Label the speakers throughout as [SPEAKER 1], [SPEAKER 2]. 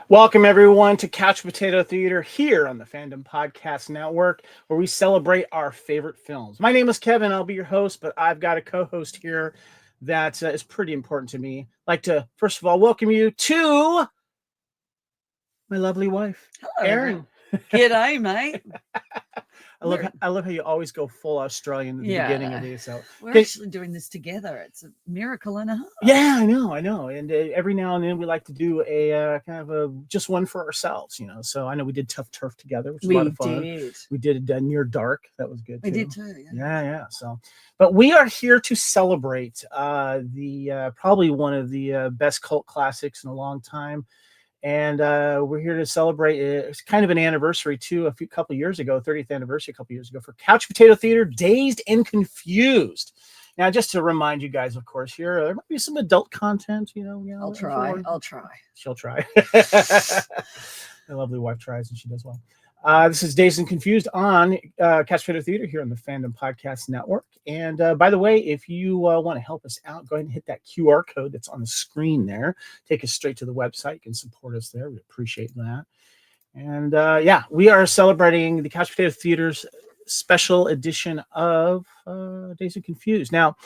[SPEAKER 1] Welcome, everyone, to Couch Potato Theater here on the Fandom Podcast Network, where we celebrate our favorite films. My name is Kevin. I'll be your host, but I've got a co-host here that is pretty important to me. I'd like to, first of all, welcome you to my lovely wife,
[SPEAKER 2] Hello.
[SPEAKER 1] Erin.
[SPEAKER 2] G'day, mate.
[SPEAKER 1] I love how you always go full Australian at the beginning of these. So
[SPEAKER 2] we're actually doing this together. It's a miracle and a half.
[SPEAKER 1] Yeah, I know. And every now and then we like to do a kind of a just one for ourselves, you know. So I know we did Tough Turf together, which was a lot of fun. We did Near Dark. That was good.
[SPEAKER 2] We did too.
[SPEAKER 1] Yeah. So, but we are here to celebrate the probably one of the best cult classics in a long time. And we're here to celebrate. It's kind of an anniversary too. Couple years ago, 30th anniversary, a couple years ago for Couch Potato Theater, Dazed and Confused. Now, just to remind you guys, of course, here there might be some adult content. You know,
[SPEAKER 2] I'll try.
[SPEAKER 1] She'll try. My lovely wife tries, and she does well. This is Dazed and Confused on Couch Potato Theater here on the Fandom Podcast Network. And by the way, if you want to help us out, go ahead and hit that QR code that's on the screen there. Take us straight to the website. You can support us there. We appreciate that. And we are celebrating the Couch Potato Theater's special edition of Dazed and Confused. Now,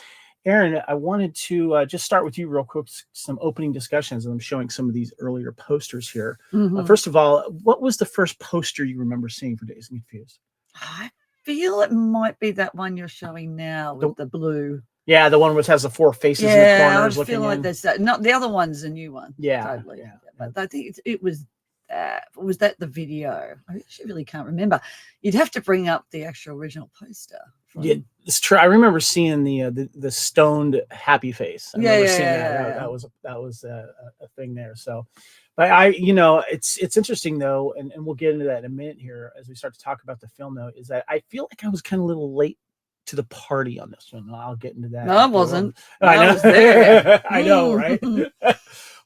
[SPEAKER 1] Erin, I wanted to just start with you real quick, some opening discussions. I'm showing some of these earlier posters here. Mm-hmm. First of all, what was the first poster you remember seeing for Dazed and Confused?
[SPEAKER 2] I feel it might be that one you're showing now with the blue.
[SPEAKER 1] Yeah, the one which has the four faces in the corners.
[SPEAKER 2] I feel like there's that. Not the other one's a new one.
[SPEAKER 1] Yeah,
[SPEAKER 2] totally.
[SPEAKER 1] Yeah.
[SPEAKER 2] But I think it was that. Was that the video? I actually really can't remember. You'd have to bring up the actual original poster.
[SPEAKER 1] Yeah, it's true. I remember seeing the stoned happy face. I remember seeing that. That was a thing there. So, but it's interesting though, and we'll get into that in a minute here as we start to talk about the film. Though, is that I feel like I was kind of a little late to the party on this one. I'll get into that.
[SPEAKER 2] No, I wasn't.
[SPEAKER 1] I
[SPEAKER 2] was there.
[SPEAKER 1] I know, right?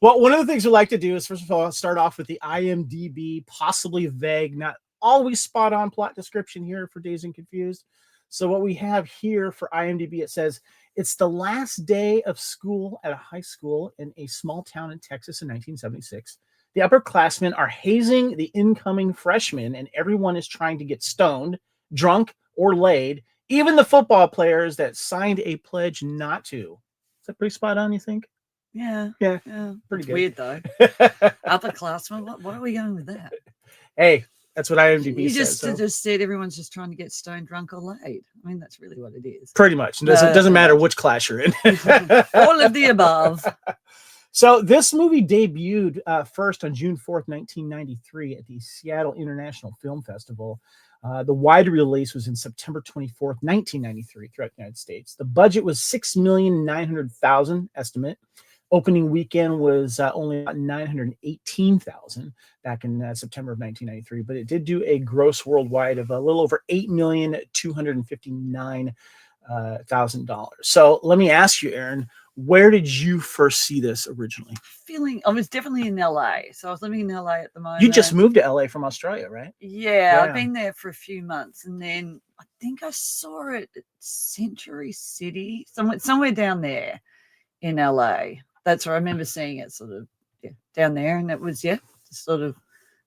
[SPEAKER 1] Well, one of the things we like to do is first of all start off with the IMDb, possibly vague, not always spot on plot description here for Dazed and Confused. So what we have here for IMDb, it says, it's the last day of school at a high school in a small town in Texas in 1976. The upperclassmen are hazing the incoming freshmen, and everyone is trying to get stoned, drunk, or laid, even the football players that signed a pledge not to. Is that pretty spot on, you think?
[SPEAKER 2] Yeah.
[SPEAKER 1] Pretty good.
[SPEAKER 2] Weird, though. Upperclassmen, what are we going with that?
[SPEAKER 1] Hey. That's what IMDb says.
[SPEAKER 2] Just said everyone's just trying to get stoned, drunk, or laid. I mean, that's really what it is.
[SPEAKER 1] Pretty much. It doesn't matter which class you're in.
[SPEAKER 2] All of the above.
[SPEAKER 1] So this movie debuted first on June 4th, 1993 at the Seattle International Film Festival. The wide release was in September 24th, 1993 throughout the United States. The budget was $6,900,000 estimate. Opening weekend was only about $918,000 back in September of 1993, but it did do a gross worldwide of a little over $8,259,000. So let me ask you, Erin, where did you first see this originally?
[SPEAKER 2] I was definitely in LA. So I was living in LA at the moment.
[SPEAKER 1] You just moved to LA from Australia, right?
[SPEAKER 2] Yeah, I've been there for a few months, and then I think I saw it at Century City, somewhere down there in LA. That's where I remember seeing it sort of down there. And it was, sort of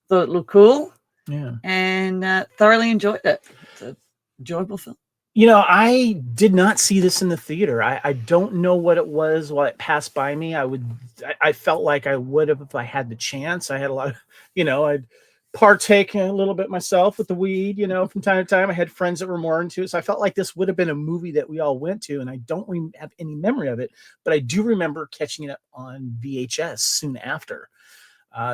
[SPEAKER 2] thought it looked cool.
[SPEAKER 1] Yeah.
[SPEAKER 2] And thoroughly enjoyed it. It's an enjoyable film.
[SPEAKER 1] You know, I did not see this in the theater. I don't know what it was while it passed by me. I felt like I would have if I had the chance. I had a lot of, I'd partake a little bit myself with the weed, from time to time. I had friends that were more into it. So I felt like this would have been a movie that we all went to, and I don't have any memory of it, but I do remember catching it on VHS soon after.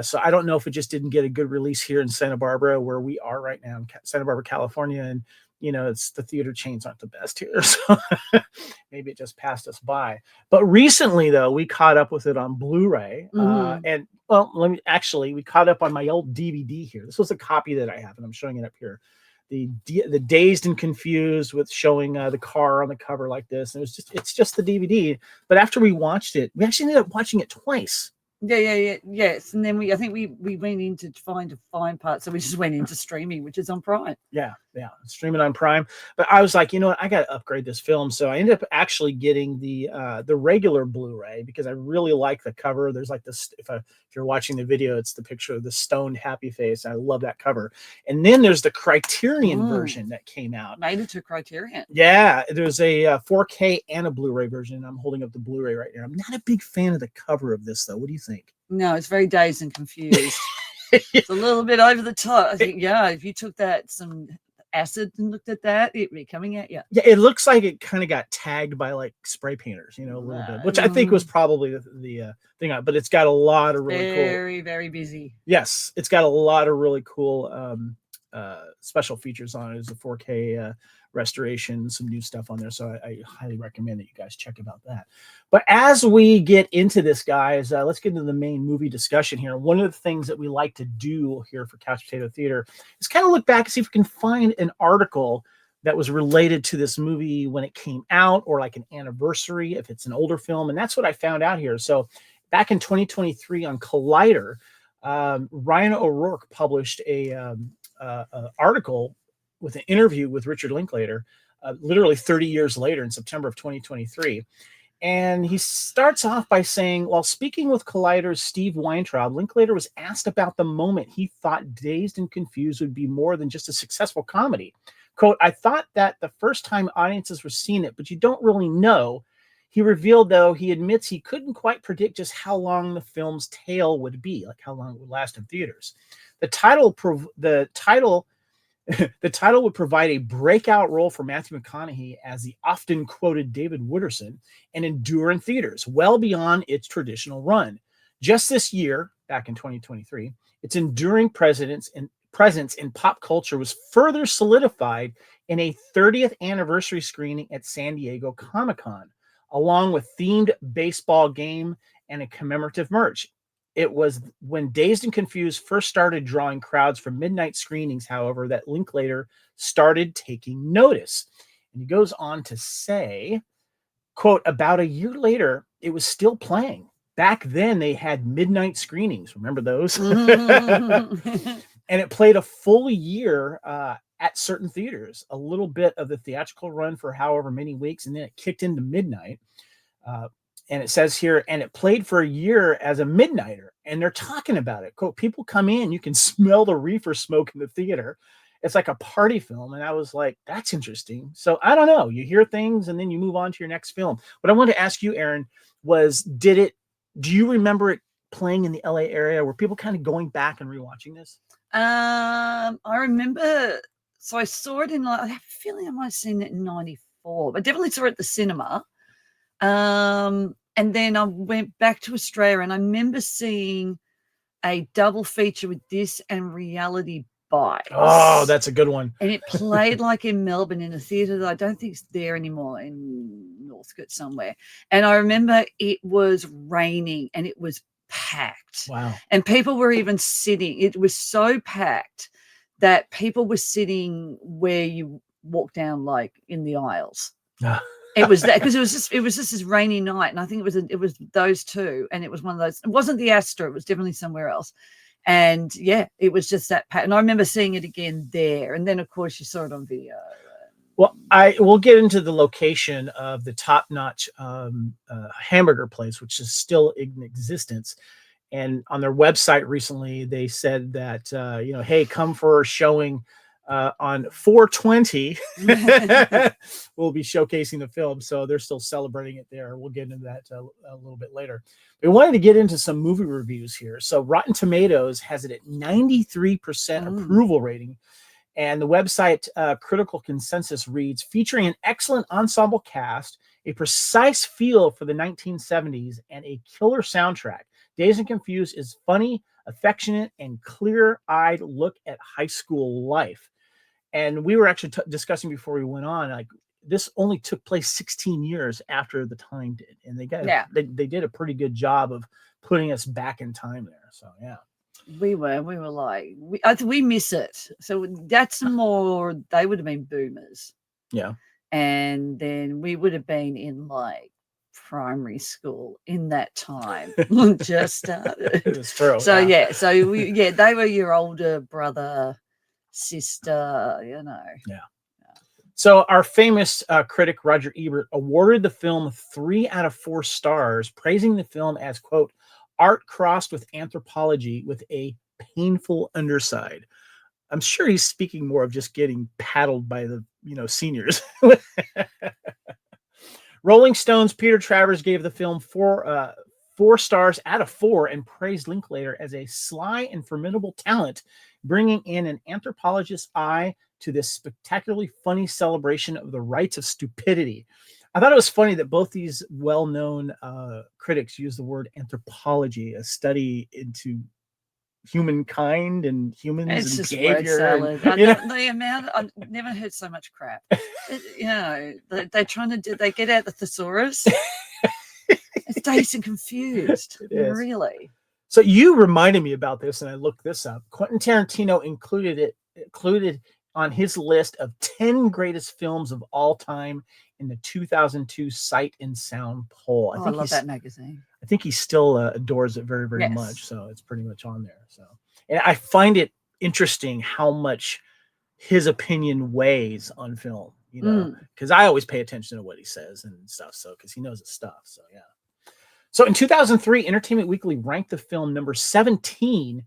[SPEAKER 1] So I don't know if it just didn't get a good release here in Santa Barbara, where we are right now in Santa Barbara, California. And, it's the theater chains aren't the best here. So maybe it just passed us by. But recently, though, we caught up with it on Blu-ray. We caught up on my old DVD here. This was a copy that I have, and I'm showing it up here. The Dazed and Confused, with showing the car on the cover like this. And it's just the DVD. But after we watched it, we actually ended up watching it twice.
[SPEAKER 2] Yes. And then I think we went into trying to find parts, so we just went into streaming, which is on Prime.
[SPEAKER 1] Yeah, streaming on Prime. But I was like, you know what, I got to upgrade this film. So I ended up actually getting the regular Blu-ray because I really like the cover. There's like this, if you're watching the video, it's the picture of the stoned happy face. I love that cover. And then there's the Criterion version that came out.
[SPEAKER 2] Made it to Criterion.
[SPEAKER 1] Yeah, there's a 4K and a Blu-ray version. I'm holding up the Blu-ray right now. I'm not a big fan of the cover of this, though. What do you think?
[SPEAKER 2] No, it's very Dazed and Confused. It's a little bit over the top. I think, if you took some acid and looked at that, it'd be coming at you.
[SPEAKER 1] Yeah, it looks like it kind of got tagged by like spray painters, a little bit, which I think was probably the thing. But it's got a lot of really
[SPEAKER 2] very, very busy.
[SPEAKER 1] Yes, it's got a lot of really cool special features on it. It's a 4K restoration, some new stuff on there. So I highly recommend that you guys check about that. But as we get into this, guys, let's get into the main movie discussion here. One of the things that we like to do here for Couch Potato Theater is kind of look back and see if we can find an article that was related to this movie when it came out, or like an anniversary if it's an older film. And that's what I found out here. So back in 2023 on Collider, Ryan O'Rourke published a article with an interview with Richard Linklater, literally 30 years later in September of 2023. And he starts off by saying, while speaking with Collider's Steve Weintraub, Linklater was asked about the moment he thought Dazed and Confused would be more than just a successful comedy. Quote, "I thought that the first time audiences were seeing it, but you don't really know." He revealed, though, he admits he couldn't quite predict just how long the film's tale would be, like how long it would last in theaters. The title would provide a breakout role for Matthew McConaughey as the often quoted David Wooderson and endure in theaters well beyond its traditional run. Just this year, back in 2023, its enduring presence in pop culture was further solidified in a 30th anniversary screening at San Diego Comic-Con, along with themed baseball game and a commemorative merch. It was when Dazed and Confused first started drawing crowds for midnight screenings, however, that Linklater started taking notice. And he goes on to say, quote, "About a year later, it was still playing. Back then, they had midnight screenings. Remember those?" And it played a full year at certain theaters, a little bit of the theatrical run for however many weeks, and then it kicked into midnight. And it says here, and it played for a year as a midnighter. And they're talking about it. Quote, "People come in, you can smell the reefer smoke in the theater. It's like a party film." And I was like, that's interesting. So I don't know. You hear things and then you move on to your next film. What I wanted to ask you, Aaron, was do you remember it playing in the LA area? Were people kind of going back and rewatching this?
[SPEAKER 2] I remember, so I saw it in, I have a feeling I might have seen it in 94, but definitely saw it at the cinema. And then I went back to Australia, and I remember seeing a double feature with this and Reality Bites.
[SPEAKER 1] Oh, that's a good one.
[SPEAKER 2] And it played like in Melbourne in a theatre that I don't think is there anymore, in Northcote somewhere. And I remember it was raining and it was packed.
[SPEAKER 1] Wow.
[SPEAKER 2] And people were even sitting. It was so packed that people were sitting where you walk down, like in the aisles. It was that, because it was just this rainy night, and I think it was those two, and it was one of those. It wasn't the Astor; it was definitely somewhere else. And yeah, it was just that pattern. I remember seeing it again there, and then of course you saw it on video.
[SPEAKER 1] Well, we'll get into the location of the top-notch hamburger place, which is still in existence. And on their website recently, they said that hey, come for a showing. On 4/20, we'll be showcasing the film, so they're still celebrating it there. We'll get into that a little bit later. We wanted to get into some movie reviews here. So Rotten Tomatoes has it at 93% approval rating, and the website Critical Consensus reads, "Featuring an excellent ensemble cast, a precise feel for the 1970s, and a killer soundtrack, Dazed and Confused is funny, affectionate, and clear-eyed look at high school life." And we were actually discussing before we went on, like, this only took place 16 years after the time did, and they did a pretty good job of putting us back in time there. So yeah,
[SPEAKER 2] we were like, we miss it. So that's more. They would have been boomers.
[SPEAKER 1] Yeah,
[SPEAKER 2] and then we would have been in like primary school in that time. Just started.
[SPEAKER 1] It's true.
[SPEAKER 2] So they were your older brother, sister, you know.
[SPEAKER 1] Yeah. So our famous critic Roger Ebert awarded the film 3 out of 4 stars, praising the film as, quote, art crossed with anthropology with a painful underside. I'm sure he's speaking more of just getting paddled by the, seniors. Rolling Stone's Peter Travers gave the film 4 stars out of 4 and praised Linklater as a sly and formidable talent, bringing in an anthropologist's eye to this spectacularly funny celebration of the rites of stupidity. I thought it was funny that both these well-known critics use the word anthropology, a study into humankind and humans
[SPEAKER 2] it's
[SPEAKER 1] and
[SPEAKER 2] just
[SPEAKER 1] behavior.
[SPEAKER 2] Word salad. The amount I've never heard so much crap. They're trying to they get out the thesaurus. It's Dazed and Confused. Really.
[SPEAKER 1] So you reminded me about this, and I looked this up. Quentin Tarantino included on his list of 10 greatest films of all time in the 2002 Sight and Sound poll.
[SPEAKER 2] I love that magazine.
[SPEAKER 1] I think he still adores it very, very much. So it's pretty much on there. So, and I find it interesting how much his opinion weighs on film, because I always pay attention to what he says and stuff. So, because he knows his stuff. So, yeah. So in 2003, Entertainment Weekly ranked the film number 17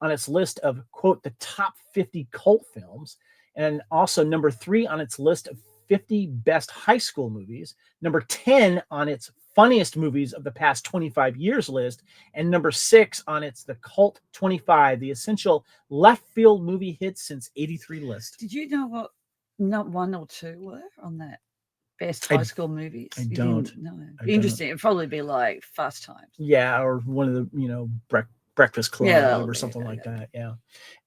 [SPEAKER 1] on its list of, quote, the top 50 cult films, and also number 3 on its list of 50 best high school movies, number 10 on its funniest movies of the past 25 years list, and number 6 on its The Cult 25, the essential left field movie hits since '83 list.
[SPEAKER 2] Did you know what not 1 or 2 were on that best high school movies?
[SPEAKER 1] I don't.
[SPEAKER 2] No. Interesting. It'd probably be like Fast Times.
[SPEAKER 1] Yeah, or one of the, Breakfast Club or something like that. Yeah.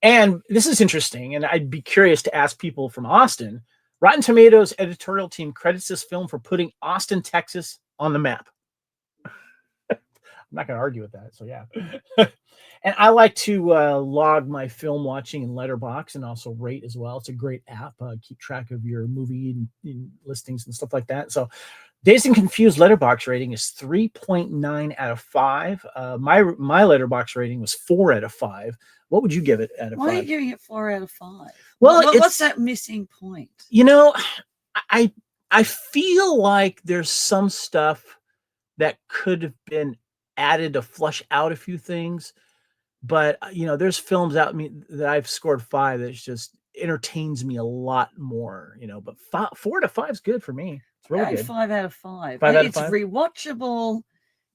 [SPEAKER 1] And this is interesting, and I'd be curious to ask people from Austin. Rotten Tomatoes editorial team credits this film for putting Austin, Texas on the map. I'm not going to argue with that. So, yeah. And I like to log my film watching in Letterboxd and also rate as well. It's a great app. Keep track of your movie and listings and stuff like that. So, Dazed and Confused Letterboxd rating is 3.9 out of 5. My Letterboxd rating was 4 out of 5. What would you give it out of 5?
[SPEAKER 2] Why are you giving it 4 out of 5?
[SPEAKER 1] Well,
[SPEAKER 2] what's that missing point?
[SPEAKER 1] I feel like there's some stuff that could have been added to flush out a few things, but there's films out that I've scored 5 that just entertains me a lot more. But 4 out of 5 is good for me. It's really good. 5
[SPEAKER 2] out of 5.
[SPEAKER 1] 5 out of
[SPEAKER 2] it's
[SPEAKER 1] 5?
[SPEAKER 2] Rewatchable.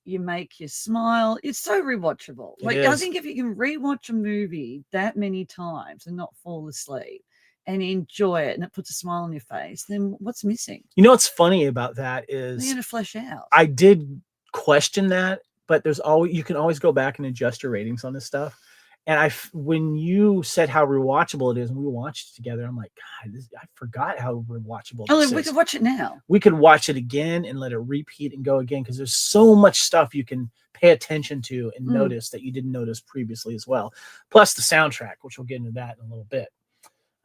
[SPEAKER 2] You make you smile. It's so rewatchable. I think if you can rewatch a movie that many times and not fall asleep and enjoy it and it puts a smile on your face, then what's missing?
[SPEAKER 1] What's funny about that is
[SPEAKER 2] you're going to flesh out.
[SPEAKER 1] I did question that, but you can always go back and adjust your ratings on this stuff. And when you said how rewatchable it is, and we watched it together, I'm like, God, I forgot how rewatchable this is.
[SPEAKER 2] We could watch it now.
[SPEAKER 1] We could watch it again and let it repeat and go again, because there's so much stuff you can pay attention to and notice that you didn't notice previously as well. Plus the soundtrack, which we'll get into that in a little bit.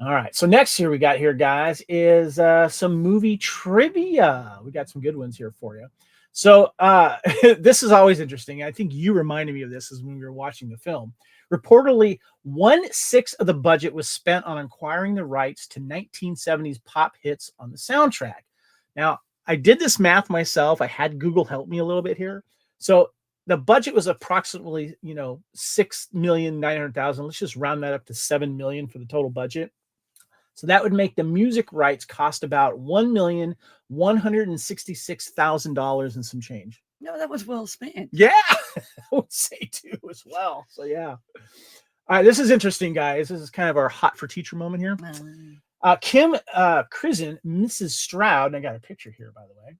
[SPEAKER 1] All right. So next we got here, guys, is some movie trivia. We got some good ones here for you. So this is always interesting. I think you reminded me of this as when we were watching the film. Reportedly, 1/6 of the budget was spent on acquiring the rights to 1970s pop hits on the soundtrack. Now, I did this math myself. I had Google help me a little bit here. So the budget was approximately, $6,900,000. Let's just round that up to $7 million for the total budget. So that would make the music rights cost about $1,166,000 and some change.
[SPEAKER 2] No, that was well spent.
[SPEAKER 1] Yeah, I would say too as well. So yeah. All right, this is interesting, guys. This is kind of our hot for teacher moment here. Kim Krizan, Mrs. Stroud, and I got a picture here, by the way.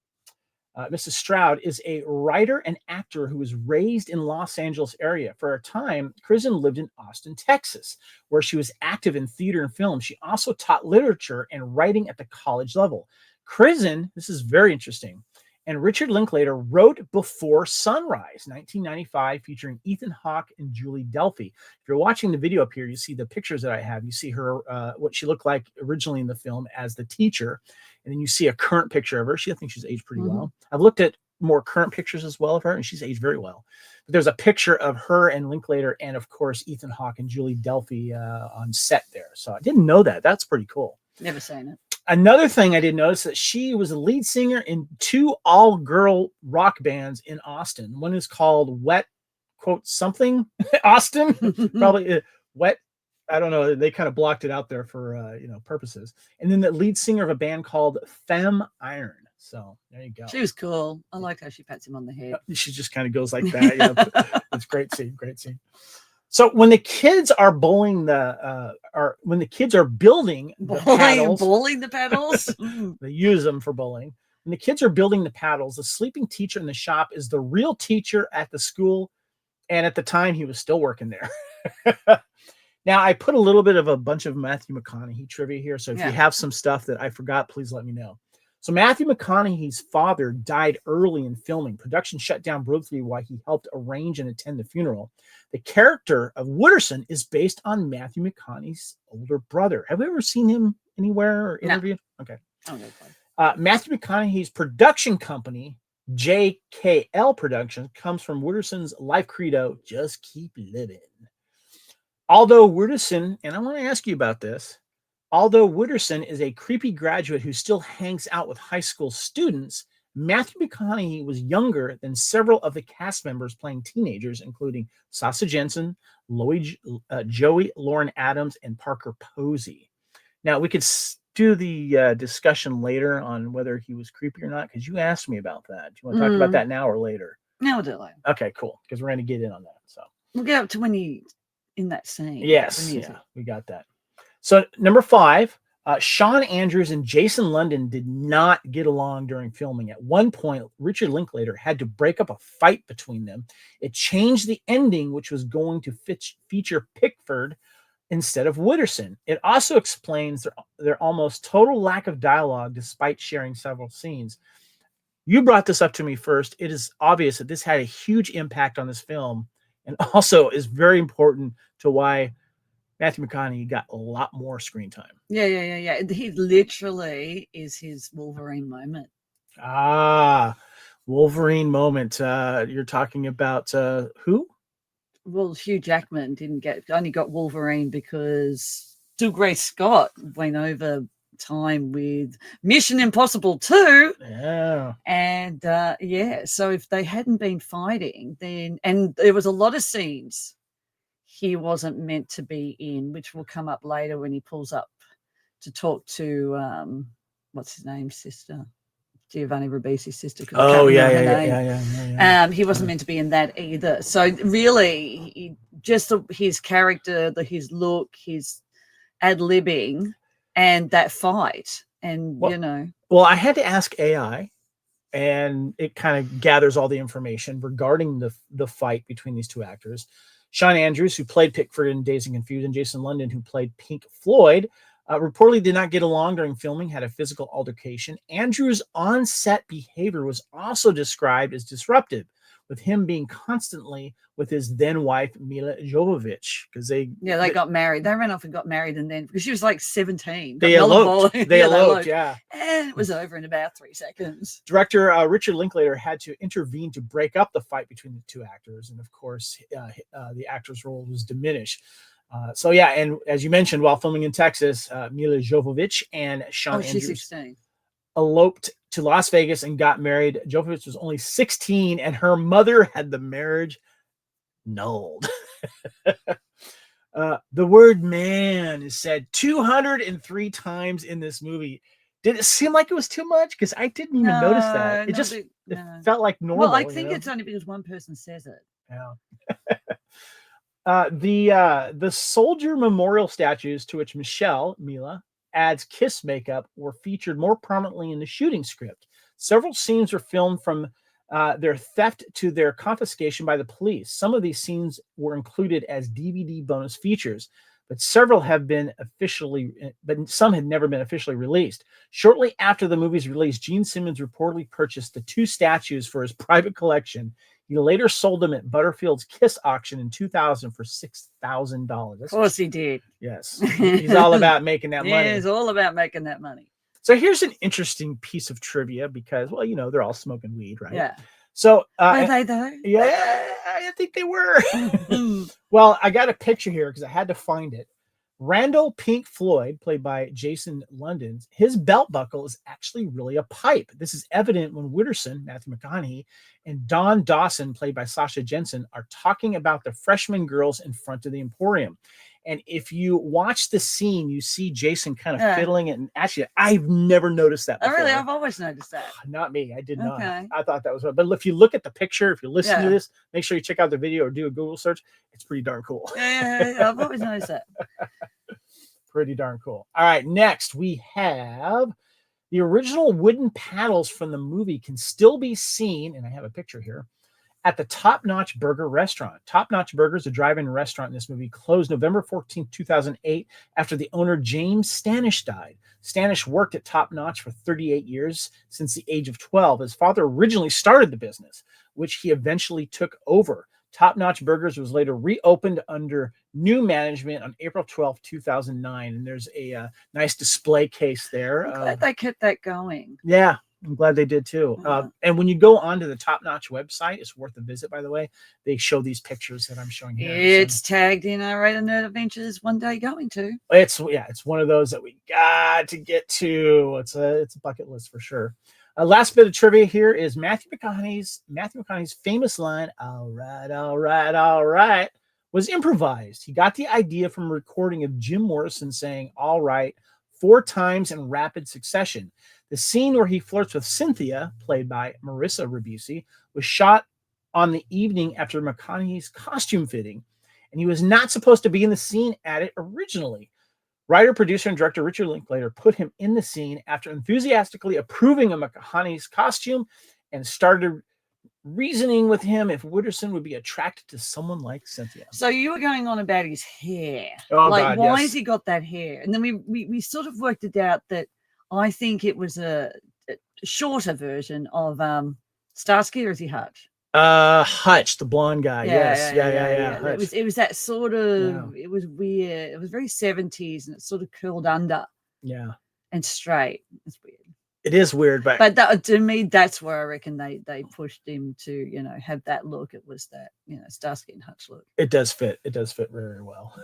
[SPEAKER 1] Mrs. Stroud is a writer and actor who was raised in Los Angeles area. For a time, Krizan lived in Austin, Texas, where she was active in theater and film. She also taught literature and writing at the college level. Krizan, this is very interesting, and Richard Linklater wrote Before Sunrise, 1995, featuring Ethan Hawke and Julie Delpy. If you're watching the video up here, you see the pictures that I have. You see her, what she looked like originally in the film as the teacher. And then you see a current picture of her. I think she's aged pretty well. I've looked at more current pictures as well of her, and she's aged very well. But there's a picture of her and Linklater, and of course Ethan Hawke and Julie Delpy on set there. So I didn't know that. That's pretty cool.
[SPEAKER 2] Never seen it.
[SPEAKER 1] Another thing I did notice that she was a lead singer in 2 all-girl rock bands in Austin. One is called Wet, quote, something, Austin, probably Wet. I don't know. They kind of blocked it out there for, purposes. And then the lead singer of a band called Femme Iron. So there you go.
[SPEAKER 2] She was cool. I like how she pats him on the head.
[SPEAKER 1] She just kind of goes like that. Yeah, it's great scene. Great scene. So when the kids are building the paddles,
[SPEAKER 2] bowling the paddles,
[SPEAKER 1] they use them for bowling. When the kids are building the paddles, the sleeping teacher in the shop is the real teacher at the school, and at the time he was still working there. Now I put a little bit of a bunch of Matthew McConaughey trivia here, so if you have some stuff that I forgot, please let me know. So Matthew McConaughey's father died early in filming. Production shut down briefly while he helped arrange and attend the funeral. The character of Wooderson is based on Matthew McConaughey's older brother. Have you ever seen him anywhere or interviewed? No. Okay. Matthew McConaughey's production company, JKL Productions, comes from Wooderson's life credo, just keep living. Although Wooderson, and I want to ask you about this, although Wooderson is a creepy graduate who still hangs out with high school students, Matthew McConaughey was younger than several of the cast members playing teenagers, including Sasha Jensen, Joey Lauren Adams, and Parker Posey. Now, we could do the discussion later on whether he was creepy or not, because you asked me about that. Do you want to talk about that now or later?
[SPEAKER 2] No, we'll do it later.
[SPEAKER 1] Okay, cool, because we're going to get in on that. So
[SPEAKER 2] we'll get up to when he in that scene.
[SPEAKER 1] Yes, yeah, we got that. So number 5, Sean Andrews and Jason London did not get along during filming. At one point, Richard Linklater had to break up a fight between them. It changed the ending, which was going to feature Pickford instead of Wooderson. It also explains their almost total lack of dialogue despite sharing several scenes. You brought this up to me first. It is obvious that this had a huge impact on this film, and also is very important to why Matthew McConaughey got a lot more screen time.
[SPEAKER 2] Yeah. He literally is his Wolverine moment.
[SPEAKER 1] Wolverine moment. You're talking about who?
[SPEAKER 2] Well, Hugh Jackman only got Wolverine because Dougray Scott went over time with Mission Impossible 2.
[SPEAKER 1] Yeah.
[SPEAKER 2] And so if they hadn't been fighting, and there was a lot of scenes he wasn't meant to be in, which will come up later when he pulls up to talk to what's his name, sister, Giovanni Ribisi's sister.
[SPEAKER 1] Oh yeah.
[SPEAKER 2] He wasn't meant to be in that either. So really, his character, his look, his ad-libbing, and that fight, and
[SPEAKER 1] Well, I had to ask AI, and it kind of gathers all the information regarding the fight between these two actors. Sean Andrews, who played Pickford in Dazed and Confused, and Jason London, who played Pink Floyd, reportedly did not get along during filming, had a physical altercation. Andrews' on-set behavior was also described as disruptive, with him being constantly with his then-wife, Mila Jovovich, because they
[SPEAKER 2] got married. They ran off and got married, and then, because she was like 17.
[SPEAKER 1] They eloped. They eloped, yeah.
[SPEAKER 2] And it was over in about 3 seconds.
[SPEAKER 1] Director Richard Linklater had to intervene to break up the fight between the two actors, and of course, the actor's role was diminished. And as you mentioned, while filming in Texas, Mila Jovovich and Sean Andrews
[SPEAKER 2] 16.
[SPEAKER 1] eloped to Las Vegas and got married. Jovovich was only 16, and her mother had the marriage nulled. The word man is said 203 times in this movie. Did it seem like it was too much? Because I didn't even notice that. It felt like normal.
[SPEAKER 2] Well, I think it's only because one person says it.
[SPEAKER 1] Yeah. The soldier memorial statues to which Mila adds kiss makeup were featured more prominently in the shooting script. Several scenes were filmed from their theft to their confiscation by the police. Some of these scenes were included as DVD bonus features, but some had never been officially released. Shortly after the movie's release, Gene Simmons reportedly purchased the 2 statues for his private collection. He later sold them at Butterfield's Kiss auction in 2000 for $6,000.
[SPEAKER 2] Of course he did.
[SPEAKER 1] Yes. He's all about making that money.
[SPEAKER 2] Yeah, he's all about making that money.
[SPEAKER 1] So here's an interesting piece of trivia because, well, they're all smoking weed, right?
[SPEAKER 2] Yeah.
[SPEAKER 1] So,
[SPEAKER 2] Were they though?
[SPEAKER 1] yeah, I think they were. Well, I got a picture here because I had to find it. Randall Pink Floyd, played by Jason London, his belt buckle is actually really a pipe. This is evident when Witterson, Matthew McConaughey, and Dawn Dawson, played by Sasha Jensen, are talking about the freshman girls in front of the Emporium. And if you watch the scene, you see Jason kind of fiddling it. And actually, I've never noticed that before.
[SPEAKER 2] Oh, really? I've always noticed that.
[SPEAKER 1] Not me. I did not.
[SPEAKER 2] Okay.
[SPEAKER 1] I thought that was. But if you look at the picture, if you listen to
[SPEAKER 2] Yeah.
[SPEAKER 1] this, make sure you check out the video or do a Google search. It's pretty darn cool.
[SPEAKER 2] Yeah, I've always noticed that.
[SPEAKER 1] Pretty darn cool. All right, next we have the original wooden paddles from the movie can still be seen, and I have a picture here, at the Top Notch Burger restaurant. Top Notch Burger is a drive-in restaurant in this movie, closed November 14, 2008, after the owner James Stanish died. Stanish worked at Top Notch for 38 years since the age of 12. His father originally started the business, which he eventually took over. Top Notch Burgers was later reopened under new management on April 12, 2009. And there's a nice display case there.
[SPEAKER 2] I'm glad they kept that going.
[SPEAKER 1] Yeah, I'm glad they did too. And when you go onto the Top Notch website, it's worth a visit, by the way. They show these pictures that I'm showing here.
[SPEAKER 2] It's tagged in our Radar Nerd Adventures one day going to.
[SPEAKER 1] It's one of those that we got to get to. It's a bucket list for sure. Last bit of trivia here is Matthew McConaughey's famous line, "All right, all right, all right," was improvised. He got the idea from a recording of Jim Morrison saying "all right" 4 times in rapid succession. The scene where he flirts with Cynthia, played by Marissa Ribisi, was shot on the evening after McConaughey's costume fitting, and he was not supposed to be in the scene at it originally. Writer, producer, and director Richard Linklater put him in the scene after enthusiastically approving of McConaughey's costume and started reasoning with him if Witterson would be attracted to someone like Cynthia.
[SPEAKER 2] So you were going on about his hair.
[SPEAKER 1] Oh, God,
[SPEAKER 2] why has he got that hair? And then we sort of worked it out that I think it was a shorter version of Starsky, or is he Hutch?
[SPEAKER 1] Hutch, the blonde guy. Yeah.
[SPEAKER 2] It was that sort of, it was weird. It was very 70s and it sort of curled under.
[SPEAKER 1] Yeah.
[SPEAKER 2] And straight. It's weird.
[SPEAKER 1] It is weird, but
[SPEAKER 2] to me, that's where I reckon they pushed him to, have that look. It was that, Starsky and Hutch look.
[SPEAKER 1] It does fit. It does fit very well.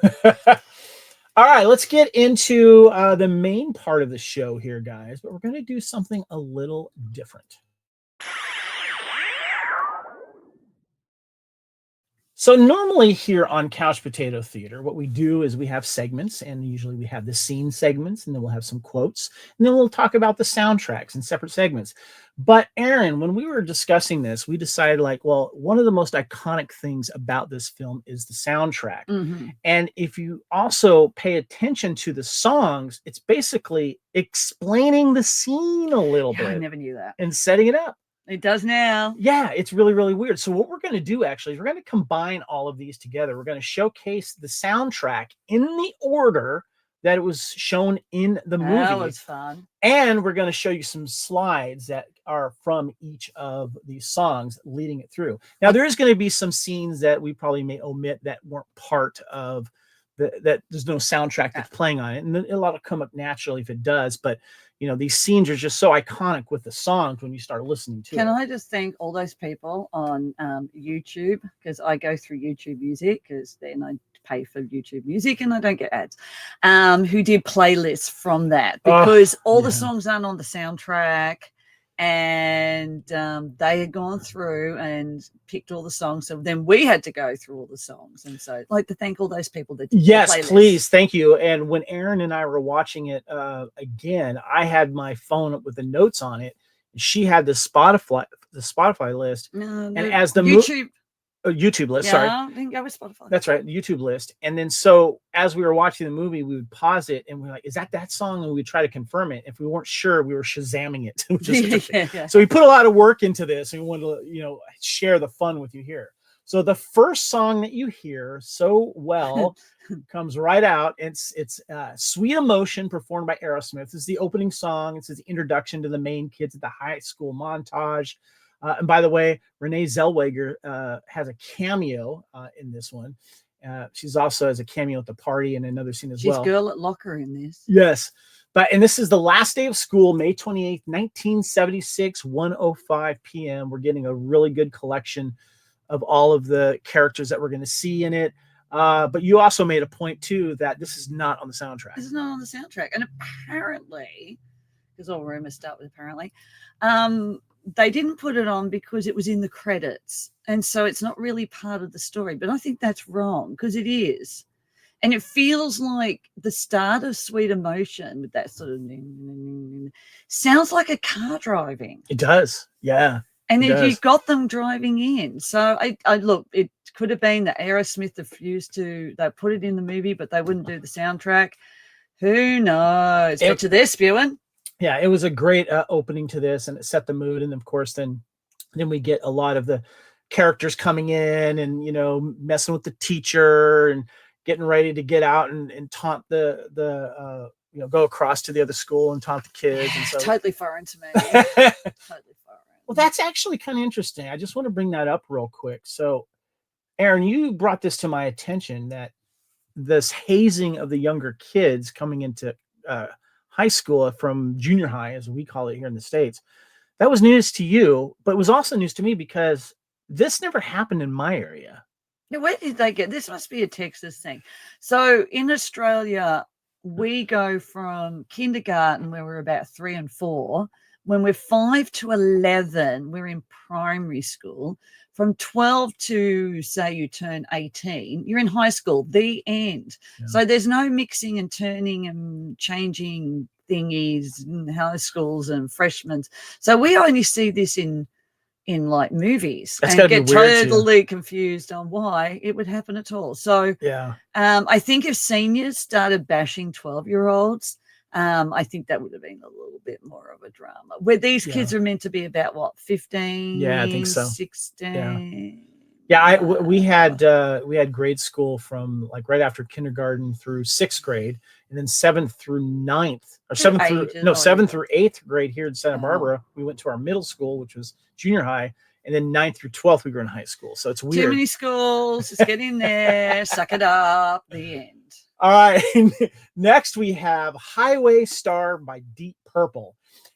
[SPEAKER 1] All right, let's get into the main part of the show here, guys. But we're going to do something a little different. So normally here on Couch Potato Theater, what we do is we have segments, and usually we have the scene segments, and then we'll have some quotes, and then we'll talk about the soundtracks in separate segments. But Aaron, when we were discussing this, we decided one of the most iconic things about this film is the soundtrack.
[SPEAKER 2] Mm-hmm.
[SPEAKER 1] And if you also pay attention to the songs, it's basically explaining the scene a little bit.
[SPEAKER 2] I never knew that.
[SPEAKER 1] And setting it up.
[SPEAKER 2] It does now.
[SPEAKER 1] Yeah, it's really, really weird. So what we're going to do actually is we're going to combine all of these together. We're going to showcase the soundtrack in the order that it was shown in the movie.
[SPEAKER 2] That was fun.
[SPEAKER 1] And we're going to show you some slides that are from each of these songs leading it through. Now, there is going to be some scenes that we probably may omit that weren't part of that there's no soundtrack that's playing on it. And a lot will come up naturally if it does. But these scenes are just so iconic with the songs when you start listening to it.
[SPEAKER 2] Can I just thank all those people on YouTube, because I go through YouTube Music, because then I pay for YouTube Music and I don't get ads, who did playlists from that, because all the songs aren't on the soundtrack, and they had gone through and picked all the songs. So then we had to go through all the songs. And so I'd like to thank all those people that did the playlist.
[SPEAKER 1] Please. Thank you. And when Aaron and I were watching it again, I had my phone up with the notes on it. She had the Spotify list.
[SPEAKER 2] And
[SPEAKER 1] as the YouTube list, sorry.
[SPEAKER 2] I didn't go with Spotify.
[SPEAKER 1] That's right, the YouTube list. And then so as we were watching the movie, we would pause it and we're like, is that song? And we'd try to confirm it. If we weren't sure, we were Shazamming it. Which is So we put a lot of work into this, and we wanted to, share the fun with you here. So the first song that you hear so well comes right out. It's Sweet Emotion, performed by Aerosmith. This is the opening song. It's the introduction to the main kids at the high school montage. And by the way, Renee Zellweger has a cameo in this one. She's also as a cameo at the party in another scene as
[SPEAKER 2] She's
[SPEAKER 1] well.
[SPEAKER 2] Girl at Locker in this.
[SPEAKER 1] Yes. And this is the last day of school, May 28th, 1976, 1:05 p.m. We're getting a really good collection of all of the characters that we're going to see in it. But you also made a point, too, that this is not on the soundtrack.
[SPEAKER 2] This is not on the soundtrack. And apparently, because all rumors start with apparently, they didn't put it on because it was in the credits. And so it's not really part of the story. But I think that's wrong, because it is. And it feels like the start of Sweet Emotion with that sort of sounds like a car driving.
[SPEAKER 1] It does. Yeah.
[SPEAKER 2] And then you got them driving in. So I look, it could have been that Aerosmith refused to, they put it in the movie, but they wouldn't do the soundtrack. Who knows? But to their spewing.
[SPEAKER 1] Yeah, it was a great opening to this, and it set the mood. And of course, then we get a lot of the characters coming in and, you know, messing with the teacher and getting ready to get out and taunt the you know, go across to the other school and taunt the kids. And so
[SPEAKER 2] totally foreign to me. Totally foreign.
[SPEAKER 1] Well, that's actually kind of interesting. I just want to bring that up real quick. So, Aaron, you brought this to my attention, that this hazing of the younger kids coming into high school from junior high, as we call it here in the States, that was news to you, but it was also news to me because this never happened in my area.
[SPEAKER 2] Now, where did they get this? Must be a Texas thing. So in Australia, we go from kindergarten, where we're about 3 and 4. When we're 5 to 11, we're in primary school. From 12 to, say, you turn 18, you're in high school, the end. Yeah. So there's no mixing and turning and changing thingies in high schools and freshmen. So we only see this in like movies.
[SPEAKER 1] That's
[SPEAKER 2] and get totally
[SPEAKER 1] too.
[SPEAKER 2] Confused on why it would happen at all. So
[SPEAKER 1] yeah,
[SPEAKER 2] I think if seniors started bashing 12-year-olds, I think that would have been a little bit more of a drama. Where these kids are meant to be about what, 15?
[SPEAKER 1] Yeah, I think so.
[SPEAKER 2] 16.
[SPEAKER 1] Yeah, we had grade school from like right after kindergarten through 6th grade, and then 7th through 9th, or 7th through 8th grade here in Santa Barbara. We went to our middle school, which was junior high, and then 9th through 12th we were in high school. So it's weird.
[SPEAKER 2] Too many schools. Just get in there, suck it up. The end.
[SPEAKER 1] All right. Next we have Highway Star by Deep Purple.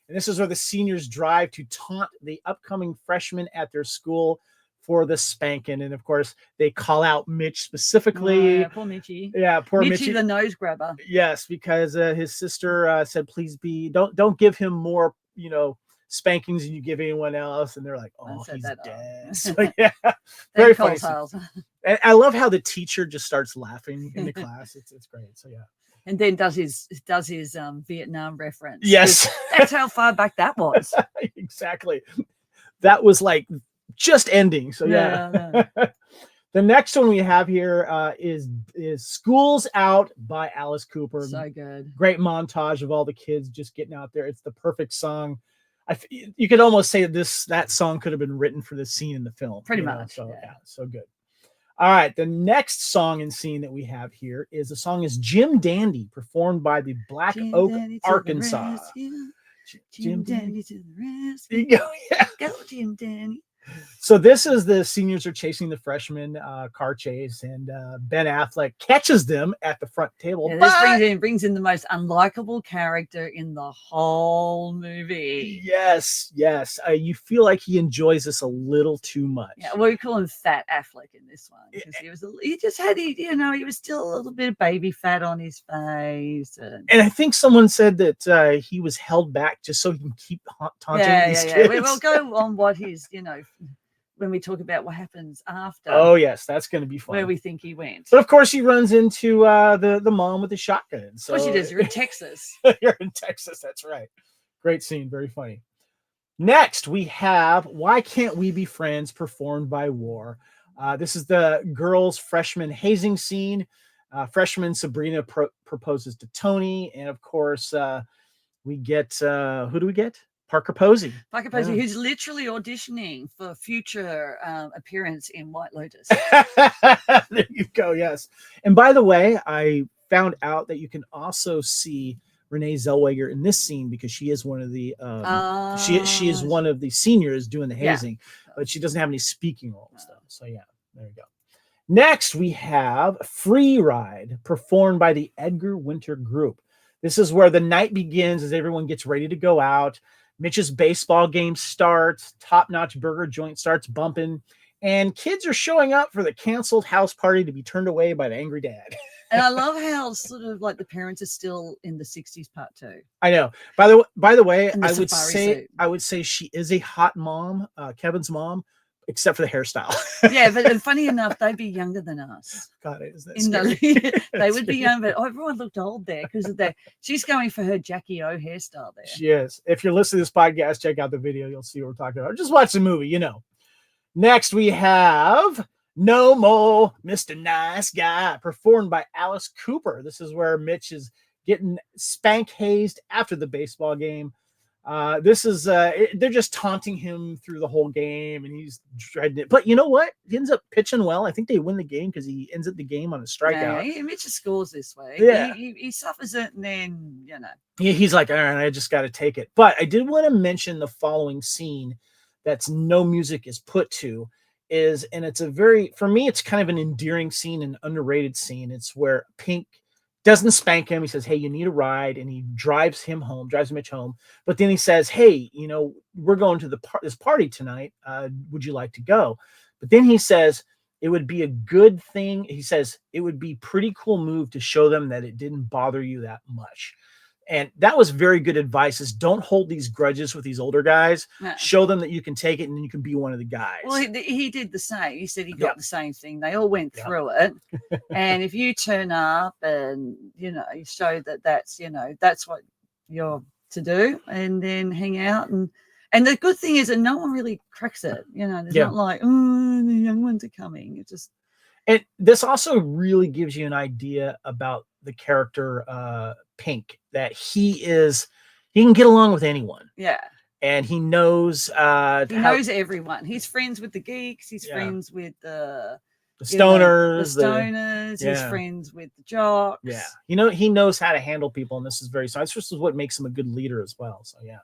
[SPEAKER 1] And this is where the seniors drive to taunt the upcoming freshmen at their school for the spanking. And of course, they call out Mitch specifically.
[SPEAKER 2] Yeah, poor Mitchie.
[SPEAKER 1] Yeah, poor
[SPEAKER 2] Mitchie, the nose grabber.
[SPEAKER 1] Yes, because his sister said, please don't give him more, you know, spankings than you give anyone else. And they're like, oh, he's dead. So yeah, very funny. And I love how the teacher just starts laughing in the class. It's great. So yeah.
[SPEAKER 2] And then does his Vietnam reference.
[SPEAKER 1] Yes.
[SPEAKER 2] That's how far back that was.
[SPEAKER 1] Exactly. That was like just ending. So yeah. The next one we have here is School's Out by Alice Cooper.
[SPEAKER 2] So good.
[SPEAKER 1] Great montage of all the kids just getting out there. It's the perfect song. You could almost say that song could have been written for this scene in the film.
[SPEAKER 2] Pretty much.
[SPEAKER 1] So yeah, so good. All right, the next song and scene that we have here is the song is Jim Dandy, performed by the Black Oak, Arkansas.
[SPEAKER 2] Jim Dandy to the rescue.
[SPEAKER 1] Yeah.
[SPEAKER 2] Go, Jim Dandy.
[SPEAKER 1] So this is the seniors are chasing the freshman car chase, and Ben Affleck catches them at the front table.
[SPEAKER 2] Yeah, this brings in the most unlikable character in the whole movie.
[SPEAKER 1] Yes. You feel like he enjoys this a little too much.
[SPEAKER 2] Yeah, well, we call him Fat Affleck in this one because he was still a little bit of baby fat on his face. And
[SPEAKER 1] I think someone said that he was held back just so he can keep taunting these kids.
[SPEAKER 2] We'll go on what he's, when we talk about what happens after.
[SPEAKER 1] Oh yes, that's going to be fun.
[SPEAKER 2] Where we think he went.
[SPEAKER 1] But of course, he runs into the mom with the shotgun. So
[SPEAKER 2] of course he does. You're in Texas.
[SPEAKER 1] You're in Texas. That's right. Great scene. Very funny. Next, we have Why Can't We Be Friends, performed by War. This is the girls' freshman hazing scene. Freshman Sabrina proposes to Tony, and of course, we get who do we get? Parker Posey.
[SPEAKER 2] Who's literally auditioning for future appearance in White Lotus.
[SPEAKER 1] There you go. Yes. And by the way, I found out that you can also see Renee Zellweger in this scene because she is one of the she is one of the seniors doing the hazing, but she doesn't have any speaking roles though. So yeah, there you go. Next, we have Free Ride, performed by the Edgar Winter Group. This is where the night begins as everyone gets ready to go out. Mitch's baseball game starts, top-notch burger joint starts bumping, and kids are showing up for the canceled house party to be turned away by the angry dad.
[SPEAKER 2] And I love how sort of like the parents are still in the 60s part too.
[SPEAKER 1] I know. By the way,
[SPEAKER 2] And the
[SPEAKER 1] I would say she is a hot mom, Kevin's mom, except for the hairstyle.
[SPEAKER 2] Yeah, but funny enough, they'd be younger than us.
[SPEAKER 1] God, is that scary?
[SPEAKER 2] They would be young, but everyone looked old there because of that. She's going for her Jackie O hairstyle there.
[SPEAKER 1] She is. If you're listening to this podcast, check out the video. You'll see what we're talking about. Just watch the movie, you know. Next, we have No More Mr. Nice Guy, performed by Alice Cooper. This is where Mitch is getting spank hazed after the baseball game. They're just taunting him through the whole game, and he's dreading it. But you know what? He ends up pitching well. I think they win the game because he ends up the game on a strikeout.
[SPEAKER 2] Yeah, Mitch scores this way.
[SPEAKER 1] Yeah.
[SPEAKER 2] He suffers it, and then,
[SPEAKER 1] He's like, all right, I just got to take it. But I did want to mention the following scene that's no music is put to and it's for me, it's kind of an endearing scene, an underrated scene. It's where Pink doesn't spank him. He says, hey, you need a ride. And he drives Mitch home. But then he says, hey, we're going to this party tonight. Would you like to go? But then he says, it would be a good thing. He says, it would be pretty cool move to show them that it didn't bother you that much. And that was very good advice, is don't hold these grudges with these older guys.
[SPEAKER 2] No.
[SPEAKER 1] Show them that you can take it and then you can be one of the guys.
[SPEAKER 2] Well, he did the same. He said he got the same thing. They all went through it. And if you turn up and, you show that that's what you're to do, and then hang out. And the good thing is that no one really cracks it. There's not like, oh, the young ones are coming. It's just.
[SPEAKER 1] And this also really gives you an idea about the character Pink, that he can get along with anyone.
[SPEAKER 2] Yeah.
[SPEAKER 1] And he knows
[SPEAKER 2] he knows everyone. He's friends with the geeks. He's friends with the
[SPEAKER 1] stoners.
[SPEAKER 2] He's friends with the jocks.
[SPEAKER 1] Yeah. He knows how to handle people, and this is very so. This is what makes him a good leader as well. So yeah.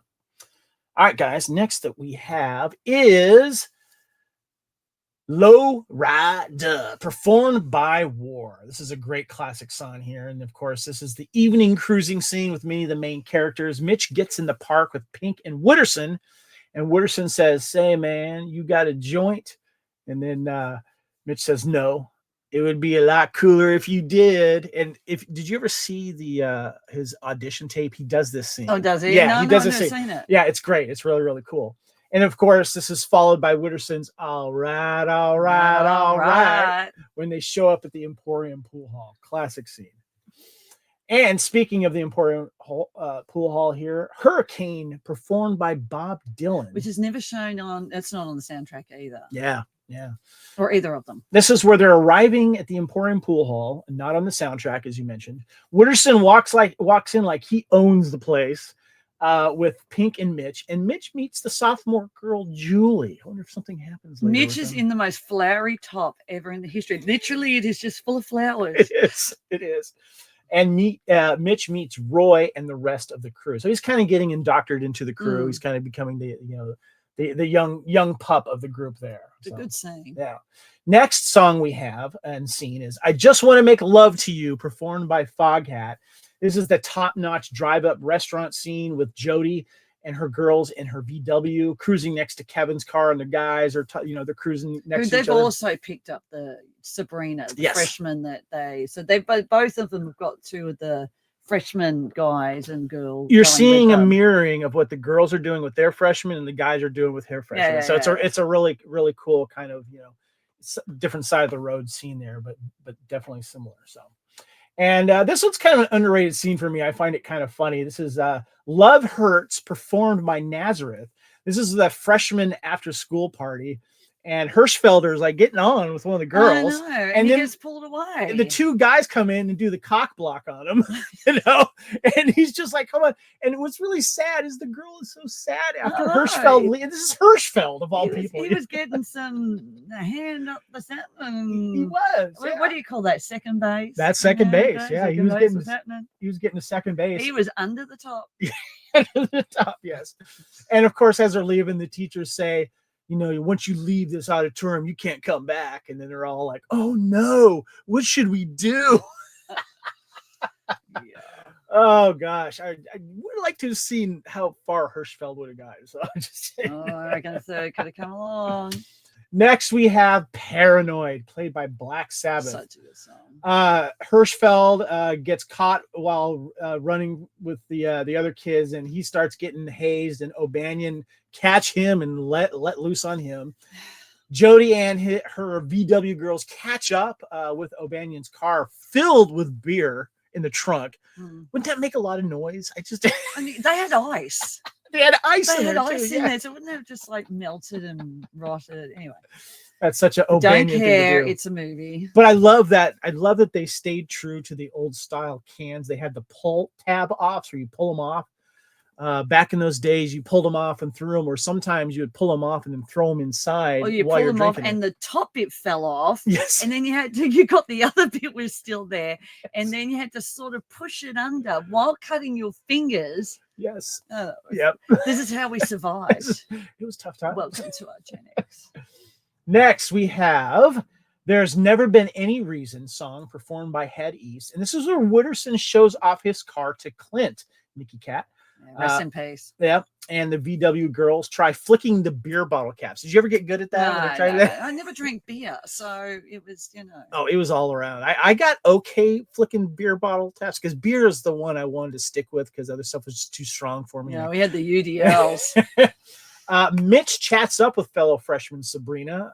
[SPEAKER 1] All right, guys. Next that we have is Low Rider, performed by War. This is a great classic song here. And of course, this is the evening cruising scene with many of the main characters. Mitch gets in the park with Pink and Wooderson. And Wooderson says, say, man, you got a joint? And then Mitch says, no, it would be a lot cooler if you did. And did you ever see his audition tape? He does this scene.
[SPEAKER 2] Oh, does he?
[SPEAKER 1] Yeah, he does this scene.
[SPEAKER 2] Seen it.
[SPEAKER 1] Yeah, it's great. It's really, really cool. And of course, this is followed by Wooderson's all right, when they show up at the Emporium Pool Hall. Classic scene. And speaking of the Emporium Pool Hall here, Hurricane, performed by Bob Dylan.
[SPEAKER 2] Which is never shown it's not on the soundtrack either.
[SPEAKER 1] Yeah.
[SPEAKER 2] Or either of them.
[SPEAKER 1] This is where they're arriving at the Emporium Pool Hall, not on the soundtrack, as you mentioned. Wooderson walks in like he owns the place. With Pink and Mitch meets the sophomore girl, Julie. I wonder if something happens later.
[SPEAKER 2] Mitch is in the most flowery top ever in the history. Literally, it is just full of flowers.
[SPEAKER 1] It is. And Mitch meets Roy and the rest of the crew. So he's kind of getting indoctored into the crew. He's kind of becoming the young pup of the group there.
[SPEAKER 2] It's a good scene.
[SPEAKER 1] Yeah. Next song we have and scene is I Just Want to Make Love to You, performed by Foghat. This is the top-notch drive-up restaurant scene with Jody and her girls in her VW cruising next to Kevin's car, and the guys are, they're cruising next to each other.
[SPEAKER 2] They've also picked up the Sabrina, the freshman so they both of them have got two of the freshman guys and girls.
[SPEAKER 1] You're seeing a mirroring of what the girls are doing with their freshmen and the guys are doing with their freshmen. It's a really, really cool kind of, different side of the road scene there, but definitely similar. So. And this one's kind of an underrated scene for me. I find it kind of funny. This is Love Hurts, performed by Nazareth. This is the freshman after school party. And Hirschfelder's like getting on with one of the girls.
[SPEAKER 2] I know. And he gets pulled away.
[SPEAKER 1] The two guys come in and do the cock block on him, and he's just like, come on. And what's really sad is the girl is so sad after Hirschfeld. This is Hirschfeld of all people.
[SPEAKER 2] He was getting some hand up the set.
[SPEAKER 1] He was.
[SPEAKER 2] What do you call that? Second base?
[SPEAKER 1] That's second base. Yeah, he was getting to second base.
[SPEAKER 2] He was under the top.
[SPEAKER 1] Under the top, yes. And of course, as they're leaving, the teachers say, once you leave this auditorium, you can't come back. And then they're all like, oh no, what should we do?
[SPEAKER 2] Yeah.
[SPEAKER 1] Oh gosh, I would like to have seen how far Hirschfeld would have gotten. So
[SPEAKER 2] I reckon so. It could have come along.
[SPEAKER 1] Next, we have Paranoid, played by Black Sabbath.
[SPEAKER 2] Such a good song.
[SPEAKER 1] Hirschfeld gets caught while running with the other kids, and he starts getting hazed, and O'Banion catch him and let loose on him. Jody and her VW girls catch up with O'Banion's car filled with beer in the trunk. Wouldn't that make a lot of noise?
[SPEAKER 2] I mean, they had ice.
[SPEAKER 1] They had ice
[SPEAKER 2] They
[SPEAKER 1] in
[SPEAKER 2] had
[SPEAKER 1] there
[SPEAKER 2] ice
[SPEAKER 1] too.
[SPEAKER 2] in there, so wouldn't have just like melted and rotted. Anyway,
[SPEAKER 1] That's such a
[SPEAKER 2] don't
[SPEAKER 1] O'Banion thing to
[SPEAKER 2] care.
[SPEAKER 1] do.
[SPEAKER 2] It's a movie.
[SPEAKER 1] But I love that. I love that they stayed true to the old style cans. They had the pull tab offs where you pull them off. Back in those days, you pulled them off and threw them, or sometimes you would pull them off and then throw them inside.
[SPEAKER 2] Or you
[SPEAKER 1] while
[SPEAKER 2] pull
[SPEAKER 1] you're
[SPEAKER 2] them off
[SPEAKER 1] drinking
[SPEAKER 2] and the top bit fell off.
[SPEAKER 1] Yes.
[SPEAKER 2] And then you got the other bit was still there. And then you had to sort of push it under while cutting your fingers.
[SPEAKER 1] Yes.
[SPEAKER 2] Oh,
[SPEAKER 1] Yep.
[SPEAKER 2] This is how we survived.
[SPEAKER 1] It was tough time.
[SPEAKER 2] Welcome to our Gen X.
[SPEAKER 1] Next, we have There's Never Been Any Reason song performed by Head East. And this is where Wooderson shows off his car to Clint, Nicky Cat.
[SPEAKER 2] Yeah, rest in peace.
[SPEAKER 1] Yeah. And the VW girls try flicking the beer bottle caps. Did you ever get good at that? when they tried that?
[SPEAKER 2] I never drank beer. So it was,
[SPEAKER 1] Oh, it was all around. I got okay flicking beer bottle taps because beer is the one I wanted to stick with because other stuff was just too strong for me.
[SPEAKER 2] Yeah, we had the UDLs.
[SPEAKER 1] Mitch chats up with fellow freshman Sabrina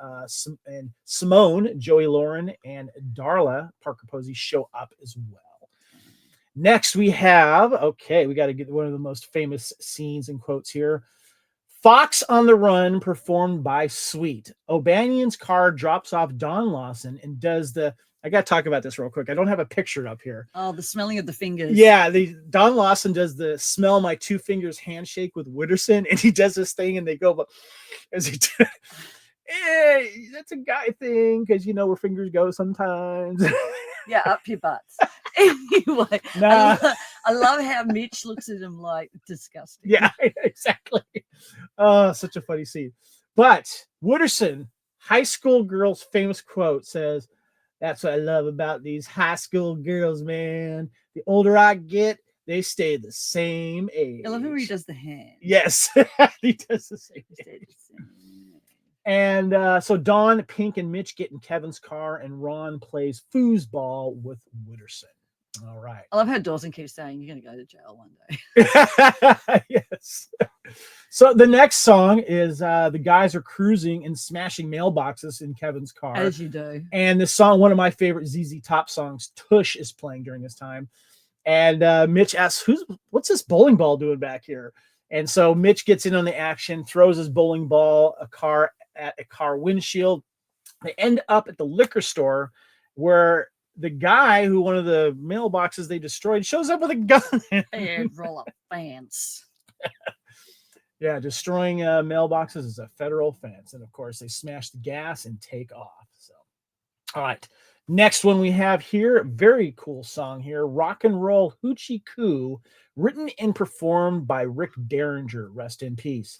[SPEAKER 1] and Simone, Joey Lauren, and Darla Parker Posey show up as well. Next, we have, we got to get one of the most famous scenes and quotes here. Fox on the Run, performed by Sweet. O'Banion's car drops off Don Lawson and does I got to talk about this real quick. I don't have a picture up here.
[SPEAKER 2] Oh, the smelling of the fingers.
[SPEAKER 1] Yeah, Don Lawson does the smell my two fingers handshake with Wooderson, and he does this thing, and they go, but as he did, hey, that's a guy thing, because where fingers go sometimes.
[SPEAKER 2] Yeah, up your butts. Anyway,
[SPEAKER 1] Nah.
[SPEAKER 2] I love how Mitch looks at him like disgusting.
[SPEAKER 1] Yeah, exactly. Such a funny scene. But Wooderson, high school girl's famous quote says, "That's what I love about these high school girls, man. The older I get, they stay the same age."
[SPEAKER 2] I love how he does the hand.
[SPEAKER 1] Yes, he does the same age. And so Dawn, Pink, and Mitch get in Kevin's car, and Ron plays foosball with Wooderson. All right.
[SPEAKER 2] I love how Dawson keeps saying you're going to go to jail one day.
[SPEAKER 1] Yes. So the next song is the guys are cruising and smashing mailboxes in Kevin's car.
[SPEAKER 2] As you do.
[SPEAKER 1] And this song, one of my favorite ZZ Top songs, Tush, is playing during this time. And Mitch asks, what's this bowling ball doing back here? And so Mitch gets in on the action, throws his bowling ball at a car windshield. They end up at the liquor store where the guy who one of the mailboxes they destroyed shows up with a gun.
[SPEAKER 2] And roll up fans.
[SPEAKER 1] Yeah, destroying mailboxes is a federal offense. And of course, they smash the gas and take off. So, all right. Next one we have here, very cool song here, Rock and Roll Hoochie Coo, written and performed by Rick Derringer, rest in peace.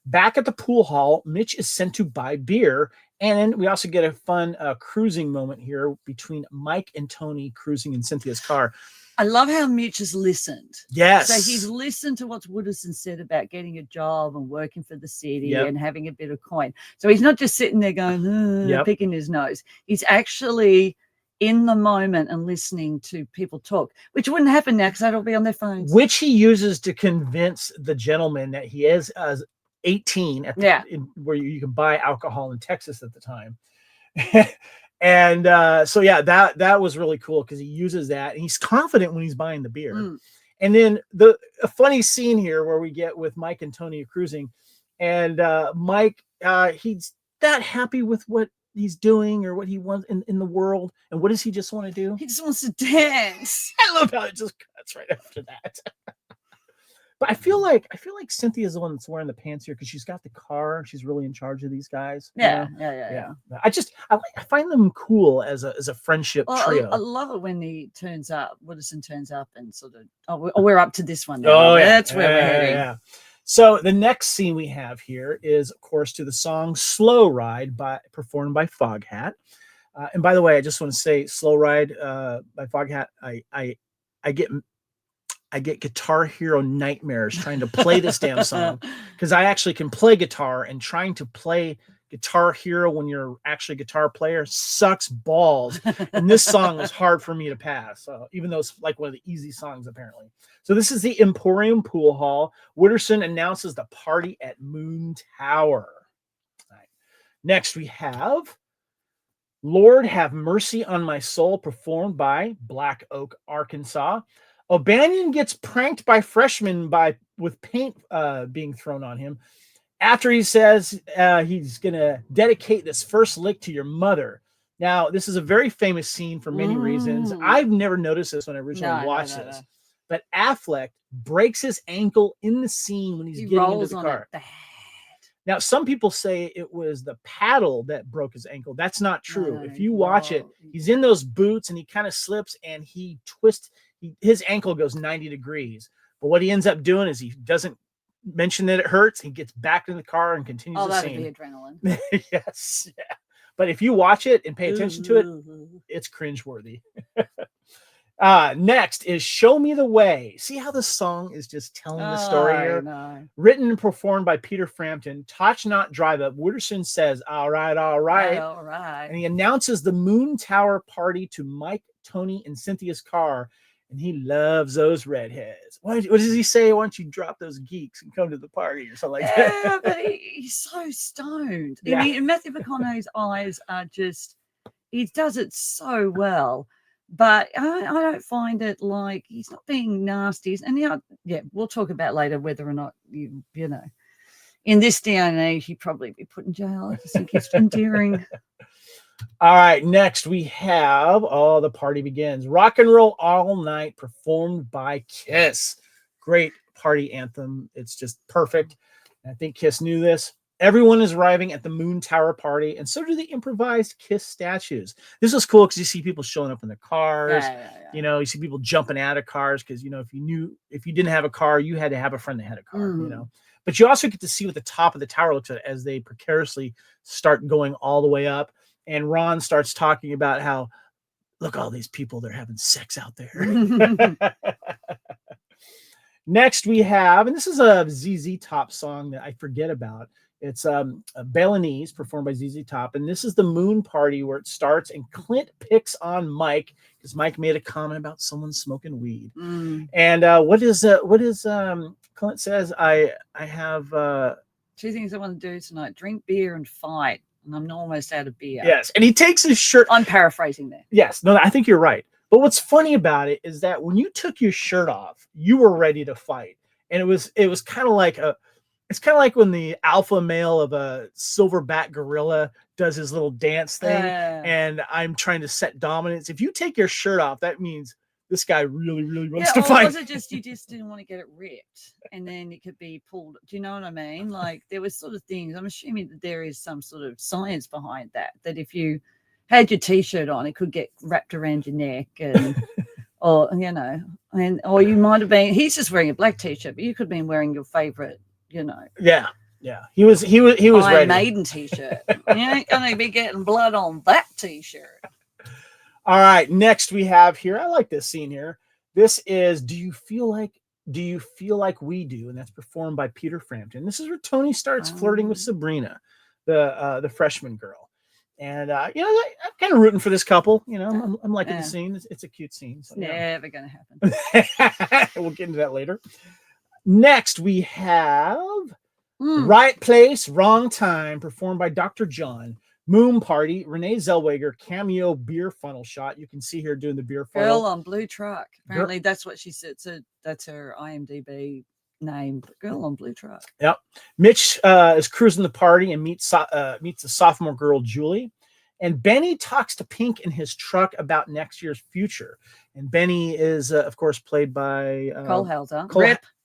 [SPEAKER 1] Back at the pool hall, Mitch is sent to buy beer, and then we also get a fun cruising moment here between Mike and Tony cruising in Cynthia's car.
[SPEAKER 2] I love how Mitch has listened.
[SPEAKER 1] Yes.
[SPEAKER 2] So he's listened to what Wooderson said about getting a job and working for the city and having a bit of coin. So he's not just sitting there going, picking his nose. He's actually in the moment and listening to people talk, which wouldn't happen now because that'll be on their phones. Which
[SPEAKER 1] he uses to convince the gentleman that he is 18 where you can buy alcohol in Texas at the time. And that was really cool because he uses that and he's confident when he's buying the beer. And then a funny scene here where we get with Mike and Tony cruising, and Mike he's not happy with what he's doing or what he wants in the world. And what does he just want to do?
[SPEAKER 2] He just wants to dance.
[SPEAKER 1] I love how it just cuts right after that. But I feel like Cynthia's the one that's wearing the pants here because she's got the car. She's really in charge of these guys.
[SPEAKER 2] Yeah.
[SPEAKER 1] I find them cool as a friendship trio.
[SPEAKER 2] I love it when Wooderson turns up and sort of, we're up to this one now.
[SPEAKER 1] Oh, yeah.
[SPEAKER 2] That's where we're heading.
[SPEAKER 1] Yeah. So the next scene we have here is, of course, to the song "Slow Ride" performed by Foghat. And by the way, I just want to say, "Slow Ride" by Foghat. I get Guitar Hero nightmares trying to play this damn song, because I actually can play guitar, and trying to play Guitar Hero when you're actually a guitar player sucks balls. And this song was hard for me to pass, even though it's like one of the easy songs apparently. So this is the Emporium Pool Hall. Wooderson announces the party at Moon Tower. All right. Next we have "Lord Have Mercy on My Soul" performed by Black Oak, Arkansas. O'Banion gets pranked by freshmen with paint being thrown on him after he says he's going to dedicate this first lick to your mother. Now, this is a very famous scene for many reasons. I've never noticed this when I originally watched this. But Affleck breaks his ankle in the scene when he's getting into the car. Now, some people say it was the paddle that broke his ankle. That's not true. If you watch it, he's in those boots and he kind of slips and he twists. His ankle goes 90 degrees. But what he ends up doing is he doesn't mention that it hurts. He gets back in the car and continues the scene.
[SPEAKER 2] That'd be adrenaline.
[SPEAKER 1] Yes. Yeah. But if you watch it and pay attention to it, it's cringeworthy. Next is "Show Me the Way." See how the song is just telling the story here? No. Written and performed by Peter Frampton. Touch Not Drive Up. Wooderson says, all right. And he announces the Moon Tower party to Mike, Tony, and Cynthia's car. And he loves those redheads. What does he say? Why don't you drop those geeks and come to the party or something like that?
[SPEAKER 2] Yeah, but he's so stoned. Yeah. I mean, Matthew McConaughey's eyes are just, he does it so well. But I don't find it like he's not being nasty. And we'll talk about later whether or not, you know, in this day and age, he'd probably be put in jail. I just think he's endearing.
[SPEAKER 1] All right, next we have the party begins. "Rock and Roll All Night" performed by Kiss. Great party anthem. It's just perfect. I think Kiss knew this. Everyone is arriving at the Moon Tower party, and so do the improvised Kiss statues. This was cool because you see people showing up in their cars. You know, you see people jumping out of cars because, you know, if you didn't have a car, you had to have a friend that had a car, you know. But you also get to see what the top of the tower looks like as they precariously start going all the way up. And Ron starts talking about how, look, all these people, they're having sex out there. Next we have, and this is a ZZ Top song that I forget about. It's Balinese, performed by ZZ Top. And this is the moon party where it starts. And Clint picks on Mike because Mike made a comment about someone smoking weed. And what is Clint says? I have
[SPEAKER 2] 2 things I want to do tonight: drink beer and fight. And I'm almost out of beer.
[SPEAKER 1] Yes. And he takes his shirt.
[SPEAKER 2] I'm paraphrasing there.
[SPEAKER 1] Yes. No, I think you're right. But what's funny about it is that when you took your shirt off, you were ready to fight. And it was kind of like it's kind of like when the alpha male of a silverback gorilla does his little dance thing, and I'm trying to set dominance. If you take your shirt off, that means this guy really, really wants to fight.
[SPEAKER 2] Was it just you just didn't want to get it ripped, and then it could be pulled? Do you know what I mean? Like there was sort of things. I'm assuming that there is some sort of science behind that. That if you had your t-shirt on, it could get wrapped around your neck, and or you know, or you might have been. He's just wearing a black t-shirt, but you could have been wearing your favorite. You know.
[SPEAKER 1] Yeah. He was
[SPEAKER 2] Iron
[SPEAKER 1] ready.
[SPEAKER 2] Maiden t-shirt. You ain't gonna be getting blood on that t-shirt.
[SPEAKER 1] All right, next we have here. I like this scene here. This is Do You Feel Like We Do? And that's performed by Peter Frampton. This is where Tony starts flirting with Sabrina, the freshman girl. And you know, I'm kind of rooting for this couple. You know, I'm liking the scene. It's a cute scene. So,
[SPEAKER 2] never gonna happen.
[SPEAKER 1] We'll get into that later. Next, we have Right Place, Wrong Time, performed by Dr. John. Moon Party, Renee Zellweger, cameo beer funnel shot. You can see her doing the beer funnel.
[SPEAKER 2] Girl on Blue Truck. Apparently, that's what she said. So that's her IMDb name. Girl on Blue Truck.
[SPEAKER 1] Yep. Mitch is cruising the party and meets the sophomore girl, Julie. And Benny talks to Pink in his truck about next year's future. And Benny is, of course, played by
[SPEAKER 2] Cole Hauser.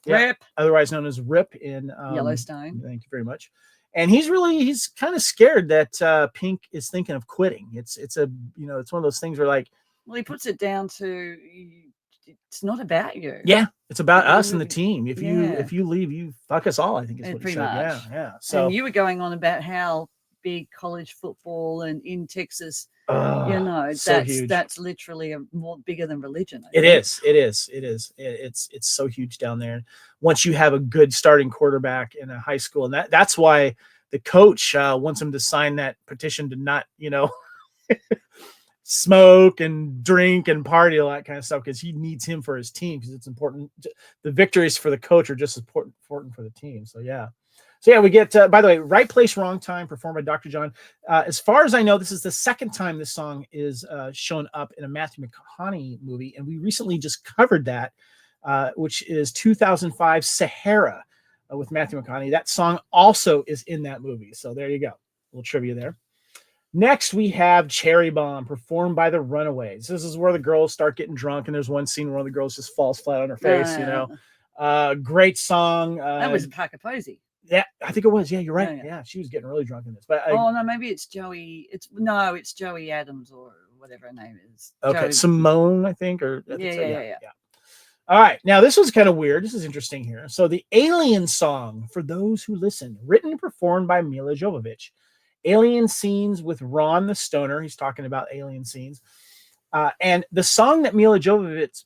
[SPEAKER 1] Rip, otherwise known as Rip in
[SPEAKER 2] Yellowstone.
[SPEAKER 1] Thank you very much. And he's kind of scared that Pink is thinking of quitting. It's one of those things where, like,
[SPEAKER 2] well, he puts it down to it's not about you.
[SPEAKER 1] Yeah, It's about
[SPEAKER 2] It
[SPEAKER 1] us and the
[SPEAKER 2] really-
[SPEAKER 1] team. If you leave, you fuck us all, I think is what he
[SPEAKER 2] pretty
[SPEAKER 1] said.
[SPEAKER 2] much.
[SPEAKER 1] Yeah. So
[SPEAKER 2] and you were going on about how big college football and in Texas,
[SPEAKER 1] so huge.
[SPEAKER 2] that's literally more bigger than religion.
[SPEAKER 1] It is. It's so huge down there. Once you have a good starting quarterback in a high school, and that's why the coach wants him to sign that petition to not, smoke and drink and party, all that kind of stuff, because he needs him for his team, because it's important. The victories for the coach are just as important for the team. So yeah. We get, by the way, Right Place, Wrong Time, performed by Dr. John. As far as I know, this is the second time this song is shown up in a Matthew McConaughey movie, and we recently just covered that, which is 2005 Sahara with Matthew McConaughey. That song also is in that movie. So there you go. A little trivia there. Next, we have Cherry Bomb, performed by the Runaways. This is where the girls start getting drunk, and there's one scene where one of the girls just falls flat on her face, Great song.
[SPEAKER 2] That was Parker Posey.
[SPEAKER 1] Yeah, I think it was. Yeah, you're right. Yeah, she was getting really drunk in this. But
[SPEAKER 2] no, maybe it's Joey. It's Joey Adams or whatever her name is.
[SPEAKER 1] Okay,
[SPEAKER 2] Joey.
[SPEAKER 1] Simone, I think.
[SPEAKER 2] Yeah.
[SPEAKER 1] All right, now this was kind of weird. This is interesting here. So the Alien song, for those who listen, written and performed by Mila Jovovich. Alien scenes with Ron the Stoner. He's talking about alien scenes. And the song that Mila Jovovich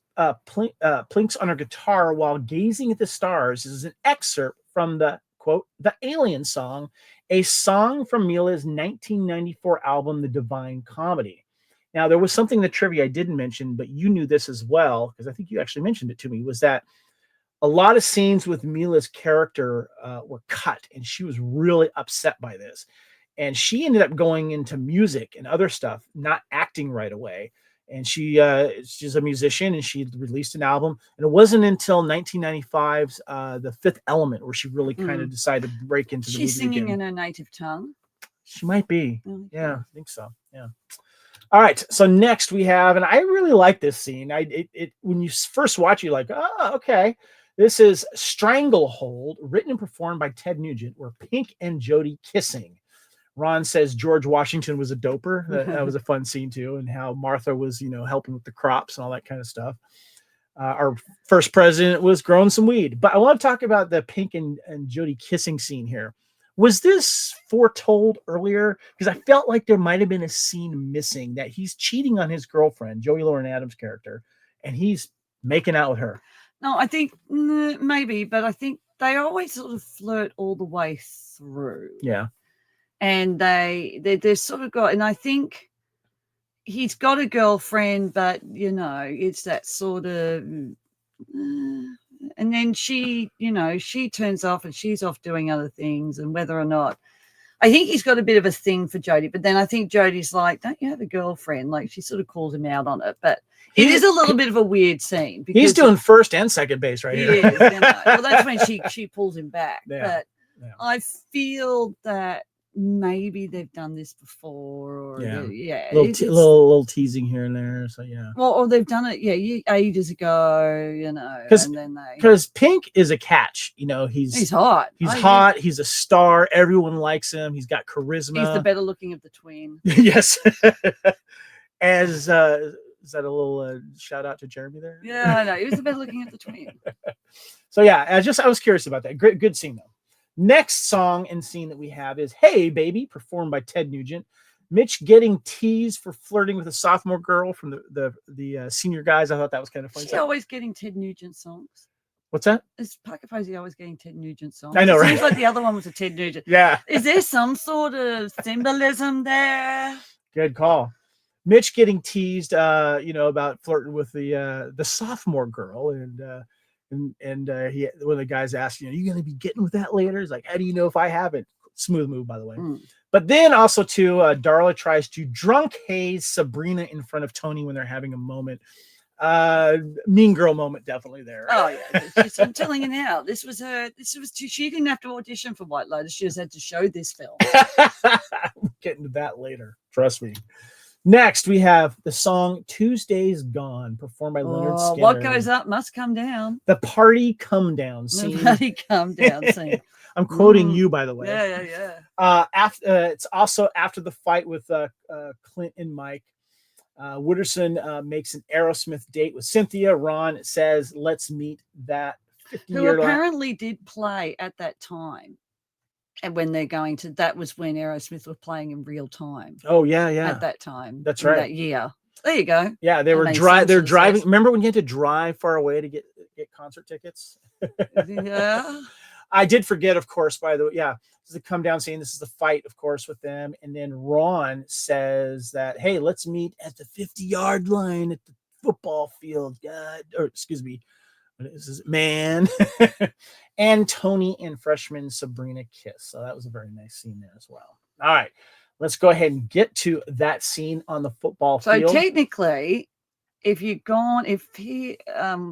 [SPEAKER 1] plinks on her guitar while gazing at the stars is an excerpt from the, quote, the Alien song, a song from Mila's 1994 album, The Divine Comedy. Now, there was something in the trivia I didn't mention, but you knew this as well, because I think you actually mentioned it to me, was that a lot of scenes with Mila's character were cut, and she was really upset by this. And she ended up going into music and other stuff, not acting right away. And she's a musician, and she released an album. And it wasn't until 1995's The Fifth Element where she really kind of decided to break into the movie.
[SPEAKER 2] She's singing
[SPEAKER 1] again.
[SPEAKER 2] in her native tongue.
[SPEAKER 1] She might be. Yeah, I think so. Yeah. All right. So next we have, and I really like this scene. When you first watch, you're like, oh, okay. This is Stranglehold, written and performed by Ted Nugent, where Pink and Jody kissing. Ron says George Washington was a doper. That was a fun scene too, and how Martha was, helping with the crops and all that kind of stuff. Our first president was growing some weed. But I want to talk about the Pink and Jody kissing scene here. Was this foretold earlier? Because I felt like there might have been a scene missing, that he's cheating on his girlfriend, Joey Lauren Adams' character, and he's making out with her.
[SPEAKER 2] No, I think maybe, but I think they always sort of flirt all the way through.
[SPEAKER 1] Yeah.
[SPEAKER 2] And they're sort of got, and I think he's got a girlfriend, but it's that sort of, and then she turns off and she's off doing other things, and whether or not, I think he's got a bit of a thing for Jody, but then I think Jody's like, don't you have a girlfriend? Like, she sort of calls him out on it, but it is a little bit of a weird scene. Because
[SPEAKER 1] he's doing first and second base right here.
[SPEAKER 2] Is, Well, that's when she pulls him back.
[SPEAKER 1] Yeah.
[SPEAKER 2] But I feel that maybe they've done this before, or
[SPEAKER 1] little teasing here and there. So yeah.
[SPEAKER 2] Well, or they've done it, ages ago, and then
[SPEAKER 1] because Pink is a catch. He's
[SPEAKER 2] hot.
[SPEAKER 1] He's hot. He's a star. Everyone likes him. He's got charisma.
[SPEAKER 2] He's the better looking of the twin.
[SPEAKER 1] Yes. Is that a little shout out to Jeremy there?
[SPEAKER 2] Yeah, I know. He was the better looking of the twin.
[SPEAKER 1] So yeah, I was curious about that. Good scene though. Next song and scene that we have is Hey Baby, performed by Ted Nugent. Mitch getting teased for flirting with a sophomore girl from the senior guys. I thought that was kind of funny.
[SPEAKER 2] Is he always getting Ted Nugent songs?
[SPEAKER 1] What's that?
[SPEAKER 2] Is Parker Posey always getting Ted Nugent songs?
[SPEAKER 1] I know, right?
[SPEAKER 2] Seems like the other one was a Ted Nugent.
[SPEAKER 1] Yeah.
[SPEAKER 2] Is there some sort of symbolism there?
[SPEAKER 1] Good call. Mitch getting teased, about flirting with the sophomore girl, and when the guys ask, you going to be getting with that later? He's like, how do you know if I haven't? Smooth move, by the way. But then also too, Darla tries to drunk haze Sabrina in front of Tony when they're having a moment. Mean girl moment, definitely there.
[SPEAKER 2] Oh yeah, I'm telling you now, this was she didn't have to audition for White Lotus. She just had to show this film.
[SPEAKER 1] We'll get into that later. Trust me. Next, we have the song Tuesday's Gone, performed by Leonard Skinner.
[SPEAKER 2] What goes up must come down.
[SPEAKER 1] The party come down scene.
[SPEAKER 2] The party come down scene.
[SPEAKER 1] I'm quoting you, by the way.
[SPEAKER 2] Yeah.
[SPEAKER 1] It's also after the fight with Clint and Mike. Wooderson makes an Aerosmith date with Cynthia. Ron says, let's meet that 50-year
[SPEAKER 2] Who apparently did play at that time. And when they're going to, that was when Aerosmith were playing in real time.
[SPEAKER 1] Oh, yeah, yeah.
[SPEAKER 2] At that time.
[SPEAKER 1] That's right.
[SPEAKER 2] That year. There you go.
[SPEAKER 1] Yeah, they're driving. Remember when you had to drive far away to get concert tickets?
[SPEAKER 2] Yeah.
[SPEAKER 1] I did forget, of course, by the way. Yeah. This is a come down scene. This is the fight, of course, with them. And then Ron says that, hey, let's meet at the 50-yard line at the football field. God, or excuse me. This is man. And Tony and freshman Sabrina kiss. So that was a very nice scene there as well. All right. Let's go ahead and get to that scene on the football field.
[SPEAKER 2] So technically, if he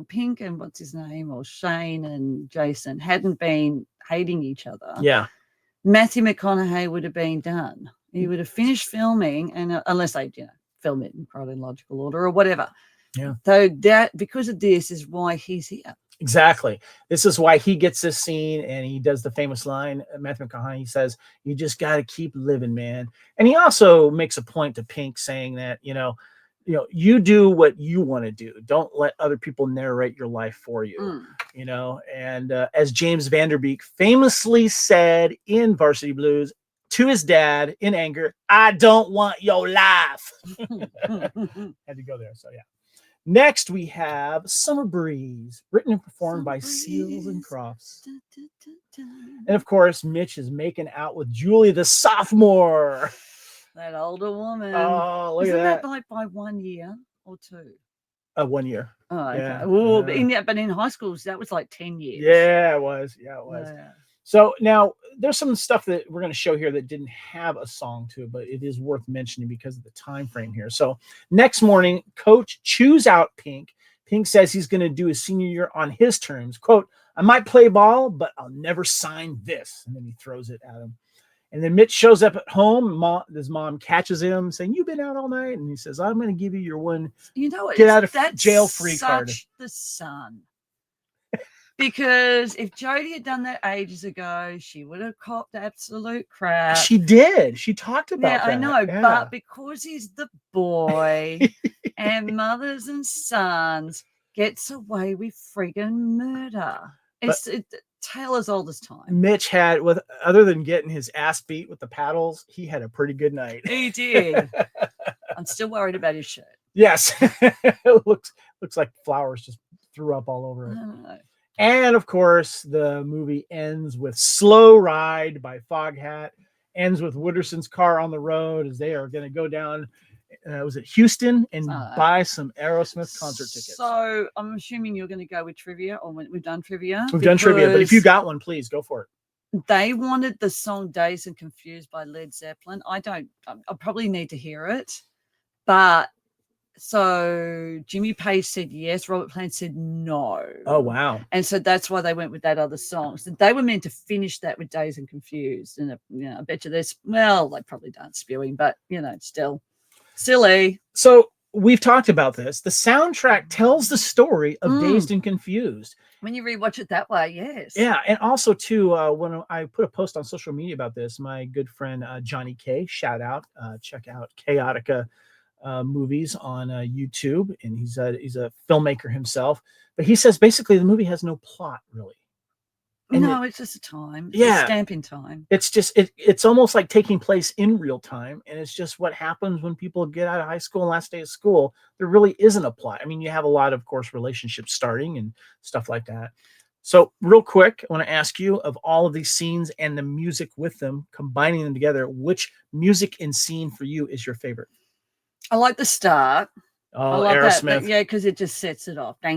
[SPEAKER 2] Pink and what's his name, or Shane and Jason hadn't been hating each other,
[SPEAKER 1] yeah,
[SPEAKER 2] Matthew McConaughey would have been done. He would have finished filming, and unless they, film it in chronological order or whatever.
[SPEAKER 1] Yeah.
[SPEAKER 2] So that because of this is why he's here.
[SPEAKER 1] Exactly. This is why he gets this scene, and he does the famous line. Matthew McConaughey says, "You just got to keep living, man." And he also makes a point to Pink, saying that you do what you want to do. Don't let other people narrate your life for you. And as James Vanderbeek famously said in Varsity Blues to his dad in anger, "I don't want your life." Had to go there. So yeah. Next, we have Summer Breeze, written and performed by Seals and Crofts. And of course, Mitch is making out with Julie, the sophomore.
[SPEAKER 2] That older woman.
[SPEAKER 1] Oh, look
[SPEAKER 2] Isn't
[SPEAKER 1] at that.
[SPEAKER 2] Like by 1 year or 2?
[SPEAKER 1] 1 year.
[SPEAKER 2] Oh, okay.
[SPEAKER 1] Yeah.
[SPEAKER 2] Well, but in high schools, that was like 10 years.
[SPEAKER 1] Yeah, it was. Yeah, it was.
[SPEAKER 2] Yeah.
[SPEAKER 1] So now there's some stuff that we're going to show here that didn't have a song to it, but it is worth mentioning because of the time frame here. So next morning, Coach chews out Pink. Pink says he's going to do his senior year on his terms. Quote, "I might play ball, but I'll never sign this." And then he throws it at him. And then Mitch shows up at home. His mom catches him saying, "You've been out all night." And he says, "I'm going to give you your one get out of jail free card."
[SPEAKER 2] The son. Because if Jodie had done that ages ago, she would have copped absolute crap.
[SPEAKER 1] She did. She talked about that.
[SPEAKER 2] I know, but because he's the boy and mothers and sons gets away with friggin' murder. It's tale as old as time.
[SPEAKER 1] Mitch had, other than getting his ass beat with the paddles, he had a pretty good night.
[SPEAKER 2] He did. I'm still worried about his shirt.
[SPEAKER 1] Yes. It looks like flowers just threw up all over it.
[SPEAKER 2] I don't know.
[SPEAKER 1] And of course, the movie ends with Slow Ride by Foghat. Ends with Wooderson's car on the road as they are going to go down, was it Houston, and buy some Aerosmith concert tickets.
[SPEAKER 2] So I'm assuming you're going to go with trivia, or we've done trivia.
[SPEAKER 1] We've done trivia, but if you got one, please go for it.
[SPEAKER 2] They wanted the song Dazed and Confused by Led Zeppelin. I probably need to hear it. But so Jimmy Page said yes, Robert Plant said no.
[SPEAKER 1] Oh, wow.
[SPEAKER 2] And so that's why they went with that other song. So they were meant to finish that with Dazed and Confused. And I bet you they probably done spewing, but still silly.
[SPEAKER 1] So we've talked about this. The soundtrack tells the story of Dazed and Confused.
[SPEAKER 2] When you rewatch it that way, yes.
[SPEAKER 1] Yeah, and also too, when I put a post on social media about this, my good friend Johnny K, shout out, check out Chaotica movies on YouTube, and he's a filmmaker himself. But he says basically the movie has no plot really. And
[SPEAKER 2] it's just a time. It's
[SPEAKER 1] a
[SPEAKER 2] stamp in time.
[SPEAKER 1] It's just it's almost like taking place in real time, and it's just what happens when people get out of high school and last day of school. There really isn't a plot. I mean, you have a lot of course relationships starting and stuff like that. So real quick, I want to ask you, of all of these scenes and the music with them, combining them together, which music and scene for you is your favorite?
[SPEAKER 2] I like the start.
[SPEAKER 1] Oh,
[SPEAKER 2] I love
[SPEAKER 1] Aerosmith.
[SPEAKER 2] that, because it just sets it off. So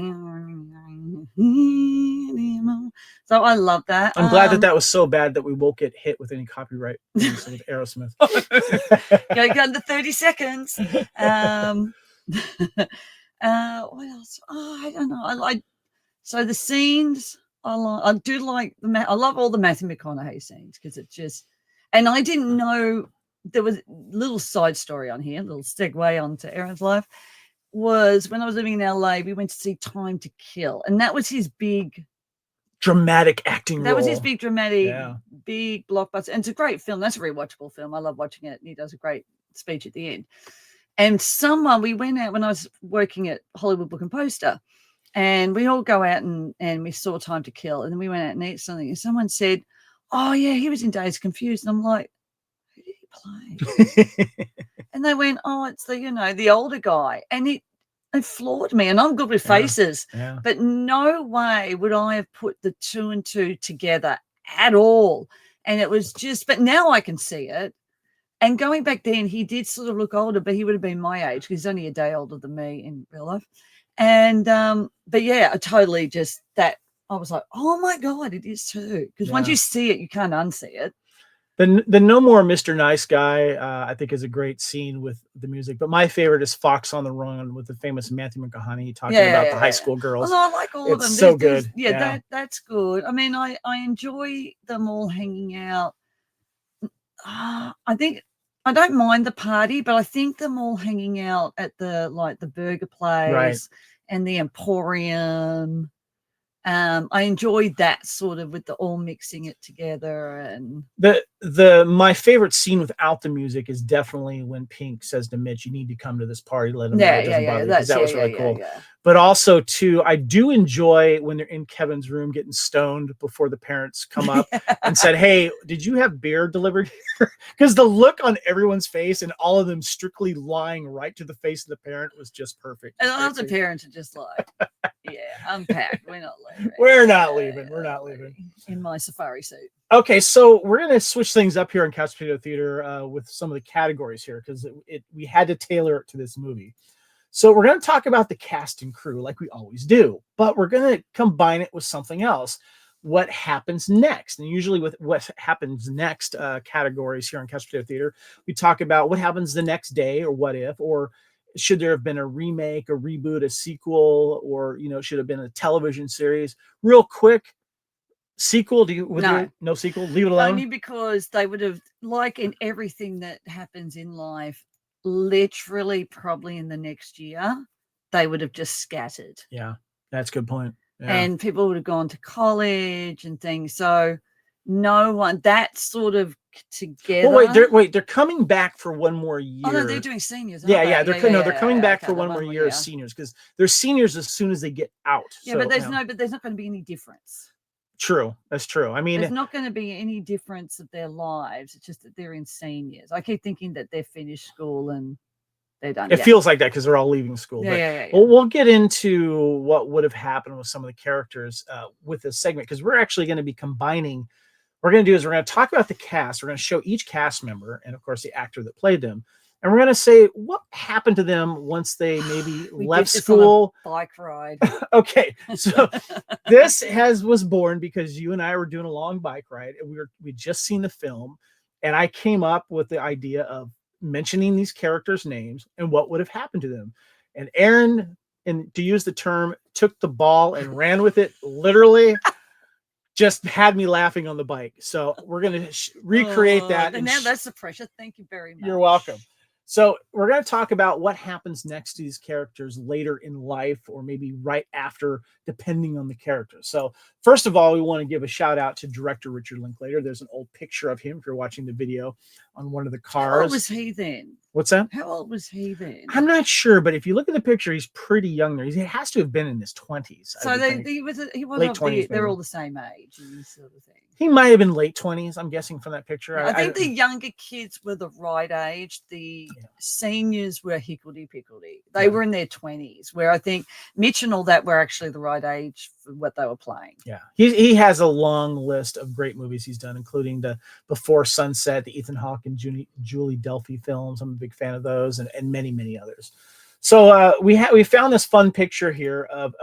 [SPEAKER 2] I love that.
[SPEAKER 1] I'm glad that was so bad that we won't get hit with any copyright with Aerosmith.
[SPEAKER 2] Go under 30 seconds. What else? Oh, I don't know. So the scenes. I love all the Matthew McConaughey scenes because it just. And I didn't know there was a little side story on here, a little segue onto Aaron's life. Was when I was living in LA, we went to see Time to Kill, and that was his big
[SPEAKER 1] dramatic acting
[SPEAKER 2] that
[SPEAKER 1] role.
[SPEAKER 2] was his big dramatic big blockbuster, and it's a great film. That's a rewatchable film. I love watching it, and he does a great speech at the end. And we went out when I was working at Hollywood Book and Poster, and we all go out and we saw Time to Kill, and then we went out and ate something, and someone said, "Oh yeah, he was in Dazed and Confused," and I'm like, "Who did he play?" And they went, "Oh, it's the older guy," and it floored me. And I'm good with faces, but no way would I have put the 2 and 2 together at all. And it was just, but now I can see it. And going back then, he did sort of look older, but he would have been my age because he's only a day older than me in real life. And but yeah, I totally just that I was like, oh my God, it is too. Because once you see it, you can't unsee it.
[SPEAKER 1] The No More Mr. Nice Guy, I think, is a great scene with the music. But my favorite is Fox on the Run with the famous Matthew McConaughey talking about the high school girls.
[SPEAKER 2] Oh, no, I like all of them.
[SPEAKER 1] So good.
[SPEAKER 2] That's good. I mean, I enjoy them all hanging out. I think I don't mind the party, but I think them all hanging out at the burger place and the Emporium. I enjoyed that sort of with the all mixing it together. And
[SPEAKER 1] my favorite scene without the music is definitely when Pink says to Mitch, "You need to come to this party." Let him know it doesn't bother you, because that was really cool. But also too, I do enjoy when they're in Kevin's room getting stoned before the parents come up and said, "Hey, did you have beer delivered here?" Because the look on everyone's face and all of them strictly lying right to the face of the parent was just perfect.
[SPEAKER 2] And all the parents are just like, "Yeah, I'm packed. We're not leaving.
[SPEAKER 1] We're not leaving. We're not leaving."
[SPEAKER 2] In my safari suit.
[SPEAKER 1] Okay, so we're going to switch things up here in Couch Potato Theater with some of the categories here because we had to tailor it to this movie. So we're going to talk about the cast and crew like we always do, but we're going to combine it with something else. What happens next? And usually with what happens next categories here on Couch Potato Theater, we talk about what happens the next day or what if, or should there have been a remake, a reboot, a sequel, or, should have been a television series. Real quick, sequel? No sequel? Leave it alone?
[SPEAKER 2] Only because they would have, like in everything that happens in life, literally probably in the next year, they would have just scattered.
[SPEAKER 1] Yeah, that's a good point. Yeah.
[SPEAKER 2] And people would have gone to college and things. So no one, that sort of together.
[SPEAKER 1] Well, wait, they're coming back for one more year.
[SPEAKER 2] Oh, no, they're doing seniors.
[SPEAKER 1] Yeah, they're coming back for one more year as seniors because they're seniors as soon as they get out.
[SPEAKER 2] Yeah, so, but there's not going to be any difference.
[SPEAKER 1] True. That's true. I mean,
[SPEAKER 2] there's not going to be any difference of their lives. It's just that they're in seniors. I keep thinking that they're finished school and they're done.
[SPEAKER 1] It feels like that because they're all leaving school.
[SPEAKER 2] Yeah.
[SPEAKER 1] Well, we'll get into what would have happened with some of the characters with this segment because we're actually going to be combining. What we're going to do is we're going to talk about the cast. We're going to show each cast member and, of course, the actor that played them. And we're going to say what happened to them once they maybe left school.
[SPEAKER 2] On a bike ride.
[SPEAKER 1] Okay, so this was born because you and I were doing a long bike ride, and we'd just seen the film, and I came up with the idea of mentioning these characters' names and what would have happened to them. And Aaron, and to use the term, took the ball and ran with it literally. Just had me laughing on the bike. So we're going to recreate that.
[SPEAKER 2] And now that's the pressure. Thank you very much.
[SPEAKER 1] You're welcome. So we're going to talk about what happens next to these characters later in life or maybe right after, depending on the character. So first of all, we want to give a shout out to director Richard Linklater. There's an old picture of him if you're watching the video on one of the cars.
[SPEAKER 2] How old was he then?
[SPEAKER 1] What's that?
[SPEAKER 2] How old was he then?
[SPEAKER 1] I'm not sure, but if you look at the picture, he's pretty young there. He has to have been in his 20s.
[SPEAKER 2] So he was late 20s. They're all the same age and sort of thing.
[SPEAKER 1] He might have been late 20s, I'm guessing, from that picture.
[SPEAKER 2] I think the younger kids were the right age. The seniors were hickledy-pickledy. They were in their 20s, where I think Mitch and all that were actually the right age for what they were playing. Yeah.
[SPEAKER 1] He has a long list of great movies he's done, including the Before Sunset, the Ethan Hawke and Julie Delpy films. I'm a big fan of those, and many, many others. So we found this fun picture here of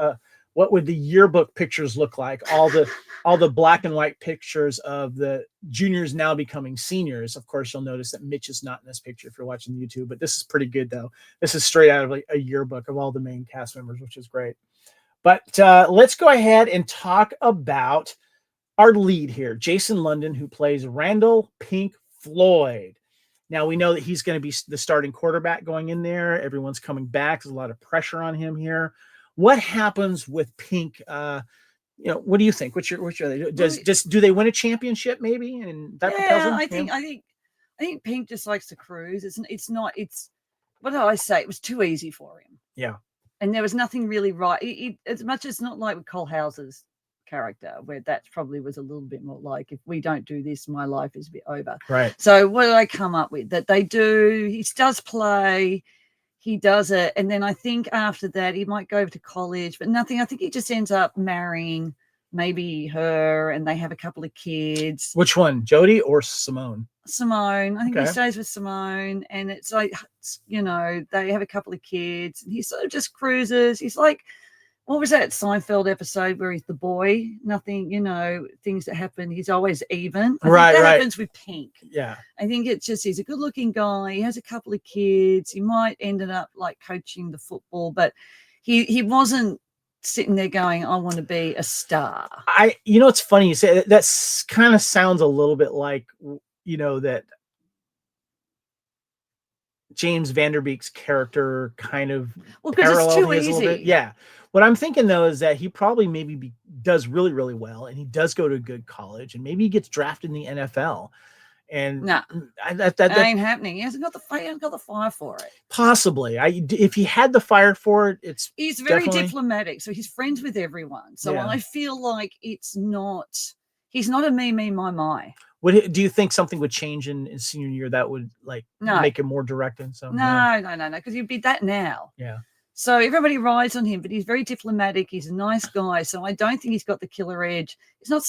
[SPEAKER 1] what would the yearbook pictures look like? All the black and white pictures of the juniors now becoming seniors. Of course, you'll notice that Mitch is not in this picture if you're watching YouTube, but this is pretty good though. This is straight out of a yearbook of all the main cast members, which is great. But let's go ahead and talk about our lead here, Jason London, who plays Randall Pink Floyd. Now we know that he's going to be the starting quarterback going in there. Everyone's coming back. There's a lot of pressure on him here. What happens with Pink? What do you think? What's your do they win a championship maybe? And that
[SPEAKER 2] I think Pink just likes to cruise. It's what did I say? It was too easy for him.
[SPEAKER 1] Yeah.
[SPEAKER 2] And there was nothing really right. As much as not like with Cole Hauser's character, where that probably was a little bit more like, if we don't do this, my life is a bit over.
[SPEAKER 1] Right.
[SPEAKER 2] So what did I come up with? That they do, he does play, he does it. And then I think after that, he might go over to college, but nothing. I think he just ends up marrying maybe her, and they have a couple of kids.
[SPEAKER 1] Which one, Jodie or Simone?
[SPEAKER 2] Simone. I think he
[SPEAKER 1] Okay.
[SPEAKER 2] stays with Simone, and it's like, you know, they have a couple of kids, and he sort of just cruises. He's like, what was that Seinfeld episode where he's the boy? Nothing, you know, things that happen. He's always even. I
[SPEAKER 1] Right,
[SPEAKER 2] think that
[SPEAKER 1] right.
[SPEAKER 2] happens with Pink.
[SPEAKER 1] Yeah.
[SPEAKER 2] I think it's just, he's a good looking guy. He has a couple of kids. He might ended up like coaching the football, but he wasn't sitting there going, I want to be a star.
[SPEAKER 1] You know, it's funny you say that. That's kind of sounds a little bit like, you know, that James Van Der Beek's character kind of
[SPEAKER 2] paralleled
[SPEAKER 1] his a little bit. Yeah. What I'm thinking though is that he probably maybe does really, really well, and he does go to a good college, and maybe he gets drafted in the NFL. And
[SPEAKER 2] no, that ain't happening. He hasn't got the fire for it.
[SPEAKER 1] Possibly, if he had the fire for it,
[SPEAKER 2] he's very diplomatic, so he's friends with everyone. So yeah. I feel like he's not a me, my.
[SPEAKER 1] Do you think something would change in senior year that would make him more direct and so?
[SPEAKER 2] No, because he'd be that now.
[SPEAKER 1] Yeah.
[SPEAKER 2] So everybody rides on him, but he's very diplomatic. He's a nice guy. So I don't think he's got the killer edge. He's not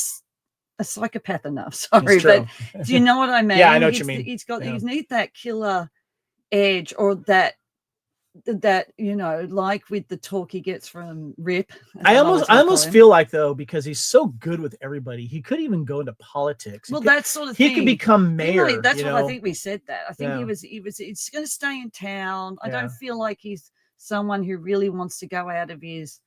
[SPEAKER 2] a psychopath enough. Sorry, but do you know what I mean?
[SPEAKER 1] Yeah, I know what you mean.
[SPEAKER 2] He's got, he needs that killer edge, or that, you know, like with the talk he gets from Rip.
[SPEAKER 1] I almost feel like, though, because he's so good with everybody, he could even go into politics.
[SPEAKER 2] Well, that sort of thing.
[SPEAKER 1] He could become mayor.
[SPEAKER 2] You know, that's what I think we said that. I think he's going to stay in town. I don't feel like he's someone who really wants to go out of his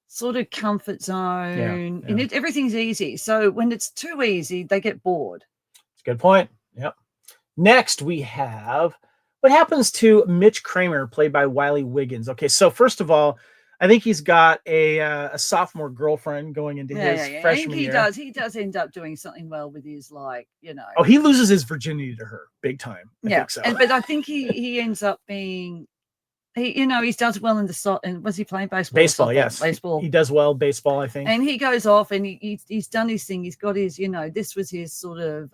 [SPEAKER 2] sort of comfort zone. And everything's easy. So when it's too easy, they get bored.
[SPEAKER 1] That's a good point. Yep. Next, we have what happens to Mitch Kramer, played by Wiley Wiggins. Okay, so first of all, I think he's got a sophomore girlfriend going into his freshman year.
[SPEAKER 2] He does end up doing something well with his, you know.
[SPEAKER 1] Oh, he loses his virginity to her big time. I think so.
[SPEAKER 2] But I think he ends up being, he does well in and was he playing baseball?
[SPEAKER 1] Baseball, yes.
[SPEAKER 2] Baseball.
[SPEAKER 1] He does well baseball, I think.
[SPEAKER 2] And he goes off and he's done his thing. He's got his, this was his sort of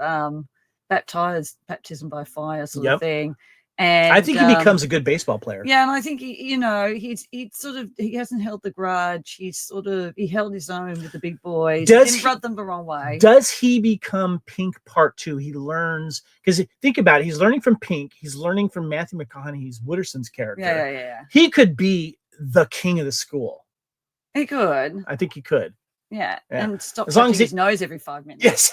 [SPEAKER 2] baptism by fire sort of thing. And
[SPEAKER 1] I think he becomes a good baseball player.
[SPEAKER 2] Yeah, and I think he hasn't held the grudge. He held his own with the big boys. He didn't rub them the wrong way.
[SPEAKER 1] Does he become Pink Part 2? He learns, because think about it, he's learning from Pink, he's learning from Matthew McConaughey's Wooderson's character.
[SPEAKER 2] Yeah.
[SPEAKER 1] He could be the king of the school.
[SPEAKER 2] He could.
[SPEAKER 1] I think he could.
[SPEAKER 2] Yeah. And stop touching his nose every 5 minutes.
[SPEAKER 1] Yes.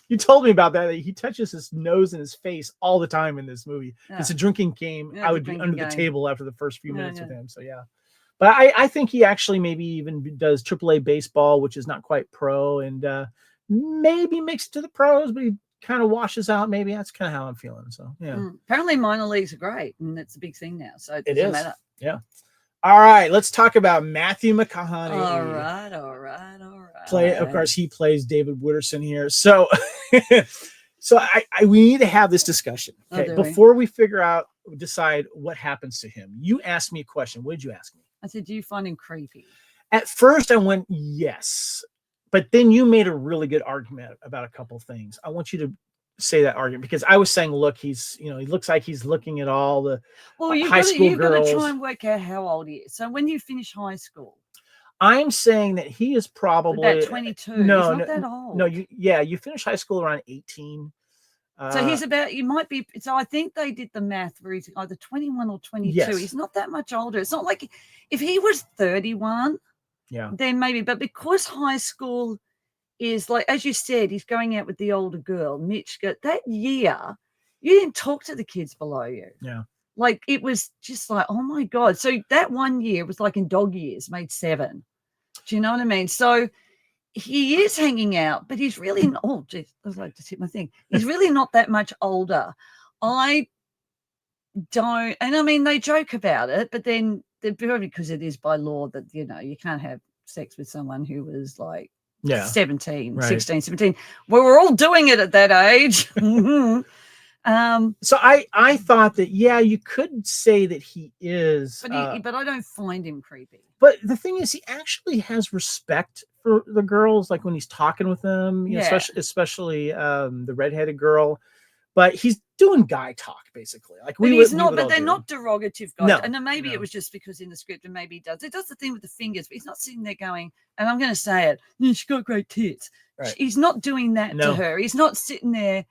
[SPEAKER 1] You told me about that. He touches his nose and his face all the time in this movie. It's a drinking game. I would be under the table after the first few minutes with him. So, yeah. But I think he actually maybe even does AAA baseball, which is not quite pro, and maybe makes it to the pros, but he kind of washes out. Maybe that's kind of how I'm feeling. So, yeah.
[SPEAKER 2] Apparently minor leagues are great, and it's a big thing now. So it doesn't matter. Yeah.
[SPEAKER 1] All right. Let's talk about Matthew McConaughey.
[SPEAKER 2] All right.
[SPEAKER 1] Of course, he plays David Wooderson here. So, we need to have this discussion. Okay, before we decide what happens to him. You asked me a question. What did you ask me?
[SPEAKER 2] I said, do you find him creepy?
[SPEAKER 1] At first, I went yes, but then you made a really good argument about a couple of things. I want you to say that argument, because I was saying, look, he looks like he's looking at all the high school girls.
[SPEAKER 2] You've got to try and work out how old he is. So when you finish high school,
[SPEAKER 1] I'm saying that he is probably
[SPEAKER 2] about 22. No, he's not that old.
[SPEAKER 1] No, you finish high school around 18.
[SPEAKER 2] So he's so I think they did the math where he's either 21 or 22. Yes. He's not that much older. It's not like if he was 31, then maybe, but because high school is like, as you said, he's going out with the older girl, Mitch. That year, you didn't talk to the kids below you.
[SPEAKER 1] Yeah.
[SPEAKER 2] Like, it was just like, oh my God. So that 1 year was like in dog years, made 7. Do you know what I mean? So he is hanging out, but he's really not. Oh, geez, I was like, just hit my thing. He's really not that much older. I don't, and I mean, they joke about it, but then probably because it is by law that, you can't have sex with someone who was like 17, right. 16, 17. Well, we're all doing it at that age.
[SPEAKER 1] So I thought that, yeah, you could say that he is,
[SPEAKER 2] but I don't find him creepy.
[SPEAKER 1] But the thing is, he actually has respect for the girls, like when he's talking with them, you know, especially the redheaded girl. But he's doing guy talk, basically. Like
[SPEAKER 2] but he's not, but they're not derogative guys.
[SPEAKER 1] No,
[SPEAKER 2] and then maybe it was just because in the script, and maybe it does the thing with the fingers, but he's not sitting there going, and I'm going to say it, she's got great tits. Right. He's not doing that to her. He's not sitting there.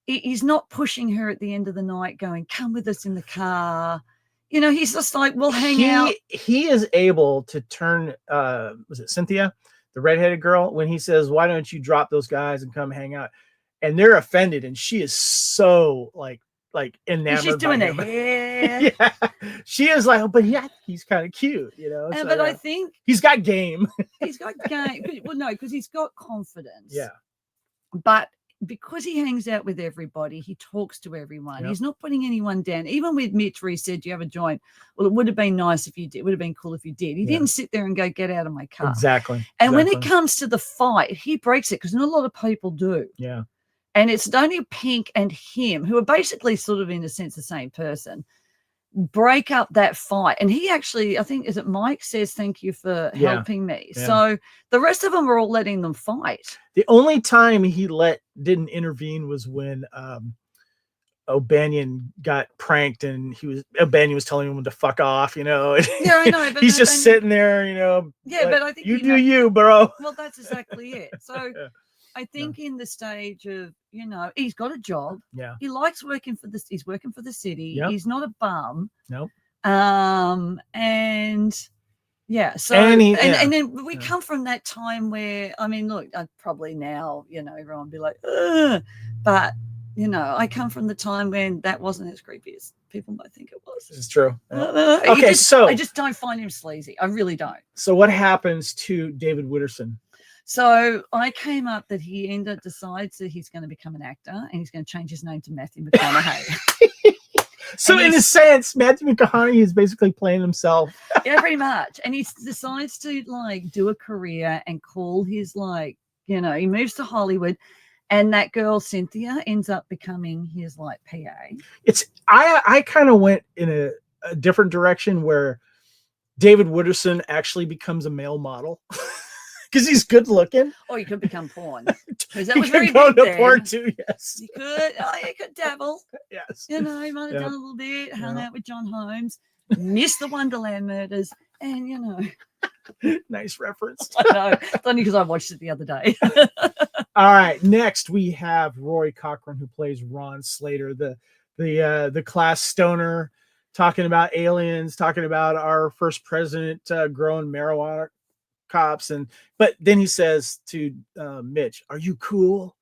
[SPEAKER 2] He's not pushing her at the end of the night going, come with us in the car. You know, he's just like, we'll hang out.
[SPEAKER 1] He is able to turn, was it Cynthia, the redheaded girl, when he says, why don't you drop those guys and come hang out? And they're offended, and she is so like enamored.
[SPEAKER 2] She's doing her hair.
[SPEAKER 1] Yeah, she is like, oh, but yeah, he's kind of cute, you know. So,
[SPEAKER 2] but I think
[SPEAKER 1] he's got game.
[SPEAKER 2] He's got game. Well, no, because he's got confidence.
[SPEAKER 1] Yeah,
[SPEAKER 2] but because he hangs out with everybody, he talks to everyone. Yep. He's not putting anyone down. Even with Mitch, where he said, "Do you have a joint?" Well, it would have been nice if you did. It would have been cool if you did. He didn't sit there and go, "Get out of my car."
[SPEAKER 1] Exactly.
[SPEAKER 2] And when it comes to the fight, he breaks it because not a lot of people do.
[SPEAKER 1] Yeah.
[SPEAKER 2] And it's only Pink and him, who are basically sort of in a sense the same person, break up that fight. And he actually, I think, is it Mike says, thank you for helping me. Yeah. So the rest of them are all letting them fight.
[SPEAKER 1] The only time he didn't intervene was when O'Banion got pranked, and O'Banion was telling him to fuck off, you know.
[SPEAKER 2] Yeah, I know. But
[SPEAKER 1] he's just sitting there, you know.
[SPEAKER 2] Yeah, but I think
[SPEAKER 1] you do you, bro.
[SPEAKER 2] Well, that's exactly it. So I think in the stage of, you know, he's got a job.
[SPEAKER 1] Yeah.
[SPEAKER 2] He likes working for this. He's working for the city.
[SPEAKER 1] Yep.
[SPEAKER 2] He's not a bum.
[SPEAKER 1] Nope.
[SPEAKER 2] And yeah. So and then we come from that time where, I mean, look, I'd probably now, you know, everyone would be like, ugh, but you know, I come from the time when that wasn't as creepy as people might think it was.
[SPEAKER 1] It's true.
[SPEAKER 2] Okay, so I just don't find him sleazy. I really don't.
[SPEAKER 1] So what happens to David Witterson?
[SPEAKER 2] So I came up that he decides that he's going to become an actor, and he's going to change his name to Matthew McConaughey.
[SPEAKER 1] So in a sense, Matthew McConaughey is basically playing himself.
[SPEAKER 2] Yeah, pretty much. And he decides to like do a career and call his like, you know, he moves to Hollywood, and that girl Cynthia ends up becoming his like PA.
[SPEAKER 1] I kind of went in a different direction where David Witterson actually becomes a male model. Because he's good looking.
[SPEAKER 2] Or you could become porn.
[SPEAKER 1] That was very go into porn too, yes.
[SPEAKER 2] You could. Oh, you could dabble.
[SPEAKER 1] Yes.
[SPEAKER 2] You know, you might have done a little bit, hung out with John Holmes, missed the Wonderland murders, and you know.
[SPEAKER 1] Nice reference.
[SPEAKER 2] I know. It's only because I watched it the other day.
[SPEAKER 1] All right. Next we have Rory Cochrane, who plays Ron Slater, the class stoner, talking about aliens, talking about our first president growing marijuana cops, but then he says to Mitch, "Are you cool?"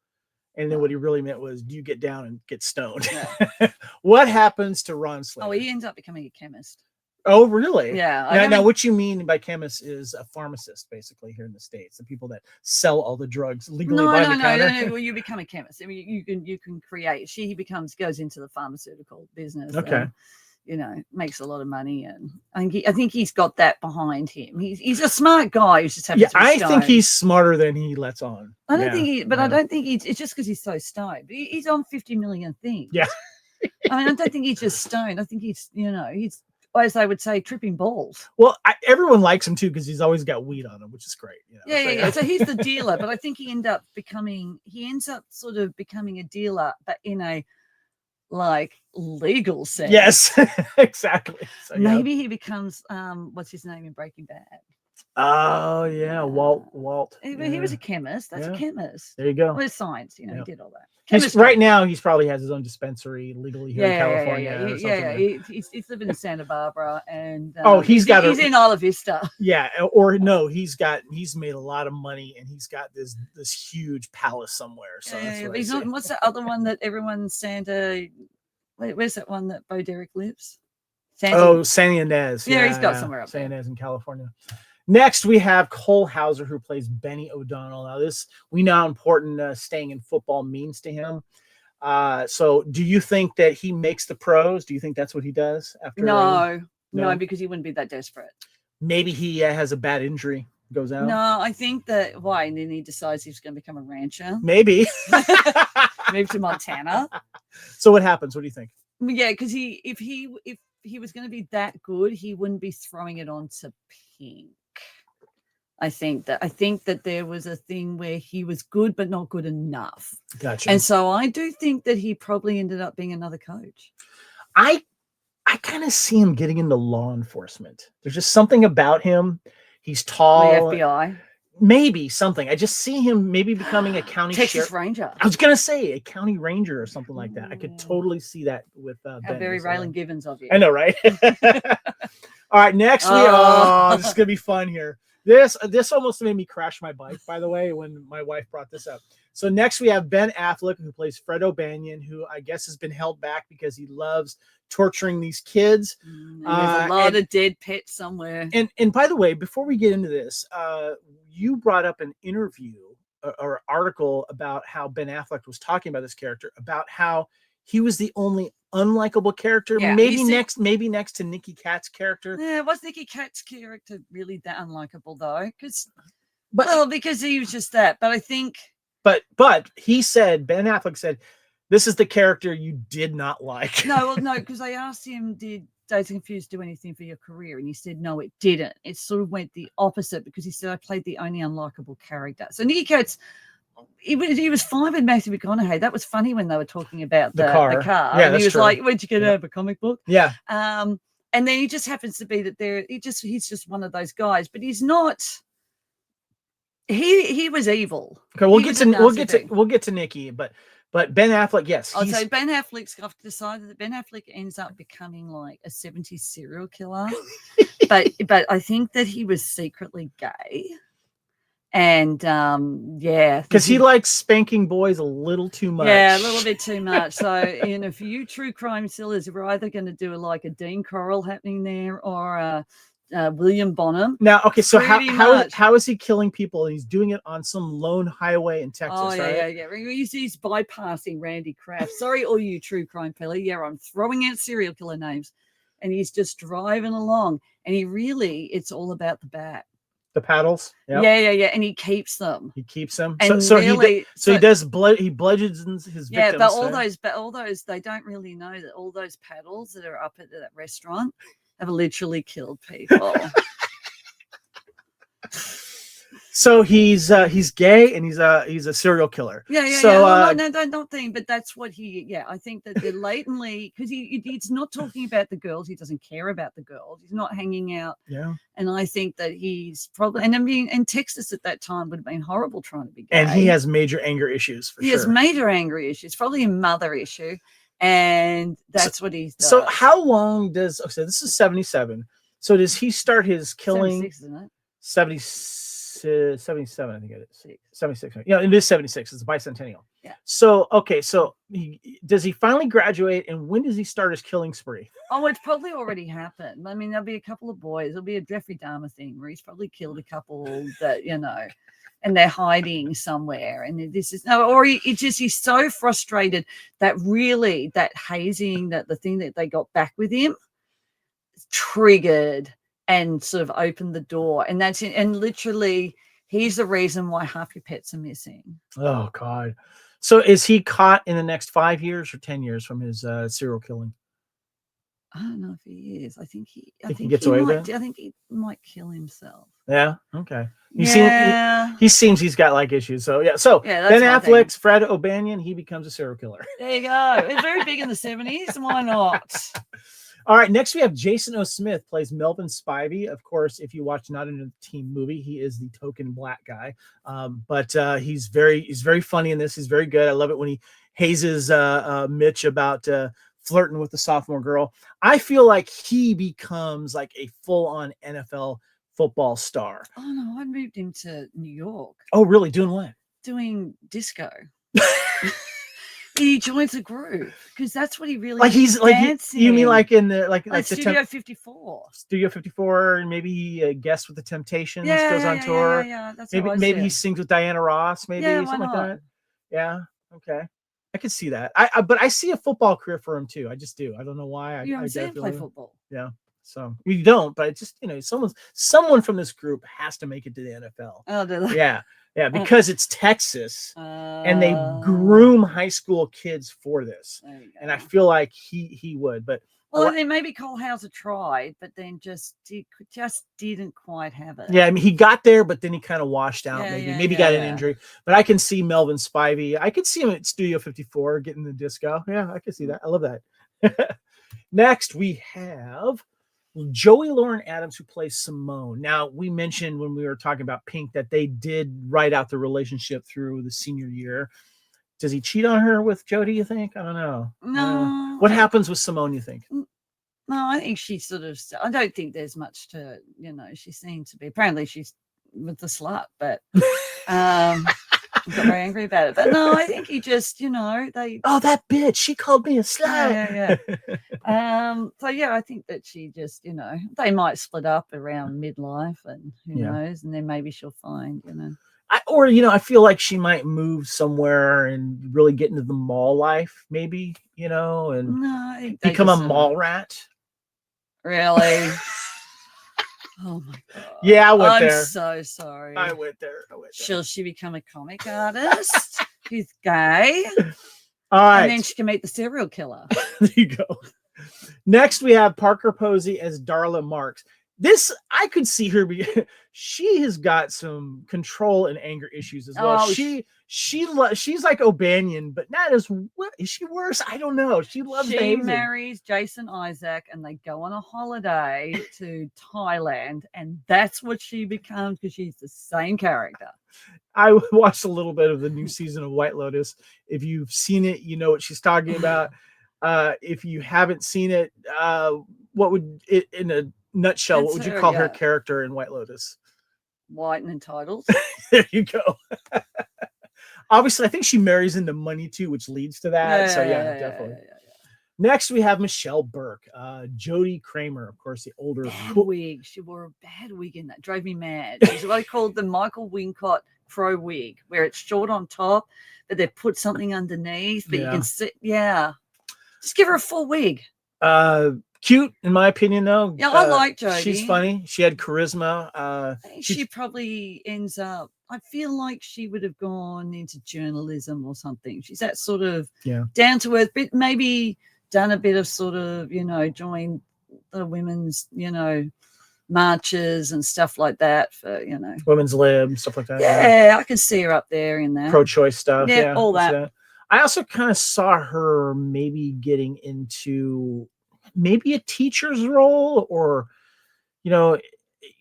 [SPEAKER 1] And then what he really meant was, "Do you get down and get stoned?" Yeah. What happens to Ron Slater?
[SPEAKER 2] Oh, he ends up becoming a chemist.
[SPEAKER 1] Oh, really?
[SPEAKER 2] Yeah.
[SPEAKER 1] Now, what you mean by chemist is a pharmacist, basically, here in the States, the people that sell all the drugs legally by the counter.
[SPEAKER 2] No. Well, you become a chemist. I mean, you can create. Goes into the pharmaceutical business.
[SPEAKER 1] Okay.
[SPEAKER 2] And, you know, makes a lot of money, and I think he's got that behind him. He's a smart guy who's just happens to be stoned.
[SPEAKER 1] I think he's smarter than he lets on.
[SPEAKER 2] I don't think I don't think it's just because he's so stoned. He's on 50 million things.
[SPEAKER 1] Yeah.
[SPEAKER 2] I mean, I don't think he's just stoned. I think he's, you know, he's, as they would say, tripping balls.
[SPEAKER 1] Well, everyone likes him too because he's always got weed on him, which is great. You know?
[SPEAKER 2] Yeah. So he's the dealer, but I think he ends up sort of becoming a dealer, but in a like legal sense.
[SPEAKER 1] Yes, exactly. So,
[SPEAKER 2] maybe he becomes what's his name in Breaking Bad?
[SPEAKER 1] Oh yeah, Walt.
[SPEAKER 2] He was a chemist. That's a chemist.
[SPEAKER 1] There you go.
[SPEAKER 2] Well, it's science, you know, he did all that.
[SPEAKER 1] Right now, he's probably has his own dispensary legally here in California.
[SPEAKER 2] Yeah. He's living in Santa Barbara, and
[SPEAKER 1] he's in
[SPEAKER 2] Isla Vista.
[SPEAKER 1] Yeah, or no, he's made a lot of money, and he's got this huge palace somewhere. So
[SPEAKER 2] but he's not. What's that other one that everyone Santa? Where's that one that Bo Derek lives?
[SPEAKER 1] San Ynez.
[SPEAKER 2] Yeah, he's got somewhere up
[SPEAKER 1] San Ynez in California. Next, we have Cole Hauser, who plays Benny O'Donnell. Now, we know how important staying in football means to him. So, do you think that he makes the pros? Do you think that's what he does?
[SPEAKER 2] No, because he wouldn't be that desperate.
[SPEAKER 1] Maybe he has a bad injury, goes out.
[SPEAKER 2] No, I think that and then he decides he's going to become a rancher.
[SPEAKER 1] Maybe.
[SPEAKER 2] moved to Montana.
[SPEAKER 1] So what happens? What do you think?
[SPEAKER 2] Yeah, because if he was going to be that good, he wouldn't be throwing it on to Pink. I think that there was a thing where he was good but not good enough.
[SPEAKER 1] Gotcha.
[SPEAKER 2] And so I do think that he probably ended up being another coach.
[SPEAKER 1] I kind of see him getting into law enforcement. There's just something about him. He's tall.
[SPEAKER 2] The FBI.
[SPEAKER 1] Maybe something. I just see him maybe becoming a county
[SPEAKER 2] Texas
[SPEAKER 1] sheriff.
[SPEAKER 2] Ranger.
[SPEAKER 1] I was gonna say a county ranger or something like that. I could totally see that with
[SPEAKER 2] How
[SPEAKER 1] Ben.
[SPEAKER 2] very Raylan Givens of you.
[SPEAKER 1] I know, right? All right, next this is gonna be fun here. This almost made me crash my bike, by the way, when my wife brought this up. So next we have Ben Affleck, who plays Fred O'Banion, who I guess has been held back because he loves torturing these kids.
[SPEAKER 2] There's a lot of dead pets somewhere.
[SPEAKER 1] And by the way, before we get into this, you brought up an interview or article about how Ben Affleck was talking about this character, about how he was the only unlikable character, maybe next to Nikki Katz's character.
[SPEAKER 2] Yeah, was Nikki Katz's character really that unlikable though? Because he was just that. But I think.
[SPEAKER 1] But he said, Ben Affleck said, this is the character you did not like.
[SPEAKER 2] No, because I asked him, did Dazed and Confused do anything for your career? And he said, no, it didn't. It sort of went the opposite because he said, I played the only unlikable character. So Nikki Katz, he was fine with Matthew McConaughey. That was funny when they were talking about the car.
[SPEAKER 1] Yeah,
[SPEAKER 2] and he was
[SPEAKER 1] true.
[SPEAKER 2] like, where'd you get out of a comic book?
[SPEAKER 1] Yeah.
[SPEAKER 2] And then he just happens to be that he's just one of those guys, but he's not. He was evil.
[SPEAKER 1] Okay, we'll get to Nikki, but Ben Affleck, yes.
[SPEAKER 2] So Ben Affleck's decided that Ben Affleck ends up becoming like a 70s serial killer. but I think that he was secretly gay. And because
[SPEAKER 1] he likes spanking boys a little too much.
[SPEAKER 2] Yeah, a little bit too much. So, for you true crime sellers, we're either going to do like a Dean Corll happening there or William Bonham.
[SPEAKER 1] Now, okay, so how is he killing people? And he's doing it on some lone highway in Texas, right?
[SPEAKER 2] Yeah. He's bypassing Randy Kraft. Sorry, all you true crime fella. Yeah, I'm throwing out serial killer names. And he's just driving along. And it's all about the bat.
[SPEAKER 1] The paddles.
[SPEAKER 2] Yep. Yeah. And he keeps them.
[SPEAKER 1] He keeps them.
[SPEAKER 2] And
[SPEAKER 1] he does he bludgeons his victims.
[SPEAKER 2] Yeah, but all those, they don't really know that all those paddles that are up at that restaurant have literally killed people.
[SPEAKER 1] So he's gay and he's a serial killer.
[SPEAKER 2] Yeah. So don't think, but that's what he. Yeah, I think that they're latently because he's not talking about the girls. He doesn't care about the girls. He's not hanging out.
[SPEAKER 1] Yeah.
[SPEAKER 2] And I think that he's probably and Texas at that time would have been horrible trying to be gay.
[SPEAKER 1] And he has major anger issues. He
[SPEAKER 2] has major anger issues. Probably a mother issue. And that's what he does.
[SPEAKER 1] So how long does this is 77. So does he start his killing
[SPEAKER 2] 76, isn't it?
[SPEAKER 1] 77, I think it is. 76. Yeah, it is 76. It's a bicentennial.
[SPEAKER 2] Yeah.
[SPEAKER 1] So does he finally graduate and when does he start his killing spree?
[SPEAKER 2] Oh, it's probably already happened. I mean, there'll be a couple of boys. There'll be a Jeffrey Dahmer thing where he's probably killed a couple that, and they're hiding somewhere. And he's so frustrated that really that hazing, that the thing that they got back with him triggered and sort of opened the door. And that's it. And literally he's the reason why half your pets are missing.
[SPEAKER 1] Oh God. So is he caught in the next 5 years or 10 years from his serial killing?
[SPEAKER 2] I don't know if he is. I think he
[SPEAKER 1] gets away with it?
[SPEAKER 2] I think he might kill himself.
[SPEAKER 1] Yeah. Okay. He seems he's got like issues. So yeah. So Ben Affleck's Fred O'Banion, he becomes a serial killer.
[SPEAKER 2] There you go. It's very big in the 70s. Why not?
[SPEAKER 1] All right. Next we have Jason O. Smith plays Melvin Spivey. Of course, if you watch Not in a Teen Movie, he is the token black guy. But he's very funny in this. He's very good. I love it when he hazes Mitch about flirting with the sophomore girl. I feel like he becomes like a full-on NFL football star.
[SPEAKER 2] Oh no, I moved him to New York.
[SPEAKER 1] Oh really? Doing what?
[SPEAKER 2] Doing disco. He joins a group because that's what he really
[SPEAKER 1] like. He's dancing. You mean like in the like
[SPEAKER 2] Studio 54?
[SPEAKER 1] Studio 54, and maybe he guests with the Temptations.
[SPEAKER 2] Yeah,
[SPEAKER 1] goes on tour.
[SPEAKER 2] Yeah. That's
[SPEAKER 1] maybe he sings with Diana Ross. Maybe something like that. Yeah. Okay. I could see that. But I see a football career for him too. I just do. I don't know why.
[SPEAKER 2] You haven't seen him play football.
[SPEAKER 1] Yeah. So we don't, but it's just, someone from this group has to make it to the NFL.
[SPEAKER 2] Oh, do they?
[SPEAKER 1] Yeah. Yeah. Because it's Texas and they
[SPEAKER 2] Uh,
[SPEAKER 1] groom high school kids for this.
[SPEAKER 2] there you go.
[SPEAKER 1] And I feel like he would, but
[SPEAKER 2] Well, then maybe Cole Hauser tried, but then just didn't quite have it.
[SPEAKER 1] yeah, I mean, he got there, but then he kind of washed out.
[SPEAKER 2] Yeah,
[SPEAKER 1] maybe got an injury. But I can see Melvin Spivey. I could see him at Studio 54 getting the disco. Yeah, I can see that. I love that. Next, we have Joey Lauren Adams, who plays Simone. Now, we mentioned when we were talking about Pink that they did write out the relationship through the senior year. Does he cheat on her with Jody, you think? I don't know.
[SPEAKER 2] No.
[SPEAKER 1] What happens with Simone, you think?
[SPEAKER 2] No, I think she I don't think there's much to, she seemed to be, apparently she's with the slut, but I got very angry about it. But no, I think he just, they.
[SPEAKER 1] Oh, that bitch, she called me a slut.
[SPEAKER 2] Yeah. So yeah, I think that she just, they might split up around midlife and who knows, and then maybe she'll find,
[SPEAKER 1] I feel like she might move somewhere and really get into the mall life, maybe, and become a mall rat.
[SPEAKER 2] Really? Oh my God.
[SPEAKER 1] Yeah, I went there.
[SPEAKER 2] I'm so sorry.
[SPEAKER 1] I went there.
[SPEAKER 2] Shall she become a comic artist who's gay?
[SPEAKER 1] All right.
[SPEAKER 2] And then she can meet the serial killer.
[SPEAKER 1] There you go. Next, we have Parker Posey as Darla Marks. This, I could see her she has got some control and anger issues as well. She's like O'Banion, but not as what is she worse? I don't know. She loves
[SPEAKER 2] She marries Jason Isaac and they go on a holiday to Thailand, and that's what she becomes because she's the same character.
[SPEAKER 1] I watched a little bit of the new season of White Lotus. If you've seen it, you know what she's talking about. If you haven't seen it, what would it in a nutshell, what would you call her character in White Lotus?
[SPEAKER 2] White and entitled.
[SPEAKER 1] There you go. Obviously, I think she marries into money too, which leads to that. Definitely. Yeah. Next, we have Michelle Burke, Jodie Kramer, of course, the older
[SPEAKER 2] wig. She wore a bad wig in that. Drove me mad. It's what I called the Michael Wincott Crow wig, where it's short on top, but they put something underneath that you can sit. Yeah. Just give her a full wig.
[SPEAKER 1] Cute, in my opinion, though.
[SPEAKER 2] Yeah, I like Jodie.
[SPEAKER 1] She's funny. She had charisma.
[SPEAKER 2] I think she probably ends up. I feel like she would have gone into journalism or something. She's that sort of down to earth, but maybe done a bit of sort of, joined the women's, marches and stuff like that for,
[SPEAKER 1] women's lib, stuff like that.
[SPEAKER 2] Yeah, I can see her up there in that.
[SPEAKER 1] Pro-choice stuff. Yeah,
[SPEAKER 2] all that.
[SPEAKER 1] I also kind of saw her maybe getting into maybe a teacher's role or,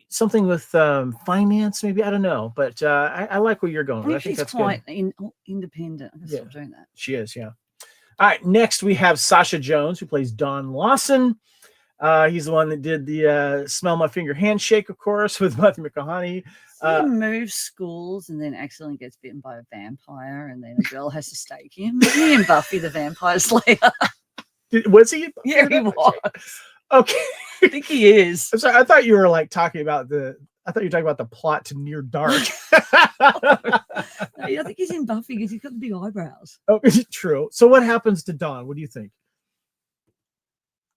[SPEAKER 1] something with finance, maybe. I don't know. But I like where you're going. I think that's
[SPEAKER 2] quite independent. I can stop doing that.
[SPEAKER 1] She is, yeah. All right, next we have Sasha Jones, who plays Don Lawson. He's the one that did the Smell My Finger handshake, of course, with Matthew McConaughey.
[SPEAKER 2] He moves schools and then accidentally gets bitten by a vampire, and then a girl has to stake him. Isn't he in Buffy the Vampire Slayer?
[SPEAKER 1] Was he?
[SPEAKER 2] Yeah, he was.
[SPEAKER 1] Okay.
[SPEAKER 2] I think he is.
[SPEAKER 1] I'm sorry. I thought you were talking about the plot to Near Dark.
[SPEAKER 2] I think he's in Buffy because he's got the big eyebrows.
[SPEAKER 1] Oh, is it true? So what happens to Don? What do you think?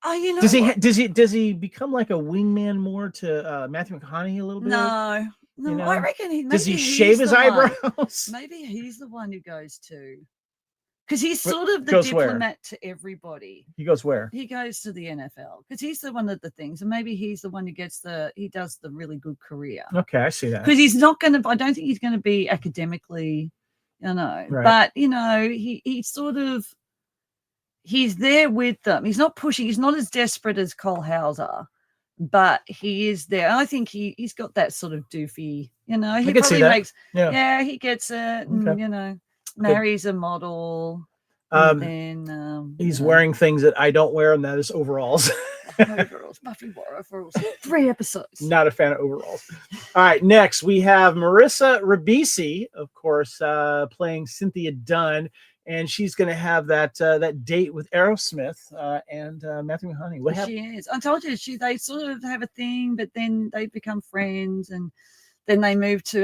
[SPEAKER 2] Oh,
[SPEAKER 1] does he become like a wingman more to Matthew McConaughey a little bit?
[SPEAKER 2] No, I reckon
[SPEAKER 1] does he shave his eyebrows?
[SPEAKER 2] Maybe he's the one who goes to, because he's sort of the diplomat to everybody.
[SPEAKER 1] He goes where?
[SPEAKER 2] He goes to the NFL because he's the one of the things, and maybe he's the one who does the really good career.
[SPEAKER 1] Okay, I see that.
[SPEAKER 2] Because he's not going to. I don't think he's going to be academically, right. But he sort of. He's there with them. He's not pushing. He's not as desperate as Cole Hauser, but he is there. I think he's got that sort of doofy, he probably makes, he gets it, and, marries a model. And then
[SPEAKER 1] he's wearing things that I don't wear, and that is overalls.
[SPEAKER 2] Overalls. Buffy wore overalls. 3 episodes.
[SPEAKER 1] Not a fan of overalls. All right, next we have Marissa Ribisi, of course, playing Cynthia Dunn. And she's going to have that date with Aerosmith and Matthew McConaughey. What happened? She
[SPEAKER 2] is. I told you, they sort of have a thing, but then they become friends, and then they move to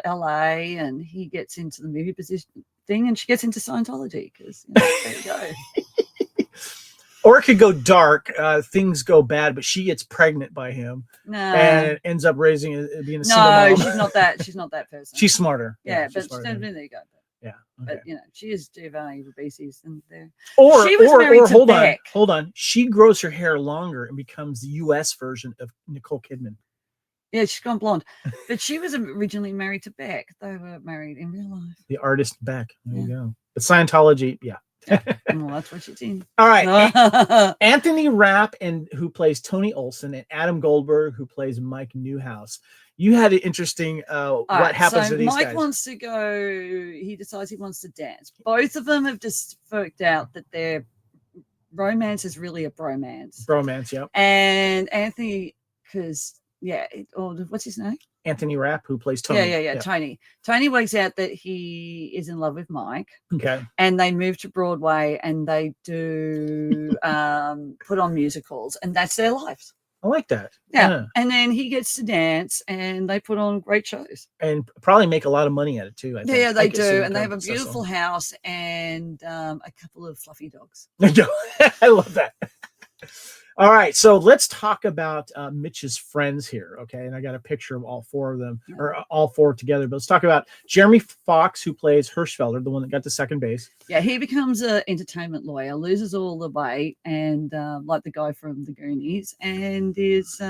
[SPEAKER 2] LA, and he gets into the movie position thing, and she gets into Scientology because there you go.
[SPEAKER 1] Or it could go dark. Things go bad, but she gets pregnant by him,
[SPEAKER 2] No,
[SPEAKER 1] and it ends up being a single mom.
[SPEAKER 2] no, she's not that. She's not that person.
[SPEAKER 1] She's smarter.
[SPEAKER 2] Yeah,
[SPEAKER 1] she's
[SPEAKER 2] but
[SPEAKER 1] smarter
[SPEAKER 2] there you go.
[SPEAKER 1] yeah.
[SPEAKER 2] But she is too valuable species, and there.
[SPEAKER 1] Or
[SPEAKER 2] she was married to Beck.
[SPEAKER 1] Hold on. She grows her hair longer and becomes the U.S. version of Nicole Kidman.
[SPEAKER 2] Yeah, she's gone blonde, but she was originally married to Beck. They were married in real life.
[SPEAKER 1] The artist Beck. There you go. But Scientology, yeah.
[SPEAKER 2] Well, that's what she's in.
[SPEAKER 1] All right. Anthony Rapp, who plays Tony Olson, and Adam Goldberg, who plays Mike Newhouse. You had an interesting what happens to these
[SPEAKER 2] Mike
[SPEAKER 1] guys.
[SPEAKER 2] wants to go. He decides he wants to dance. Both of them have just worked out that their romance is really a bromance.
[SPEAKER 1] Bromance, yeah.
[SPEAKER 2] And Anthony, because what's his name?
[SPEAKER 1] Anthony Rapp, who plays Tony.
[SPEAKER 2] Yeah. Tony. Tony works out that he is in love with Mike.
[SPEAKER 1] Okay.
[SPEAKER 2] And they move to Broadway and they do put on musicals, and that's their lives.
[SPEAKER 1] I like that.
[SPEAKER 2] Yeah. And then he gets to dance and they put on great shows.
[SPEAKER 1] And probably make a lot of money at it too. I think.
[SPEAKER 2] Yeah, they do. And they have a beautiful house and a couple of fluffy dogs.
[SPEAKER 1] I love that. All right, so let's talk about Mitch's friends here, okay? And I got a picture of all four of them, or all four together. But let's talk about Jeremy Fox, who plays Hirschfelder, the one that got to second base.
[SPEAKER 2] Yeah, he becomes an entertainment lawyer, loses all the weight, and like the guy from the Goonies, and is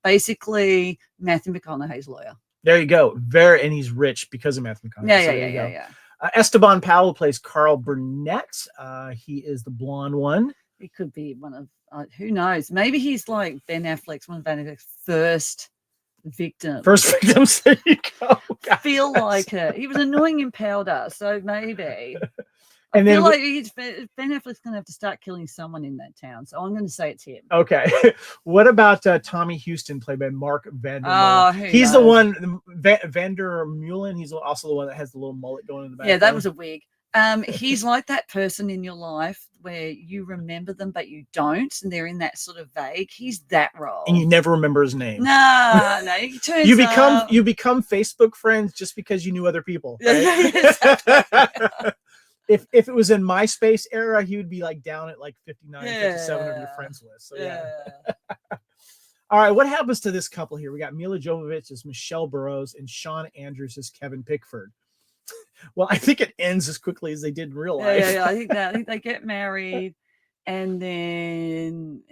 [SPEAKER 2] basically Matthew McConaughey's lawyer.
[SPEAKER 1] There you go. And he's rich because of Matthew McConaughey.
[SPEAKER 2] Yeah.
[SPEAKER 1] Esteban Powell plays Carl Burnett. He is the blonde one.
[SPEAKER 2] He could be one of, who knows? Maybe he's like Ben Affleck's, one of Ben Affleck's first victims.
[SPEAKER 1] There you go.
[SPEAKER 2] I feel like it. He was annoying in Powder, so maybe.
[SPEAKER 1] And
[SPEAKER 2] I
[SPEAKER 1] then
[SPEAKER 2] feel like Ben Affleck's going to have to start killing someone in that town, so I'm going to say it's him.
[SPEAKER 1] Okay. What about Tommy Houston, played by Mark Vandermeulen? He's the one, Vandermeulen. He's also the one that has the little mullet going in the back.
[SPEAKER 2] Yeah, that was a wig. He's like that person in your life where you remember them, but you don't, and they're in that sort of vague. He's that role,
[SPEAKER 1] and you never remember his name.
[SPEAKER 2] No, he turns
[SPEAKER 1] you become Facebook friends just because you knew other people. Right? If it was in MySpace era, he would be like down at like 59, 57 of your friends list. So yeah. All right, what happens to this couple here? We got Mila Jovovich as Michelle Burrows and Sean Andrews as Kevin Pickford. Well, I think it ends as quickly as they did in real life.
[SPEAKER 2] Yeah. I think they get married, and then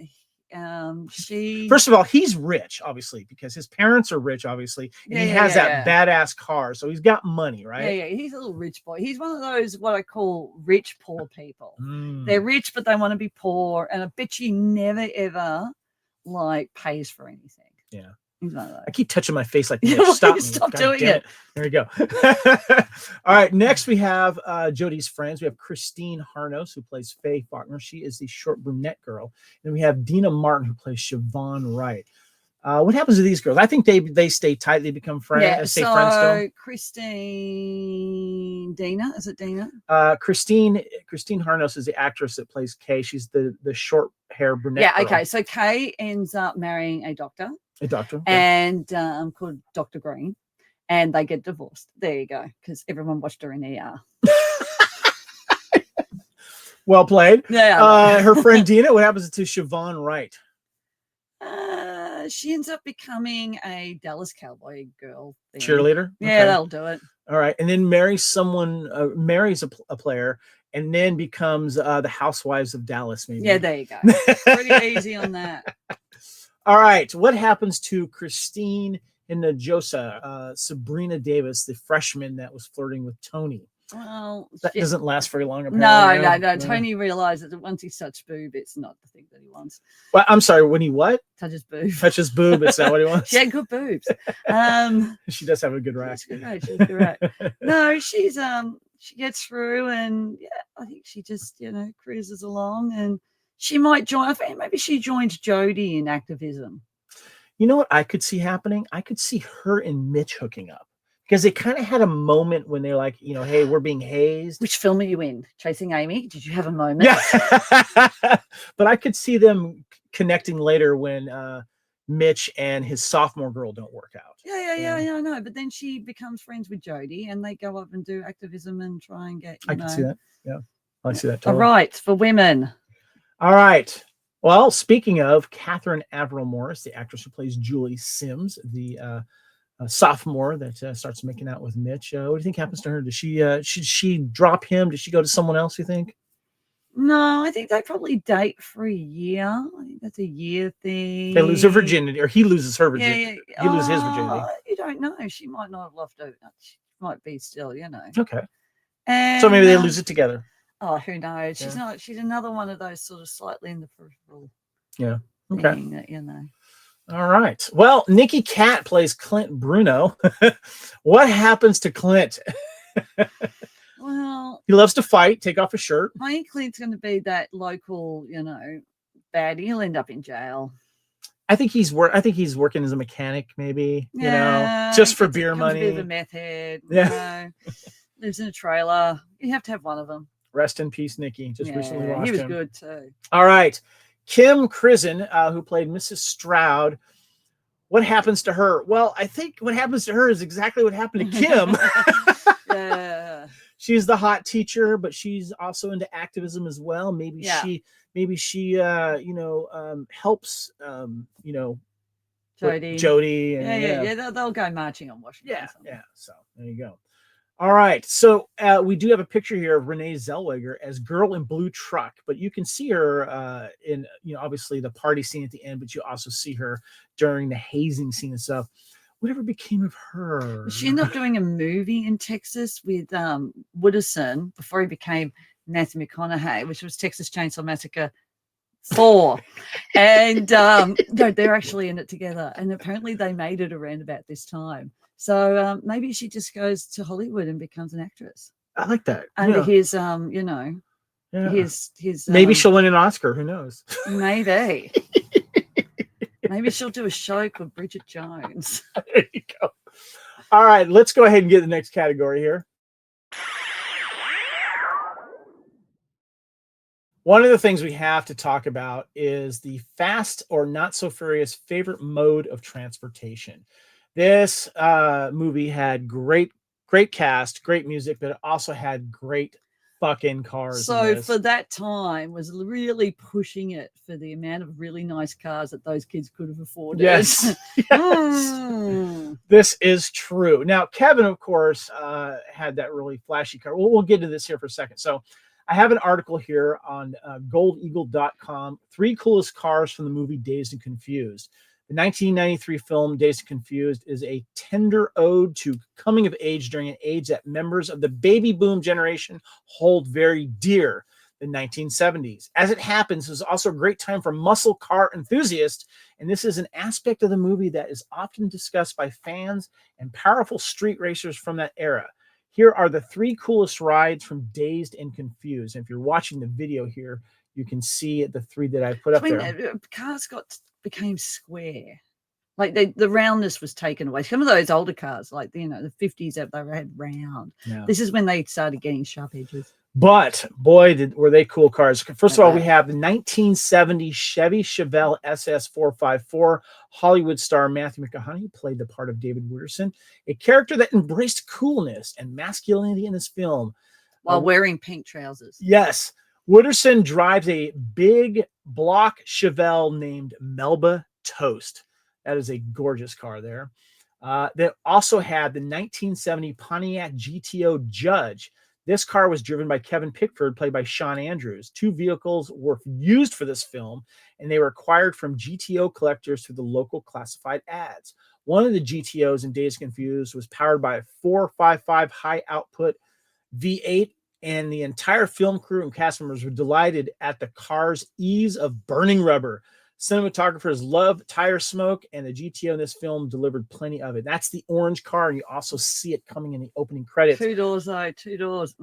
[SPEAKER 1] First of all, he's rich, obviously, because his parents are rich, obviously, and he has that badass car, so he's got money, right?
[SPEAKER 2] Yeah. He's a little rich boy. He's one of those what I call rich poor people. They're rich, but they want to be poor, and I bet you never ever pays for anything.
[SPEAKER 1] Yeah.
[SPEAKER 2] I
[SPEAKER 1] keep touching my face like this.
[SPEAKER 2] Stop doing it.
[SPEAKER 1] There you go. All right. Next, we have Jodie's friends. We have Christine Harnos, who plays Faye Faulkner. She is the short brunette girl. And we have Dina Martin, who plays Siobhan Wright. What happens to these girls? I think they stay tight. They become friends.
[SPEAKER 2] Yeah,
[SPEAKER 1] stay friends still.
[SPEAKER 2] Dina? Is it Dina?
[SPEAKER 1] Christine Harnos is the actress that plays Kay. She's the short hair brunette.
[SPEAKER 2] Yeah.
[SPEAKER 1] Girl.
[SPEAKER 2] Okay. So Kay ends up marrying a doctor.
[SPEAKER 1] And
[SPEAKER 2] called Dr. Green, and they get divorced. There you go, because everyone watched her in ER.
[SPEAKER 1] Well played.
[SPEAKER 2] Yeah.
[SPEAKER 1] Her friend Dina. What happens to Siobhan Wright?
[SPEAKER 2] She ends up becoming a Dallas Cowboy girl thing.
[SPEAKER 1] Cheerleader.
[SPEAKER 2] Yeah, that'll do it.
[SPEAKER 1] All right, and then marries a player, and then becomes the Housewives of Dallas. Maybe.
[SPEAKER 2] Yeah, there you go. Pretty easy on that.
[SPEAKER 1] All right, what happens to Christine Hinojosa, Sabrina Davis, the freshman that was flirting with Tony?
[SPEAKER 2] Well,
[SPEAKER 1] that doesn't last very long. Apparently.
[SPEAKER 2] No. Tony realizes that once he touches boob, it's not the thing that he wants.
[SPEAKER 1] Well, I'm sorry, when he what?
[SPEAKER 2] Touches boob.
[SPEAKER 1] It's not what he wants.
[SPEAKER 2] She had good boobs.
[SPEAKER 1] She does have a good rack.
[SPEAKER 2] She's good rack. No, she's she gets through, and I think she just cruises along, and she might join. I think maybe she joins Jodie in activism.
[SPEAKER 1] You know what I could see happening? I could see her and Mitch hooking up, because they kind of had a moment when they're like, hey, we're being hazed.
[SPEAKER 2] Which film are you in? Chasing Amy? Did you have a moment?
[SPEAKER 1] Yeah. But I could see them connecting later when Mitch and his sophomore girl don't work out.
[SPEAKER 2] Yeah, I know. But then she becomes friends with Jodie, and they go up and do activism and try and get,
[SPEAKER 1] I can see that. Yeah, I see that totally.
[SPEAKER 2] A rights for women.
[SPEAKER 1] All right. Well, speaking of Catherine Averill Morris, the actress who plays Julie Sims, the sophomore that starts making out with Mitch. What do you think happens to her? Does she should she drop him? Does she go to someone else? You think?
[SPEAKER 2] No, I think they probably date for a year. I think that's a year thing.
[SPEAKER 1] They lose her virginity, or he loses her
[SPEAKER 2] Yeah,
[SPEAKER 1] virginity.
[SPEAKER 2] yeah.
[SPEAKER 1] He loses his virginity.
[SPEAKER 2] You don't know. She might not have left over. She might be still, you know.
[SPEAKER 1] Okay.
[SPEAKER 2] And,
[SPEAKER 1] So maybe they lose it together.
[SPEAKER 2] Oh, who knows? She's
[SPEAKER 1] Yeah.
[SPEAKER 2] not. She's another one of those sort of slightly in the peripheral.
[SPEAKER 1] Yeah. Okay.
[SPEAKER 2] Thing that, you know.
[SPEAKER 1] All right. Well, Nikki Katt plays Clint Bruno. What happens to Clint?
[SPEAKER 2] Well,
[SPEAKER 1] He loves to fight, take off his shirt.
[SPEAKER 2] I think Clint's going to be that local, you know, baddie. He'll end up in jail.
[SPEAKER 1] I think he's working as a mechanic, maybe.
[SPEAKER 2] Yeah,
[SPEAKER 1] just for beer
[SPEAKER 2] becomes
[SPEAKER 1] money.
[SPEAKER 2] A bit of a meth head.
[SPEAKER 1] Yeah.
[SPEAKER 2] You know, lives in a trailer. You have to have one of them.
[SPEAKER 1] Rest in peace, Nikki. Just recently lost him.
[SPEAKER 2] He was good too.
[SPEAKER 1] All right. Kim Krisen, who played Mrs. Stroud. What happens to her? Well, I think what happens to her is exactly what happened to Kim.
[SPEAKER 2] Yeah.
[SPEAKER 1] She's the hot teacher, but she's also into activism as well. Maybe she helps Jody and
[SPEAKER 2] they'll go marching on Washington.
[SPEAKER 1] Yeah. So there you go. All right. So we do have a picture here of Renee Zellweger as Girl in Blue Truck, but you can see her in, obviously the party scene at the end, but you also see her during the hazing scene and stuff. Whatever became of her?
[SPEAKER 2] She ended up doing a movie in Texas with Wooderson before he became Matthew McConaughey, which was Texas Chainsaw Massacre 4. And they're actually in it together. And apparently they made it around about this time. So maybe she just goes to Hollywood and becomes an actress.
[SPEAKER 1] I like that.
[SPEAKER 2] Under his, his
[SPEAKER 1] maybe she'll win an Oscar. Who knows?
[SPEAKER 2] Maybe. Maybe she'll do a show called Bridget Jones.
[SPEAKER 1] There you go. All right, let's go ahead and get the next category here. One of the things we have to talk about is the Fast or Not So Furious favorite mode of transportation. This movie had great cast, great music, but it also had great fucking cars.
[SPEAKER 2] So for that time was really pushing it for the amount of really nice cars that those kids could have afforded.
[SPEAKER 1] Yes. This is true. Now, Kevin, of course, had that really flashy car. We'll get to this here for a second. So I have an article here on goldeagle.com, 3 coolest cars from the movie Dazed and Confused. The 1993 film Dazed and Confused is a tender ode to coming of age during an age that members of the baby boom generation hold very dear, the 1970s. As it happens, it was also a great time for muscle car enthusiasts, and this is an aspect of the movie that is often discussed by fans and powerful street racers from that era. Here are the 3 coolest rides from Dazed and Confused. And if you're watching the video here, you can see the 3 that I put up there.
[SPEAKER 2] Cars became square. Like the roundness was taken away. Some of those older cars, like the 50s, they had round. Yeah. This is when they started getting sharp edges.
[SPEAKER 1] But boy, were they cool cars. First of all, we have the 1970 Chevy Chevelle SS 454. Hollywood star Matthew McConaughey played the part of David Wooderson, a character that embraced coolness and masculinity in this film.
[SPEAKER 2] While wearing pink trousers.
[SPEAKER 1] Yes. Wooderson drives a big block Chevelle named Melba Toast. That is a gorgeous car there. They also had the 1970 Pontiac GTO Judge. This car was driven by Kevin Pickford, played by Sean Andrews. 2 vehicles were used for this film, and they were acquired from GTO collectors through the local classified ads. One of the GTOs in Dazed and Confused was powered by a 455 high-output V8, and the entire film crew and cast members were delighted at the car's ease of burning rubber. Cinematographers loved tire smoke, and the GTO in this film delivered plenty of it. That's the orange car, and you also see it coming in the opening credits.
[SPEAKER 2] 2 doors, though. 2 doors.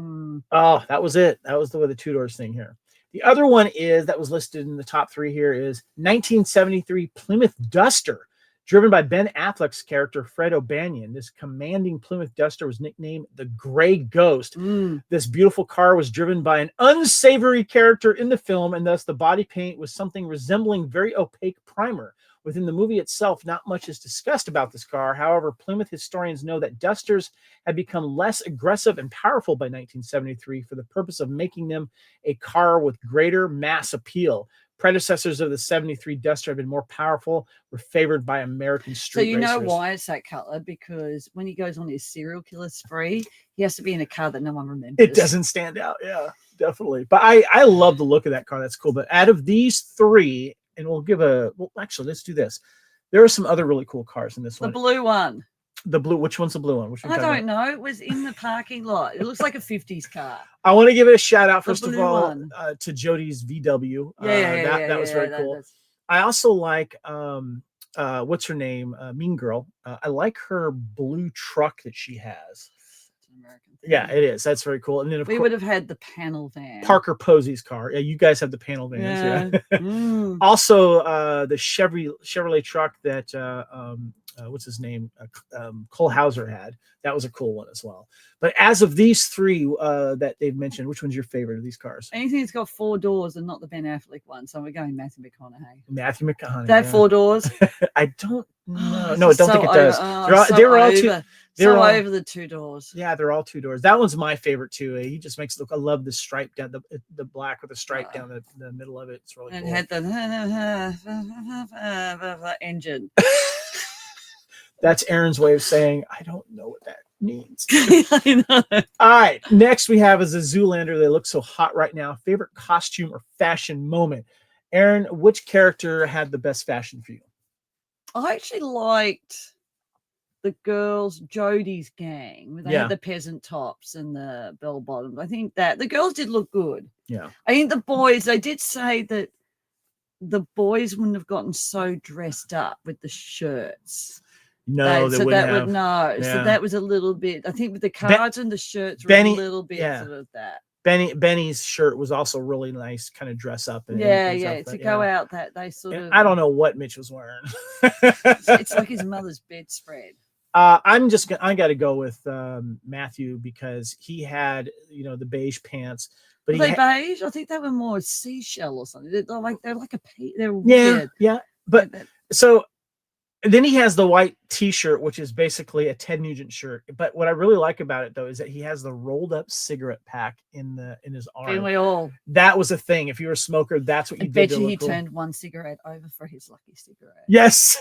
[SPEAKER 1] Oh, that was it. That was the 2 doors thing here. The other one that was listed in the top 3 here is 1973 Plymouth Duster, driven by Ben Affleck's character, Fred O'Banion. This commanding Plymouth Duster was nicknamed the Gray Ghost. This beautiful car was driven by an unsavory character in the film, and thus the body paint was something resembling very opaque primer. Within the movie itself, not much is discussed about this car. However, Plymouth historians know that Dusters had become less aggressive and powerful by 1973 for the purpose of making them a car with greater mass appeal. Predecessors of the 73 Duster have been more powerful, were favored by American street racers.
[SPEAKER 2] So you know why it's that color? Because when he goes on his serial killer spree, he has to be in a car that no one remembers.
[SPEAKER 1] It doesn't stand out. Yeah, definitely. But I love the look of that car. That's cool. But out of these three, and actually, let's do this. There are some other really cool cars in this one.
[SPEAKER 2] The blue one.
[SPEAKER 1] The blue, which one's the blue one?
[SPEAKER 2] I don't know. It was in the parking lot. It looks like a 50s car.
[SPEAKER 1] I want to give it a shout out, first of all, to Jody's VW. That was very cool. I also like, what's her name? Mean Girl. I like her blue truck that she has.
[SPEAKER 2] It's an American thing.
[SPEAKER 1] Yeah, it is. That's very cool. And then, of course,
[SPEAKER 2] would have had the panel van.
[SPEAKER 1] Parker Posey's car. Yeah, you guys have the panel vans.
[SPEAKER 2] Yeah. Mm.
[SPEAKER 1] Also, the Chevrolet truck that what's his name? Cole Hauser had. That was a cool one as well. But as of these three that they've mentioned, which one's your favorite of these cars?
[SPEAKER 2] Anything that's got 4 doors and not the Ben Affleck one. So we're going Matthew McConaughey.
[SPEAKER 1] Matthew McConaughey.
[SPEAKER 2] That 4 doors?
[SPEAKER 1] I don't know. No, I don't think it does.
[SPEAKER 2] They're all over the 2 doors.
[SPEAKER 1] Yeah, they're all 2 doors. That one's my favorite too. He just makes it look. I love the stripe down the black with the stripe down the middle of it. It's really cool.
[SPEAKER 2] And had the engine.
[SPEAKER 1] That's Aaron's way of saying, I don't know what that means.
[SPEAKER 2] I know.
[SPEAKER 1] All right. Next we have is a Zoolander. They look so hot right now. Favorite costume or fashion moment? Aaron, which character had the best fashion for you?
[SPEAKER 2] I actually liked the girls, Jodie's gang, where they had the peasant tops and the bell bottoms. I think that the girls did look good.
[SPEAKER 1] Yeah.
[SPEAKER 2] I think the boys, they did say that the boys wouldn't have gotten so dressed up with the shirts.
[SPEAKER 1] No,
[SPEAKER 2] so that was a little bit. I think with the cards and the shirts were a little bit sort of that.
[SPEAKER 1] Benny's shirt was also really nice, kind of dress up. And
[SPEAKER 2] go out that they sort of.
[SPEAKER 1] I don't know what Mitch was wearing.
[SPEAKER 2] It's like his mother's bedspread.
[SPEAKER 1] I got to go with Matthew because he had the beige pants. But
[SPEAKER 2] were they beige? I think they were more seashell or something. They're like a they're
[SPEAKER 1] weird. Yeah. But so. And then he has the white T-shirt, which is basically a Ted Nugent shirt. But what I really like about it, though, is that he has the rolled up cigarette pack in his arm. That was a thing. If you were a smoker, that's what you did.
[SPEAKER 2] I bet you he turned one cigarette over for his lucky cigarette.
[SPEAKER 1] Yes,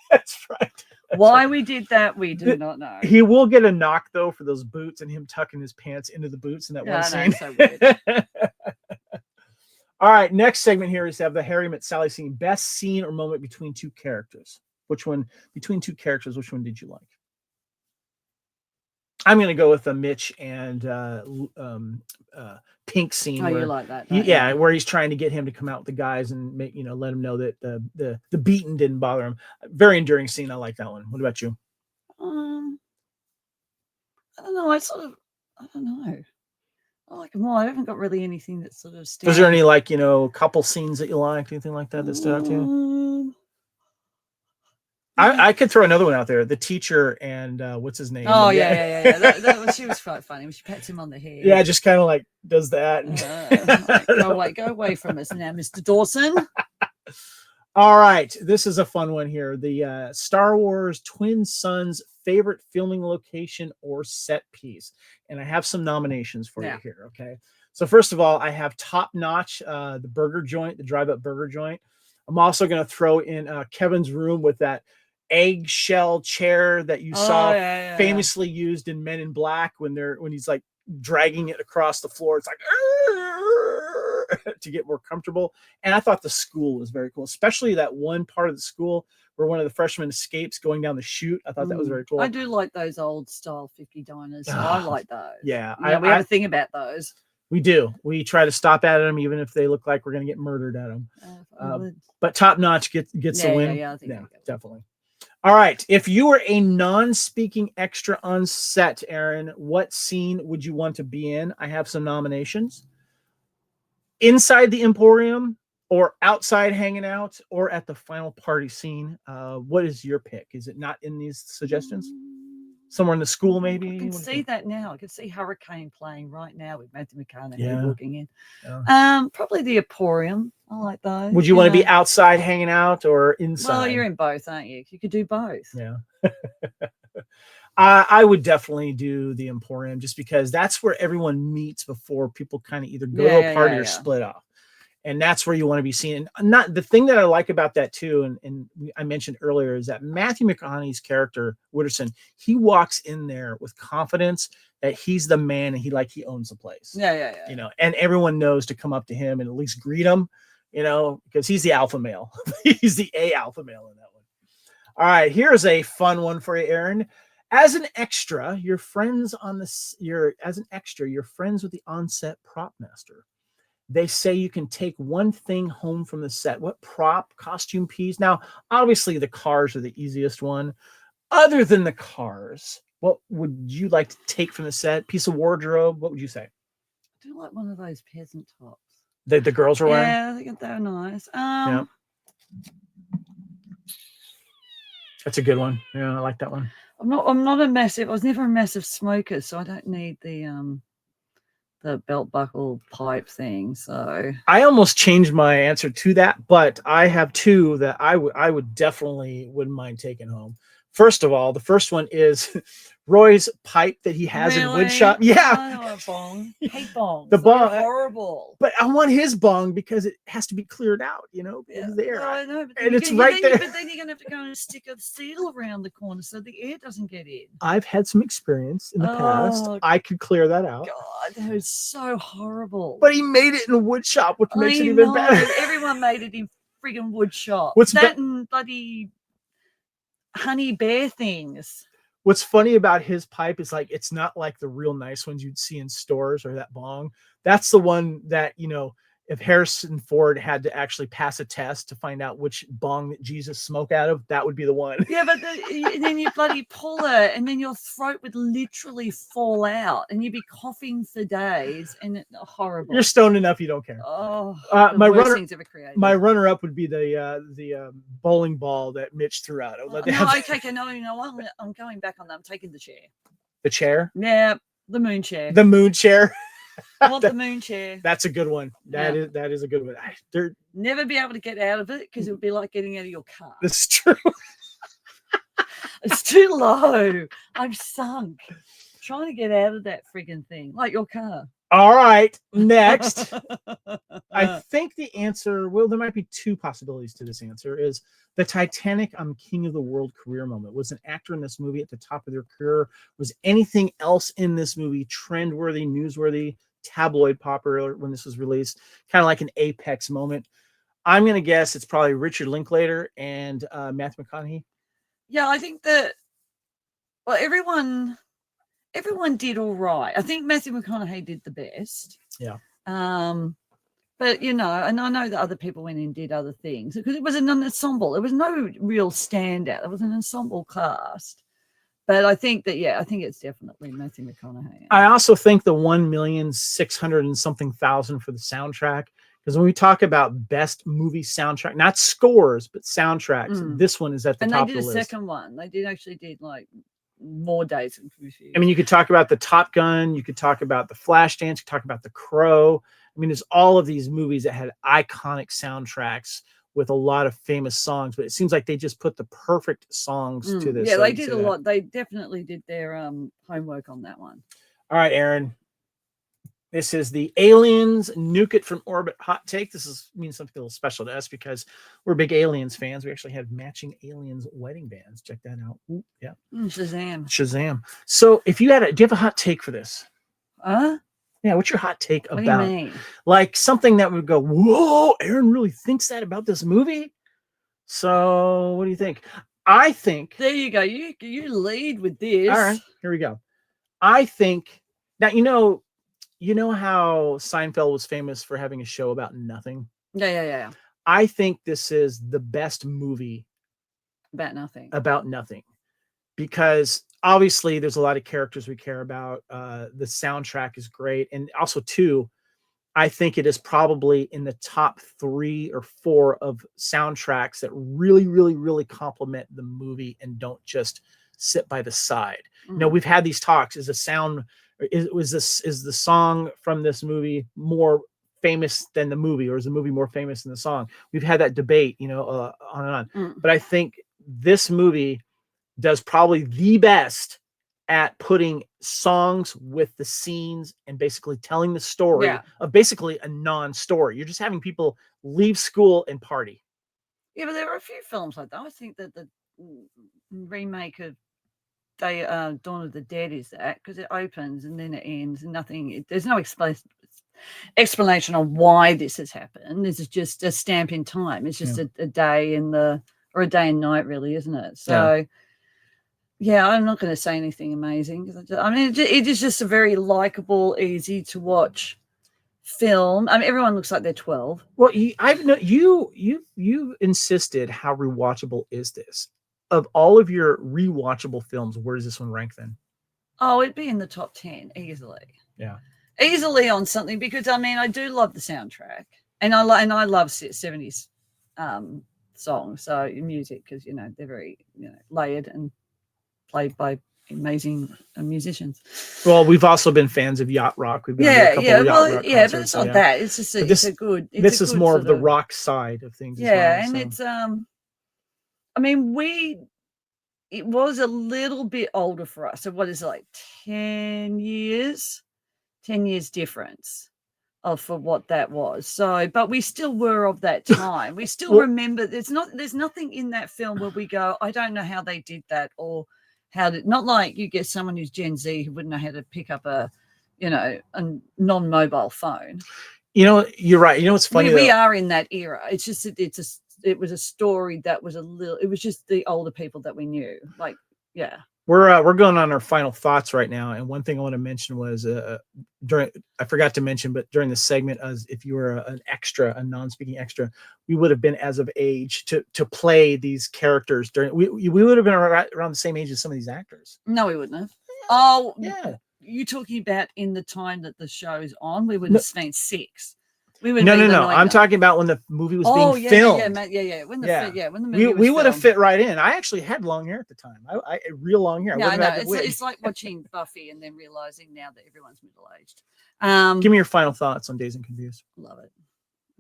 [SPEAKER 1] that's right.
[SPEAKER 2] Why we did that, we do not know.
[SPEAKER 1] He will get a knock though for those boots and him tucking his pants into the boots in that one scene.
[SPEAKER 2] So weird.
[SPEAKER 1] All right, next segment here is to have the Harry Met Sally scene. Best scene or moment between 2 characters. Which one between 2 characters? Which one did you like? I'm going to go with the Mitch and Pink scene.
[SPEAKER 2] Oh, you like that?
[SPEAKER 1] Where he's trying to get him to come out with the guys and make let him know that the beating didn't bother him. Very enduring scene. I like that one. What about you?
[SPEAKER 2] I don't know. I don't know. I like them all. I haven't got really anything that sort of.
[SPEAKER 1] Was there any couple scenes that you liked? Anything like that stood out to you? I could throw another one out there. The teacher and what's his name?
[SPEAKER 2] Oh yeah. She was quite funny. She pats him on the head.
[SPEAKER 1] Yeah, just kind of like does that.
[SPEAKER 2] Go away from us now, Mr. Dawson.
[SPEAKER 1] All right, this is a fun one here. The Star Wars Twin Sons favorite filming location or set piece, and I have some nominations for you here. Okay, so first of all, I have Top Notch, the burger joint, the drive-up burger joint. I'm also going to throw in Kevin's room with that eggshell chair that you saw famously used in Men in Black when he's like dragging it across the floor. It's like to get more comfortable. And I thought the school was very cool, especially that one part of the school where one of the freshmen escapes going down the chute. I thought that was very cool.
[SPEAKER 2] I do like those old style 50 diners. So I like those.
[SPEAKER 1] Yeah.
[SPEAKER 2] We have a thing about those.
[SPEAKER 1] We do. We try to stop at them, even if they look like we're going to get murdered at them. But Top Notch gets the win.
[SPEAKER 2] Yeah, I think
[SPEAKER 1] definitely. All right. If you were a non-speaking extra on set, Aaron, what scene would you want to be in? I have some nominations. Inside the Emporium, or outside hanging out, or at the final party scene. What is your pick? Is it not in these suggestions? Somewhere in the school, maybe.
[SPEAKER 2] I can see that now. I can see Hurricane playing right now with Matthew McConaughey walking in.
[SPEAKER 1] Yeah.
[SPEAKER 2] Probably the Emporium. I like those.
[SPEAKER 1] Would you want to be outside hanging out or inside?
[SPEAKER 2] Well, you're in both, aren't you? You could do both.
[SPEAKER 1] Yeah. I would definitely do the Emporium just because that's where everyone meets before people kind of either go to a party or split off. And that's where you want to be seen. And not the thing that I like about that too, and I mentioned earlier, is that Matthew McConaughey's character Wooderson, he walks in there with confidence that he's the man and he owns the place.
[SPEAKER 2] Yeah.
[SPEAKER 1] You know, and everyone knows to come up to him and at least greet him, you know, because he's the alpha male. He's the alpha male in that one. All right, here's a fun one for you, Aaron. As an extra, you're friends with the on-set prop master. They say you can take one thing home from the set. What prop, costume piece? Now, obviously, the cars are the easiest one. Other than the cars, what would you like to take from the set? Piece of wardrobe? What would you say?
[SPEAKER 2] I do like one of those peasant tops.
[SPEAKER 1] The girls are wearing?
[SPEAKER 2] Yeah, I think they're nice.
[SPEAKER 1] Yeah. That's a good one. Yeah, I like that one. I
[SPEAKER 2] was never a massive smoker, so I don't need the belt buckle pipe thing. So
[SPEAKER 1] I almost changed my answer to that, but I have two that I would definitely wouldn't mind taking home. First of all, the first one is Roy's pipe that he has in woodshop. Yeah.
[SPEAKER 2] I want a bong. Hate bongs.
[SPEAKER 1] The bong.
[SPEAKER 2] They're horrible.
[SPEAKER 1] But I want his bong because it has to be cleared out, you know, it's there.
[SPEAKER 2] I know, but
[SPEAKER 1] and it's right there.
[SPEAKER 2] But then you're going to have to go and stick a seal around the corner so the air doesn't get in.
[SPEAKER 1] I've had some experience in the past. I could clear that out.
[SPEAKER 2] God, that is so horrible.
[SPEAKER 1] But he made it in a wood shop, which makes it even better.
[SPEAKER 2] Everyone made it in friggin' wood shop. And bloody honey bear things.
[SPEAKER 1] What's funny about his pipe is it's not like the real nice ones you'd see in stores or that bong. That's the one that, you know, if Harrison Ford had to actually pass a test to find out which bong that Jesus smoked out of, that would be the one.
[SPEAKER 2] Yeah, but then you bloody pull it and then your throat would literally fall out and you'd be coughing for days and it's horrible.
[SPEAKER 1] You're stoned enough, you don't care.
[SPEAKER 2] Oh,
[SPEAKER 1] my runner-up would be the bowling ball that Mitch threw out.
[SPEAKER 2] I'm going back on that. I'm taking the chair.
[SPEAKER 1] The chair?
[SPEAKER 2] Yeah, the moon chair.
[SPEAKER 1] The moon chair.
[SPEAKER 2] I want the moon chair.
[SPEAKER 1] That's a good one. That is a good one.
[SPEAKER 2] Never be able to get out of it because it would be like getting out of your car.
[SPEAKER 1] That's true.
[SPEAKER 2] It's too low. I'm sunk. Trying to get out of that friggin' thing, like your car.
[SPEAKER 1] All right, next. I think the answer, well, there might be two possibilities to this answer, is the Titanic I'm King of the World career moment. Was an actor in this movie at the top of their career? Was anything else in this movie trend-worthy, newsworthy, tabloid popular when this was released? Kind of like an apex moment. I'm going to guess it's probably Richard Linklater and Matthew McConaughey.
[SPEAKER 2] Yeah, I think that, well, everyone did all right. I think Matthew McConaughey did the best.
[SPEAKER 1] Yeah.
[SPEAKER 2] But, you know, and I know that other people went and did other things because it was an ensemble. There was no real standout. It was an ensemble cast. But I think that, I think it's definitely Matthew McConaughey.
[SPEAKER 1] I also think the 1,600,000 and something for the soundtrack, because when we talk about best movie soundtrack, not scores, but soundtracks, this one is at the top of the list.
[SPEAKER 2] And they did a second one. They did like more Dazed and Confused.
[SPEAKER 1] I mean, you could talk about the Top Gun, you could talk about the Flashdance, you could talk about the Crow. I mean, there's all of these movies that had iconic soundtracks with a lot of famous songs, but it seems like they just put the perfect songs to this.
[SPEAKER 2] Yeah, they did a lot. They definitely did their homework on that one.
[SPEAKER 1] All right, Aaron. This is the Aliens Nuke It from Orbit hot take. This means something a little special to us because we're big Aliens fans. We actually have matching Aliens wedding bands. Check that out. Ooh, yeah. Shazam. So do you have a hot take for this? Yeah, what's your hot take about?
[SPEAKER 2] What do you mean?
[SPEAKER 1] Like something that would go, whoa, Aaron really thinks that about this movie? So what do you think? I think.
[SPEAKER 2] There you go. You lead with this.
[SPEAKER 1] All right, here we go. I think that, you know how Seinfeld was famous for having a show about nothing?
[SPEAKER 2] Yeah.
[SPEAKER 1] I think this is the best movie
[SPEAKER 2] about
[SPEAKER 1] nothing. Because obviously there's a lot of characters we care about. The soundtrack is great. And also, too, I think it is probably in the top 3 or 4 of soundtracks that really, really, really complement the movie and don't just sit by the side.
[SPEAKER 2] Mm.
[SPEAKER 1] We've had these talks. Is the song from this movie more famous than the movie, or is the movie more famous than the song? We've had that debate, on and on.
[SPEAKER 2] Mm.
[SPEAKER 1] But I think this movie does probably the best at putting songs with the scenes and basically telling the story of basically a non-story. You're just having people leave school and party.
[SPEAKER 2] Yeah, but there are a few films like that. I think that the remake of Dawn of the Dead is that, because it opens and then it ends and there's no explanation on why this has happened. This is just a stamp in time. It's just a day or a day and night, really, isn't it? So I'm not going to say anything amazing. It is just a very likable, easy to watch film. Everyone looks like they're 12.
[SPEAKER 1] Well, you insisted, how rewatchable is this? Of all of your rewatchable films, where does this one rank then?
[SPEAKER 2] Oh, it'd be in the top 10 easily.
[SPEAKER 1] Yeah,
[SPEAKER 2] easily on something, because I do love the soundtrack, and I love 70s songs, so music, because they're very layered and played by amazing musicians.
[SPEAKER 1] Well, we've also been fans of yacht rock. We've
[SPEAKER 2] but it's not that. It's just
[SPEAKER 1] this is more of the rock side of things.
[SPEAKER 2] Yeah, as well, and so. It was a little bit older for us. So what is it, like 10 years? 10 years difference for what that was. So, but we still were of that time. We still remember. There's nothing in that film where we go, I don't know how they did that, or not like you get someone who's Gen Z who wouldn't know how to pick up a non-mobile phone.
[SPEAKER 1] You're right. What's funny?
[SPEAKER 2] We are in that era. It's just it was a story that was it was just the older people that we knew. We're
[SPEAKER 1] going on our final thoughts right now, and one thing I want to mention was I forgot to mention, but during the segment, as if you were a non-speaking extra, we would have been as of age to play these characters during. We would have been around the same age as some of these actors.
[SPEAKER 2] No, we wouldn't have. Oh, yeah. You talking about in the time that the show is on? We would have spent 6. We would
[SPEAKER 1] no. I'm talking about when the movie was being filmed.
[SPEAKER 2] When the movie
[SPEAKER 1] we would have fit right in. I actually had long hair at the time. I real long hair.
[SPEAKER 2] No, it's like watching Buffy and then realizing now that everyone's middle-aged.
[SPEAKER 1] Give me your final thoughts on Dazed and Confused.
[SPEAKER 2] Love it.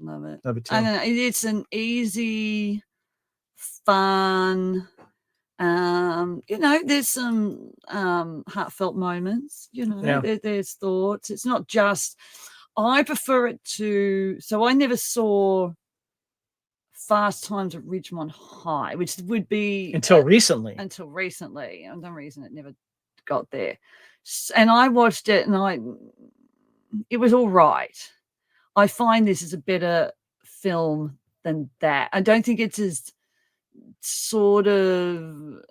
[SPEAKER 2] Love it
[SPEAKER 1] too.
[SPEAKER 2] I don't know. It's an easy, fun. There's some heartfelt moments. There's thoughts. It's not just. I prefer it to. So I never saw Fast Times at Ridgemont High, which would be
[SPEAKER 1] until recently.
[SPEAKER 2] For some reason, it never got there. And I watched it, and it was all right. I find this is a better film than that. I don't think it's as sort of.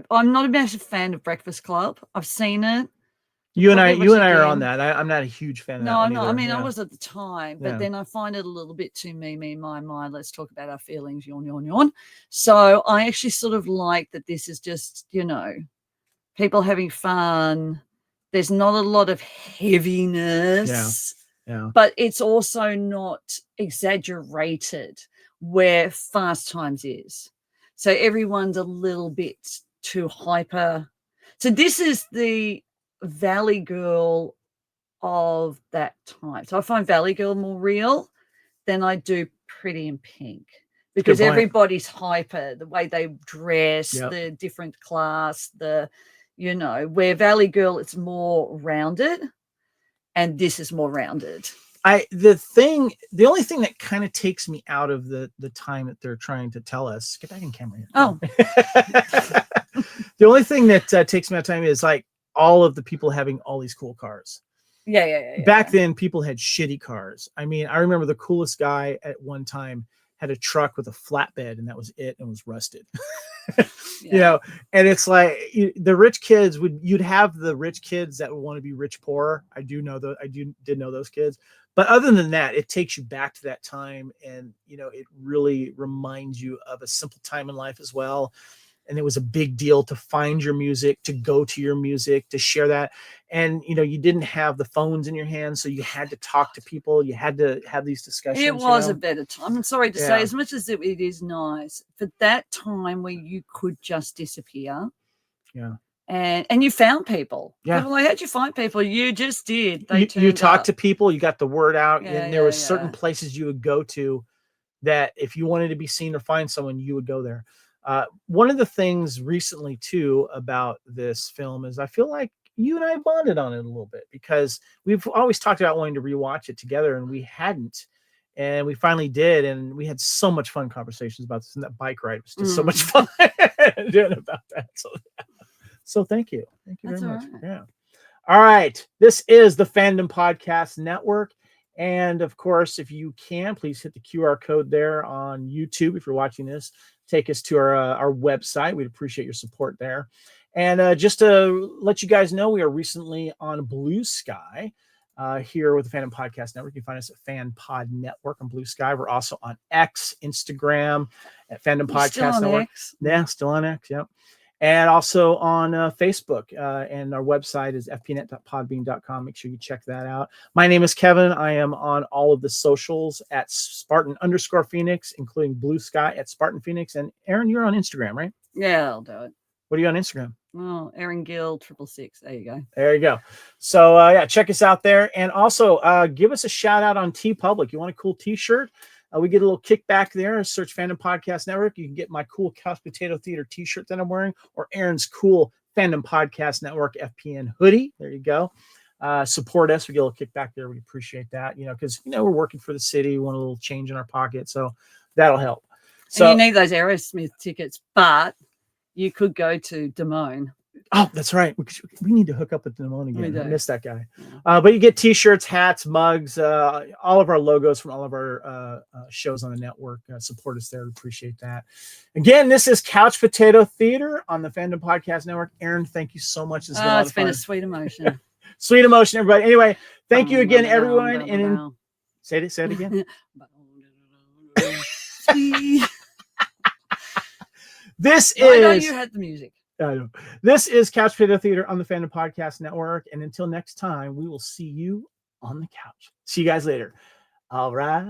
[SPEAKER 2] I'm not a massive fan of Breakfast Club. I've seen it.
[SPEAKER 1] You and I are on that. I'm not a huge fan of that.
[SPEAKER 2] No, I'm not. I was at the time, but then I find it a little bit too me, my, let's talk about our feelings, yawn, yawn, yawn. So I actually sort of like that this is just, people having fun. There's not a lot of heaviness.
[SPEAKER 1] Yeah.
[SPEAKER 2] But it's also not exaggerated where Fast Times is. So everyone's a little bit too hyper. So this is the Valley Girl of that time. So I find Valley Girl more real than I do Pretty in Pink, because everybody's hyper, the way they dress, the different class, where Valley Girl, it's more rounded, and this is more rounded.
[SPEAKER 1] The only thing that kind of takes me out of the time that they're trying to tell us, get back in camera here.
[SPEAKER 2] Oh.
[SPEAKER 1] The only thing that takes me out of time is like all of the people having all these cool cars.
[SPEAKER 2] Yeah.
[SPEAKER 1] Back then, people had shitty cars. I remember the coolest guy at one time had a truck with a flatbed, and that was it, and was rusted. And it's like the rich kids you'd have the rich kids that would want to be rich poor. I did know those kids. But other than that, it takes you back to that time, and it really reminds you of a simple time in life as well. and it was a big deal to find your music, to go to your music, to share that. And you didn't have the phones in your hands, so you had to talk to people. You had to have these discussions.
[SPEAKER 2] It was a better time. I'm sorry to say, as much as it is nice, for that time where you could just disappear.
[SPEAKER 1] Yeah.
[SPEAKER 2] And you found people.
[SPEAKER 1] Yeah.
[SPEAKER 2] People like, how'd you find people? You just did.
[SPEAKER 1] You talked to people, you got the word out, and there was certain
[SPEAKER 2] yeah.
[SPEAKER 1] places you would go to that if you wanted to be seen or find someone, you would go there. One of the things recently too about this film is I feel like you and I bonded on it a little bit, because we've always talked about wanting to rewatch it together, and we hadn't. And we finally did, and we had so much fun conversations about this, and that bike ride was just so much fun doing about that. So thank you. Thank you very much.
[SPEAKER 2] Right.
[SPEAKER 1] Yeah. All right. This is the Fandom Podcast Network. And of course, if you can, please hit the QR code there on YouTube. If you're watching this, take us to our website. We'd appreciate your support there. And just to let you guys know, we are recently on Blue Sky here with the Fandom Podcast Network. You can find us at Fan Pod Network on Blue Sky. We're also on X, Instagram at Fandom Podcast Network.
[SPEAKER 2] X?
[SPEAKER 1] Yeah, still on X. Yep. And also on Facebook, and our website is fpnet.podbean.com. Make sure you check that out. My name is Kevin. I am on all of the socials at Spartan_Phoenix, including Blue Sky at Spartan Phoenix. And Aaron, you're on Instagram, right?
[SPEAKER 2] Yeah, I'll do it.
[SPEAKER 1] What are you on Instagram?
[SPEAKER 2] Oh, Aaron Gill 666. There you go.
[SPEAKER 1] There you go. So yeah, check us out there, and also give us a shout out on TeePublic. You want a cool T-shirt? We get a little kickback there. Search Fandom Podcast Network. You can get my cool Couch Potato Theater T-shirt that I'm wearing, or Aaron's cool Fandom Podcast Network FPN hoodie. There you go. Support us. We get a little kickback there. We appreciate that. Because we're working for the city. We want a little change in our pocket, so that'll help. So
[SPEAKER 2] and you need those Aerosmith tickets, but you could go to Des Moines.
[SPEAKER 1] Oh, that's right. We need to hook up with Des Moines again. I missed that guy.
[SPEAKER 2] Yeah.
[SPEAKER 1] But you get T-shirts, hats, mugs, all of our logos from all of our shows on the network. Support us there. We appreciate that. Again, this is Couch Potato Theater on the Fandom Podcast Network. Aaron, thank you so much. It's
[SPEAKER 2] been a sweet emotion.
[SPEAKER 1] Sweet emotion, everybody. Anyway, thank you again, everyone. And say it again.
[SPEAKER 2] I know you had the music.
[SPEAKER 1] This is Couch Potato Theater on the Fandom Podcast Network. And until next time, we will see you on the couch. See you guys later. All right.